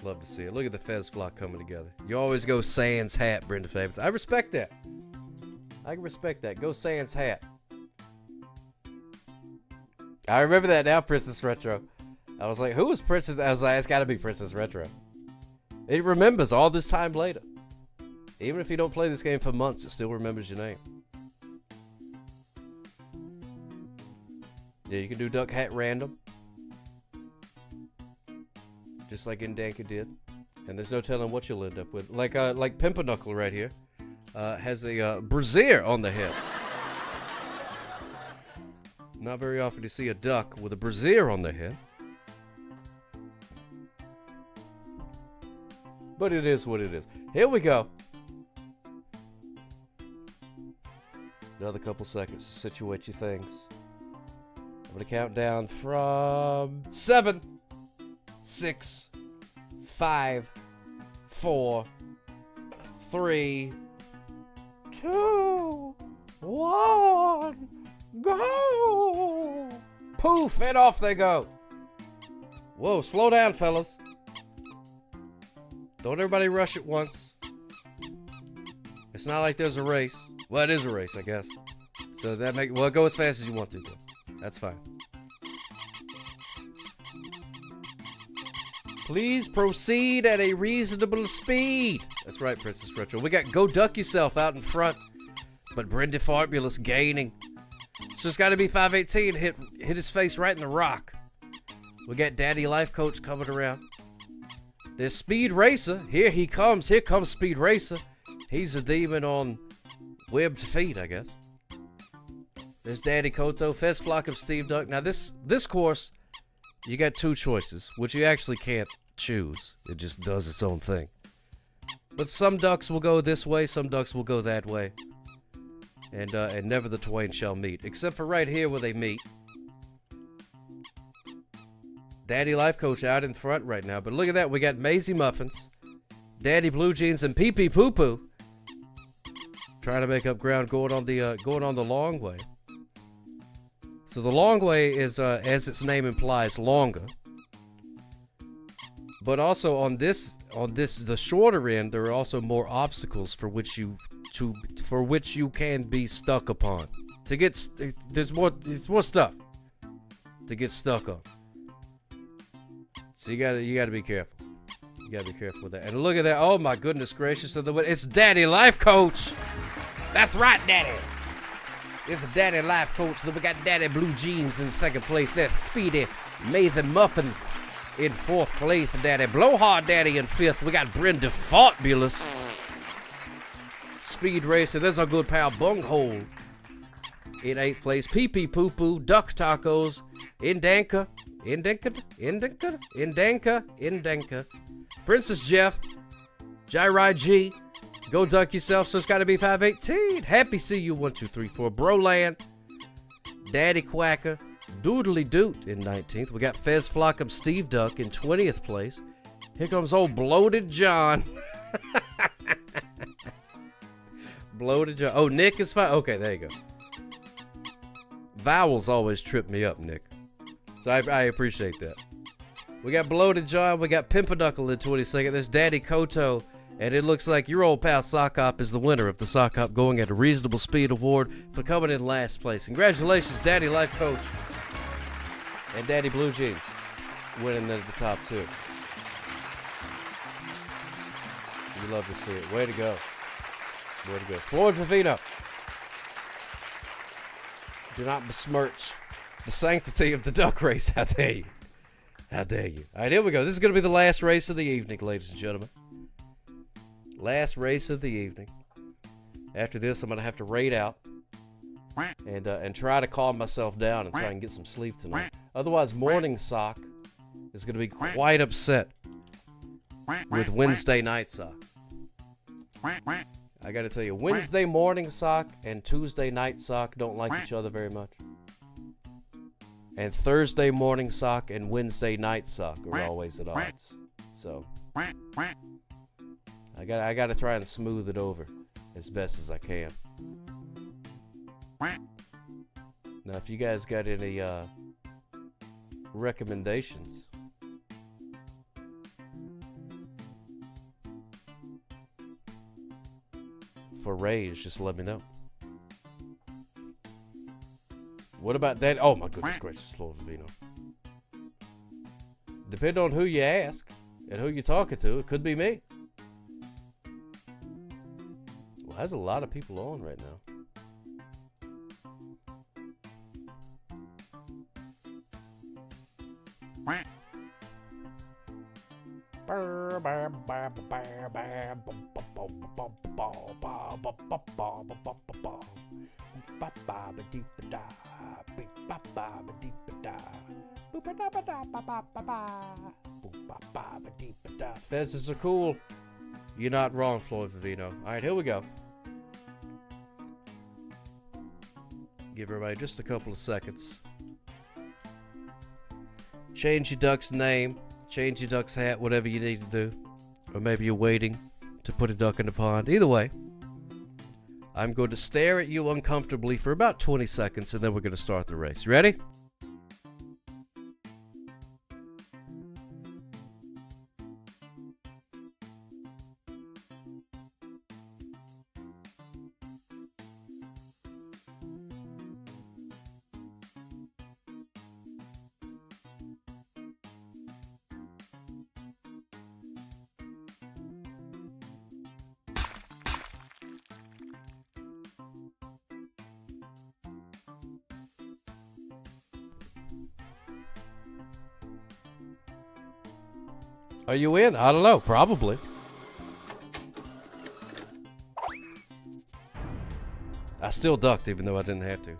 Love to see it. Look at the Fez flock coming together. You always go sans hat, Brenda Favors. I respect that. I can respect that. Go sans hat. I remember that now, Princess Retro. I was like, who was Princess? I was like, it's got to be Princess Retro. It remembers all this time later. Even if you don't play this game for months, it still remembers your name. Yeah, you can do Duck Hat Random. Just like Indanka did. And there's no telling what you'll end up with. Like Pimpernel right here. Has a brassiere on the head. Not very often to see a duck with a brassiere on the head. But it is what it is. Here we go. Another couple seconds to situate your things. I'm going to count down from 7, 6, 5, 4, 3, 2, 1, go! Poof, and off they go. Whoa, slow down, fellas. Don't everybody rush at once. It's not like there's a race. Well, it is a race, I guess. So well, go as fast as you want to, though. That's fine. Please proceed at a reasonable speed. That's right, Princess Retro. We got Go Duck Yourself out in front, but Brenda Fabulous gaining. So it's got to be 518. Hit his face right in the rock. We got Daddy Life Coach coming around. There's Speed Racer. Here he comes. Here comes Speed Racer. He's a demon on webbed feet, I guess. There's Daddy Koto, Fez Flock of Steve Duck. Now this course, you got two choices, which you actually can't choose. It just does its own thing. But some ducks will go this way, some ducks will go that way. And never the twain shall meet. Except for right here where they meet. Daddy Life Coach out in front right now. But look at that, we got Maisie Muffins, Daddy Blue Jeans, and Pee Pee Poo Poo. Trying to make up ground going on the long way. So the long way is, as its name implies, longer. But also on the shorter end, there are also more obstacles for which you can be stuck upon. There's more stuff to get stuck on. So you gotta be careful. You gotta be careful with that. And look at that! Oh my goodness gracious! It's Daddy Life Coach. That's right, Daddy. It's Daddy Life Coach. Then we got Daddy Blue Jeans in second place. That's Speedy Maisie Muffins in fourth place. Daddy Blowhard Daddy in fifth. We got Brenda Fabulous. Speed Racer. There's our good pal Bunghole in eighth place. Pee Pee Poo Poo. Duck Tacos. Indanka. Princess Jeff. Jyrai G. Go Duck Yourself, so it's got to be 518. Happy See You 1, 2, 3, 4. Broland. Daddy Quacker. Doodly Doot in 19th. We got Fez Flock of Steve Duck in 20th place. Here comes old Bloated John. Bloated John. Oh, Nick is fine. Okay, there you go. Vowels always trip me up, Nick. So I appreciate that. We got Bloated John. We got Pimpernel in 22nd. There's Daddy Koto And it looks like your old pal Sock Hop is the winner of the Sock Hop Going at a Reasonable Speed Award for coming in last place. Congratulations, Daddy Life Coach and Daddy Blue Jeans winning at the top two. You love to see it. Way to go. Way to go. Floyd Vivino. Do not besmirch the sanctity of the duck race. How dare you? How dare you? All right, here we go. This is going to be the last race of the evening, ladies and gentlemen. Last race of the evening. After this, I'm going to have to raid out and try to calm myself down and try and get some sleep tonight. Otherwise, Morning Sock is going to be quite upset with Wednesday Night Sock. I got to tell you, Wednesday Morning Sock and Tuesday Night Sock don't like each other very much. And Thursday Morning Sock and Wednesday Night Sock are always at odds. So I got to try and smooth it over as best as I can. Now, if you guys got any recommendations, for raids, just let me know. What about that? Oh my goodness gracious, Floyd Vivino. Depending on who you ask and who you're talking to, it could be me. Well, there's a lot of people on right now. Fezzes are cool. You're not wrong, Floyd Vivino. All right, here we go. Give everybody just a couple of seconds. Change your duck's name. Change your duck's hat, whatever you need to do. Or maybe you're waiting to put a duck in the pond. Either way, I'm going to stare at you uncomfortably for about 20 seconds, and then we're going to start the race. You ready? Are you in? I don't know. Probably. I still ducked even though I didn't have to.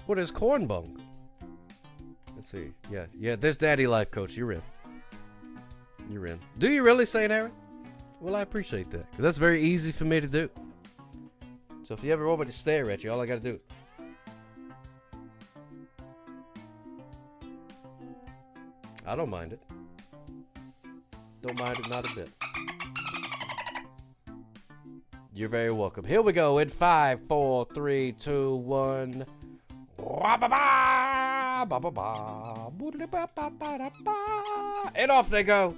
What is corn bung? Let's see. Yeah, there's Daddy Life Coach. You're in. You're in. Do you really, St. Aaron? Well, I appreciate that. 'Cause that's very easy for me to do. So if you ever want me to stare at you, all I got to do. I don't mind it. Don't mind it, not a bit. You're very welcome. Here we go in 5, 4, 3, 2, 1. And off they go.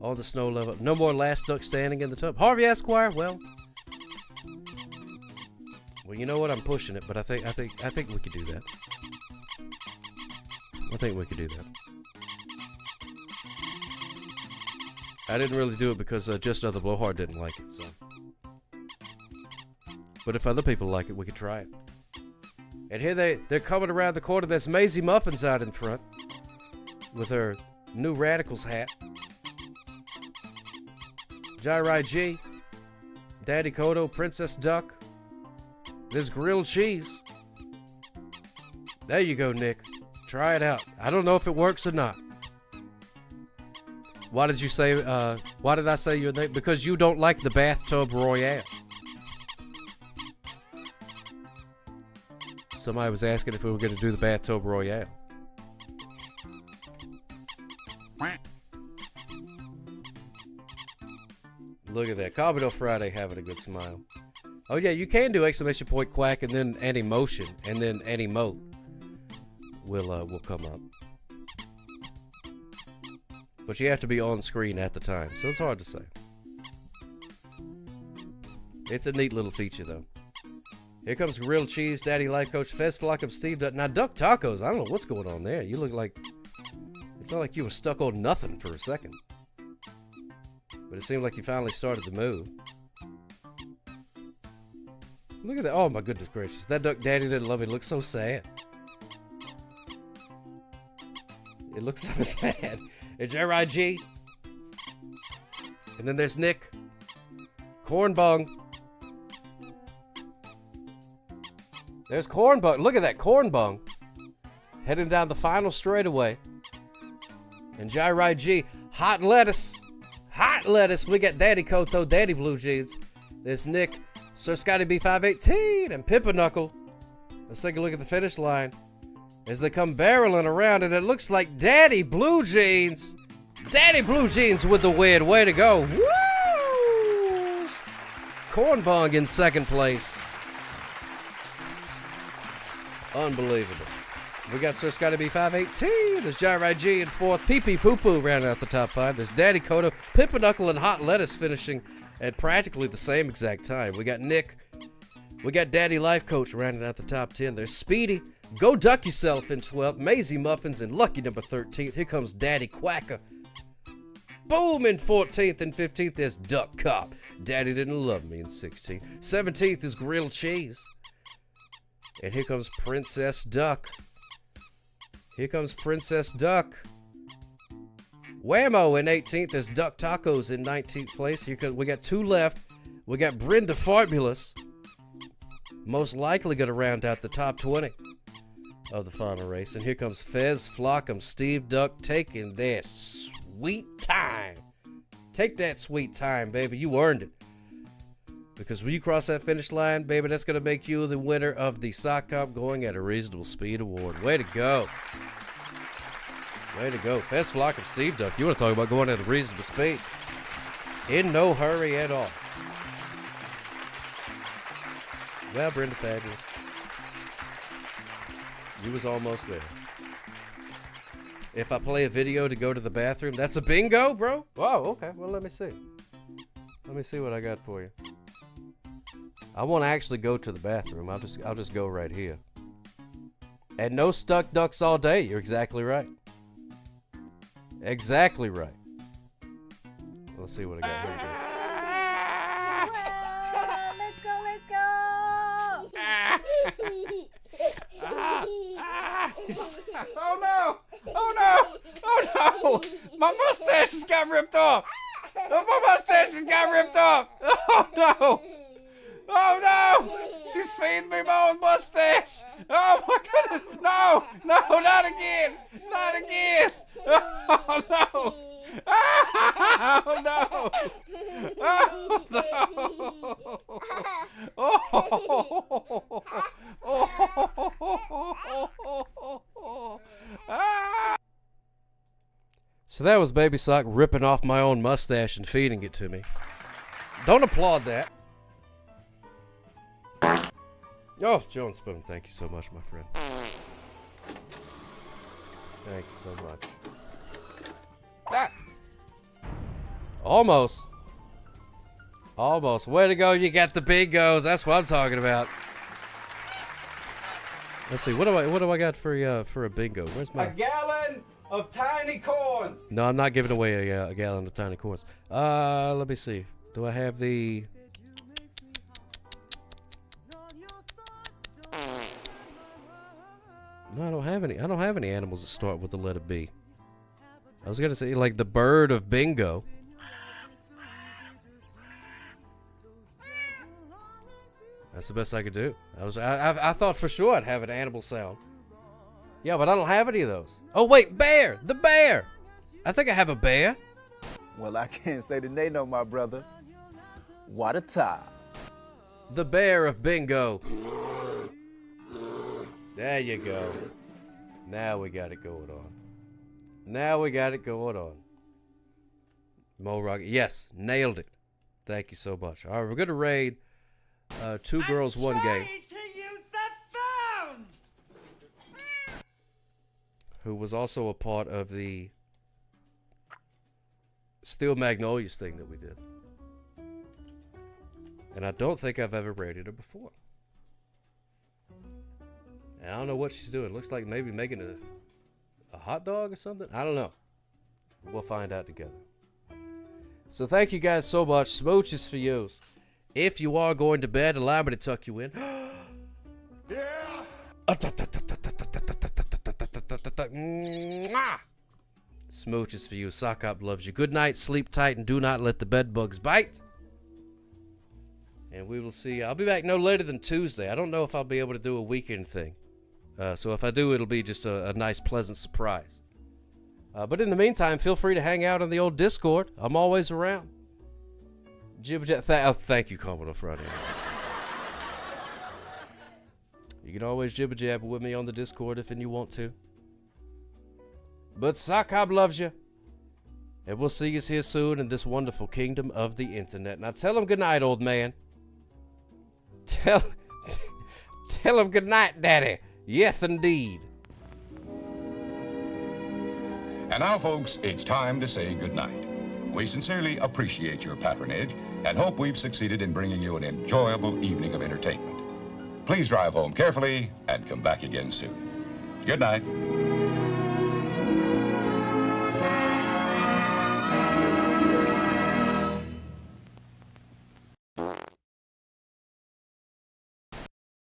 On the snow level. No more last duck standing in the tub. Harvey Esquire, well, you know what? I'm pushing it, but I think we could do that. I think we could do that. I didn't really do it because Just Another Blowhard didn't like it, so. But if other people like it, we could try it. And here they're coming around the corner. There's Maisie Muffins out in front with her New Radicals hat. Jairai G, Daddy Kodo, Princess Duck. There's grilled cheese. There you go, Nick. Try it out. I don't know if it works or not. Why did you say, why did I say your name? Because you don't like the Bathtub Royale. Somebody was asking if we were going to do the Bathtub Royale. Look at that. Commodore Friday having a good smile. Oh, yeah, you can do exclamation point quack and then any motion and then any emote will come up. But you have to be on screen at the time, so it's hard to say. It's a neat little feature, though. Here comes Grilled Cheese, Daddy Life Coach, Fez Flockham, Steve Duck. Now, Duck Tacos, I don't know what's going on there. You look like... It felt like you were stuck on nothing for a second. But it seemed like you finally started to move. Look at that. Oh, my goodness gracious. That Duck Daddy didn't love me. It looks so sad. It looks so sad. It's J.R.I.G. And then there's Nick. Corn Bung. There's Corn Bung. Look at that. Corn Bung. Heading down the final straightaway. And J.R.I.G. Hot Lettuce. Hot Lettuce. We got Daddy Koto, Daddy Blue Jeans. There's Nick. Sir Scotty B518 and Pimpernukle. Let's take a look at the finish line as they come barreling around, and it looks like Daddy Blue Jeans. Daddy Blue Jeans with the win. Way to go. Woo! Corn Bung in second place. Unbelievable. We got Sir Scotty B518. There's J.R.I.G. in fourth. Pee-Pee Poo-Poo rounding out the top five. There's Daddy Koto, Pimpernukle, and Hot Lettuce finishing at practically the same exact time. We got Nick. We got Daddy Life Coach rounding out the top 10. There's Speedy. Go Duck Yourself in 12th. Maisie Muffins in lucky number 13th. Here comes Daddy Quacker. Boom in 14th and 15th. There's Duck Cop. Daddy Didn't Love Me in 16th. 17th is Grilled Cheese. And here comes Princess Duck. Here comes Princess Duck. Whammo in 18th. There's Duck Tacos in 19th place. Here we got two left. We got Brenda Fabulous. Most likely going to round out the top 20 of the final race. And here comes Fez Flockham, Steve Duck taking their sweet time. Take that sweet time, baby. You earned it. Because when you cross that finish line, baby, that's going to make you the winner of the Sock Comp Going at a Reasonable Speed Award. Way to go. Way to go. Fez Flockham, Steve Duck. You want to talk about going at a reasonable speed. In no hurry at all. Well, Brenda Fabulous. You was almost there. If I play a video to go to the bathroom, that's a bingo, bro? Oh, okay. Well, let me see. Let me see what I got for you. I won't actually go to the bathroom. I'll just go right here. And no stuck ducks all day. You're exactly right. Exactly right. Let's see what I got. Here we go. Oh no! Oh no! Oh no! My mustache has got ripped off! My mustache has got ripped off! Oh no! Oh no! She's feeding me my own mustache! Oh my goodness! No! No! Not again! Not again! Oh no! Oh no! Oh no! So that was Baby Sock ripping off my own mustache and feeding it to me. Don't applaud that. Oh, Joan Spoon, thank you so much, my friend. Thank you so much. Ah! Almost. Almost. Way to go, you got the bingos. That's what I'm talking about. Let's see, what do I got for a bingo? Where's my... A gallon of tiny corns. No, I'm not giving away a gallon of tiny corns. Let me see. Do I have the... No, I don't have any. I don't have any animals that start with the letter B. I was gonna say like the bird of bingo. That's the best I could do. I thought for sure I'd have an animal sound. Yeah, but I don't have any of those. Oh wait, bear! The bear! I think I have a bear. Well, I can't say the name, no, my brother. What a tie. The bear of bingo. There you go. Now we got it going on. Now we got it going on. Mo Rock. Yes, nailed it. Thank you so much. All right, we're going to raid 2 girls, 1 game. Who was also a part of the Steel Magnolias thing that we did. And I don't think I've ever rated her before. And I don't know what she's doing. Looks like maybe making a hot dog or something. I don't know. We'll find out together. So thank you guys so much. Smooches for yous. If you are going to bed, allow me to tuck you in. Yeah. Smooches for you. Sock Up loves you. Good night. Sleep tight and do not let the bed bugs bite. And we will see. I'll be back no later than Tuesday. I don't know if I'll be able to do a weekend thing. So if I do, it'll be just a nice, pleasant surprise. But in the meantime, feel free to hang out on the old Discord. I'm always around. Thank you, Commodore Friday. You can always jibber jabber with me on the Discord if you want to. But Sockhob loves you. And we'll see you here soon in this wonderful kingdom of the internet. Now tell him good night, old man. Tell him good night, Daddy. Yes, indeed. And now, folks, it's time to say goodnight. We sincerely appreciate your patronage and hope we've succeeded in bringing you an enjoyable evening of entertainment. Please drive home carefully and come back again soon. Good night.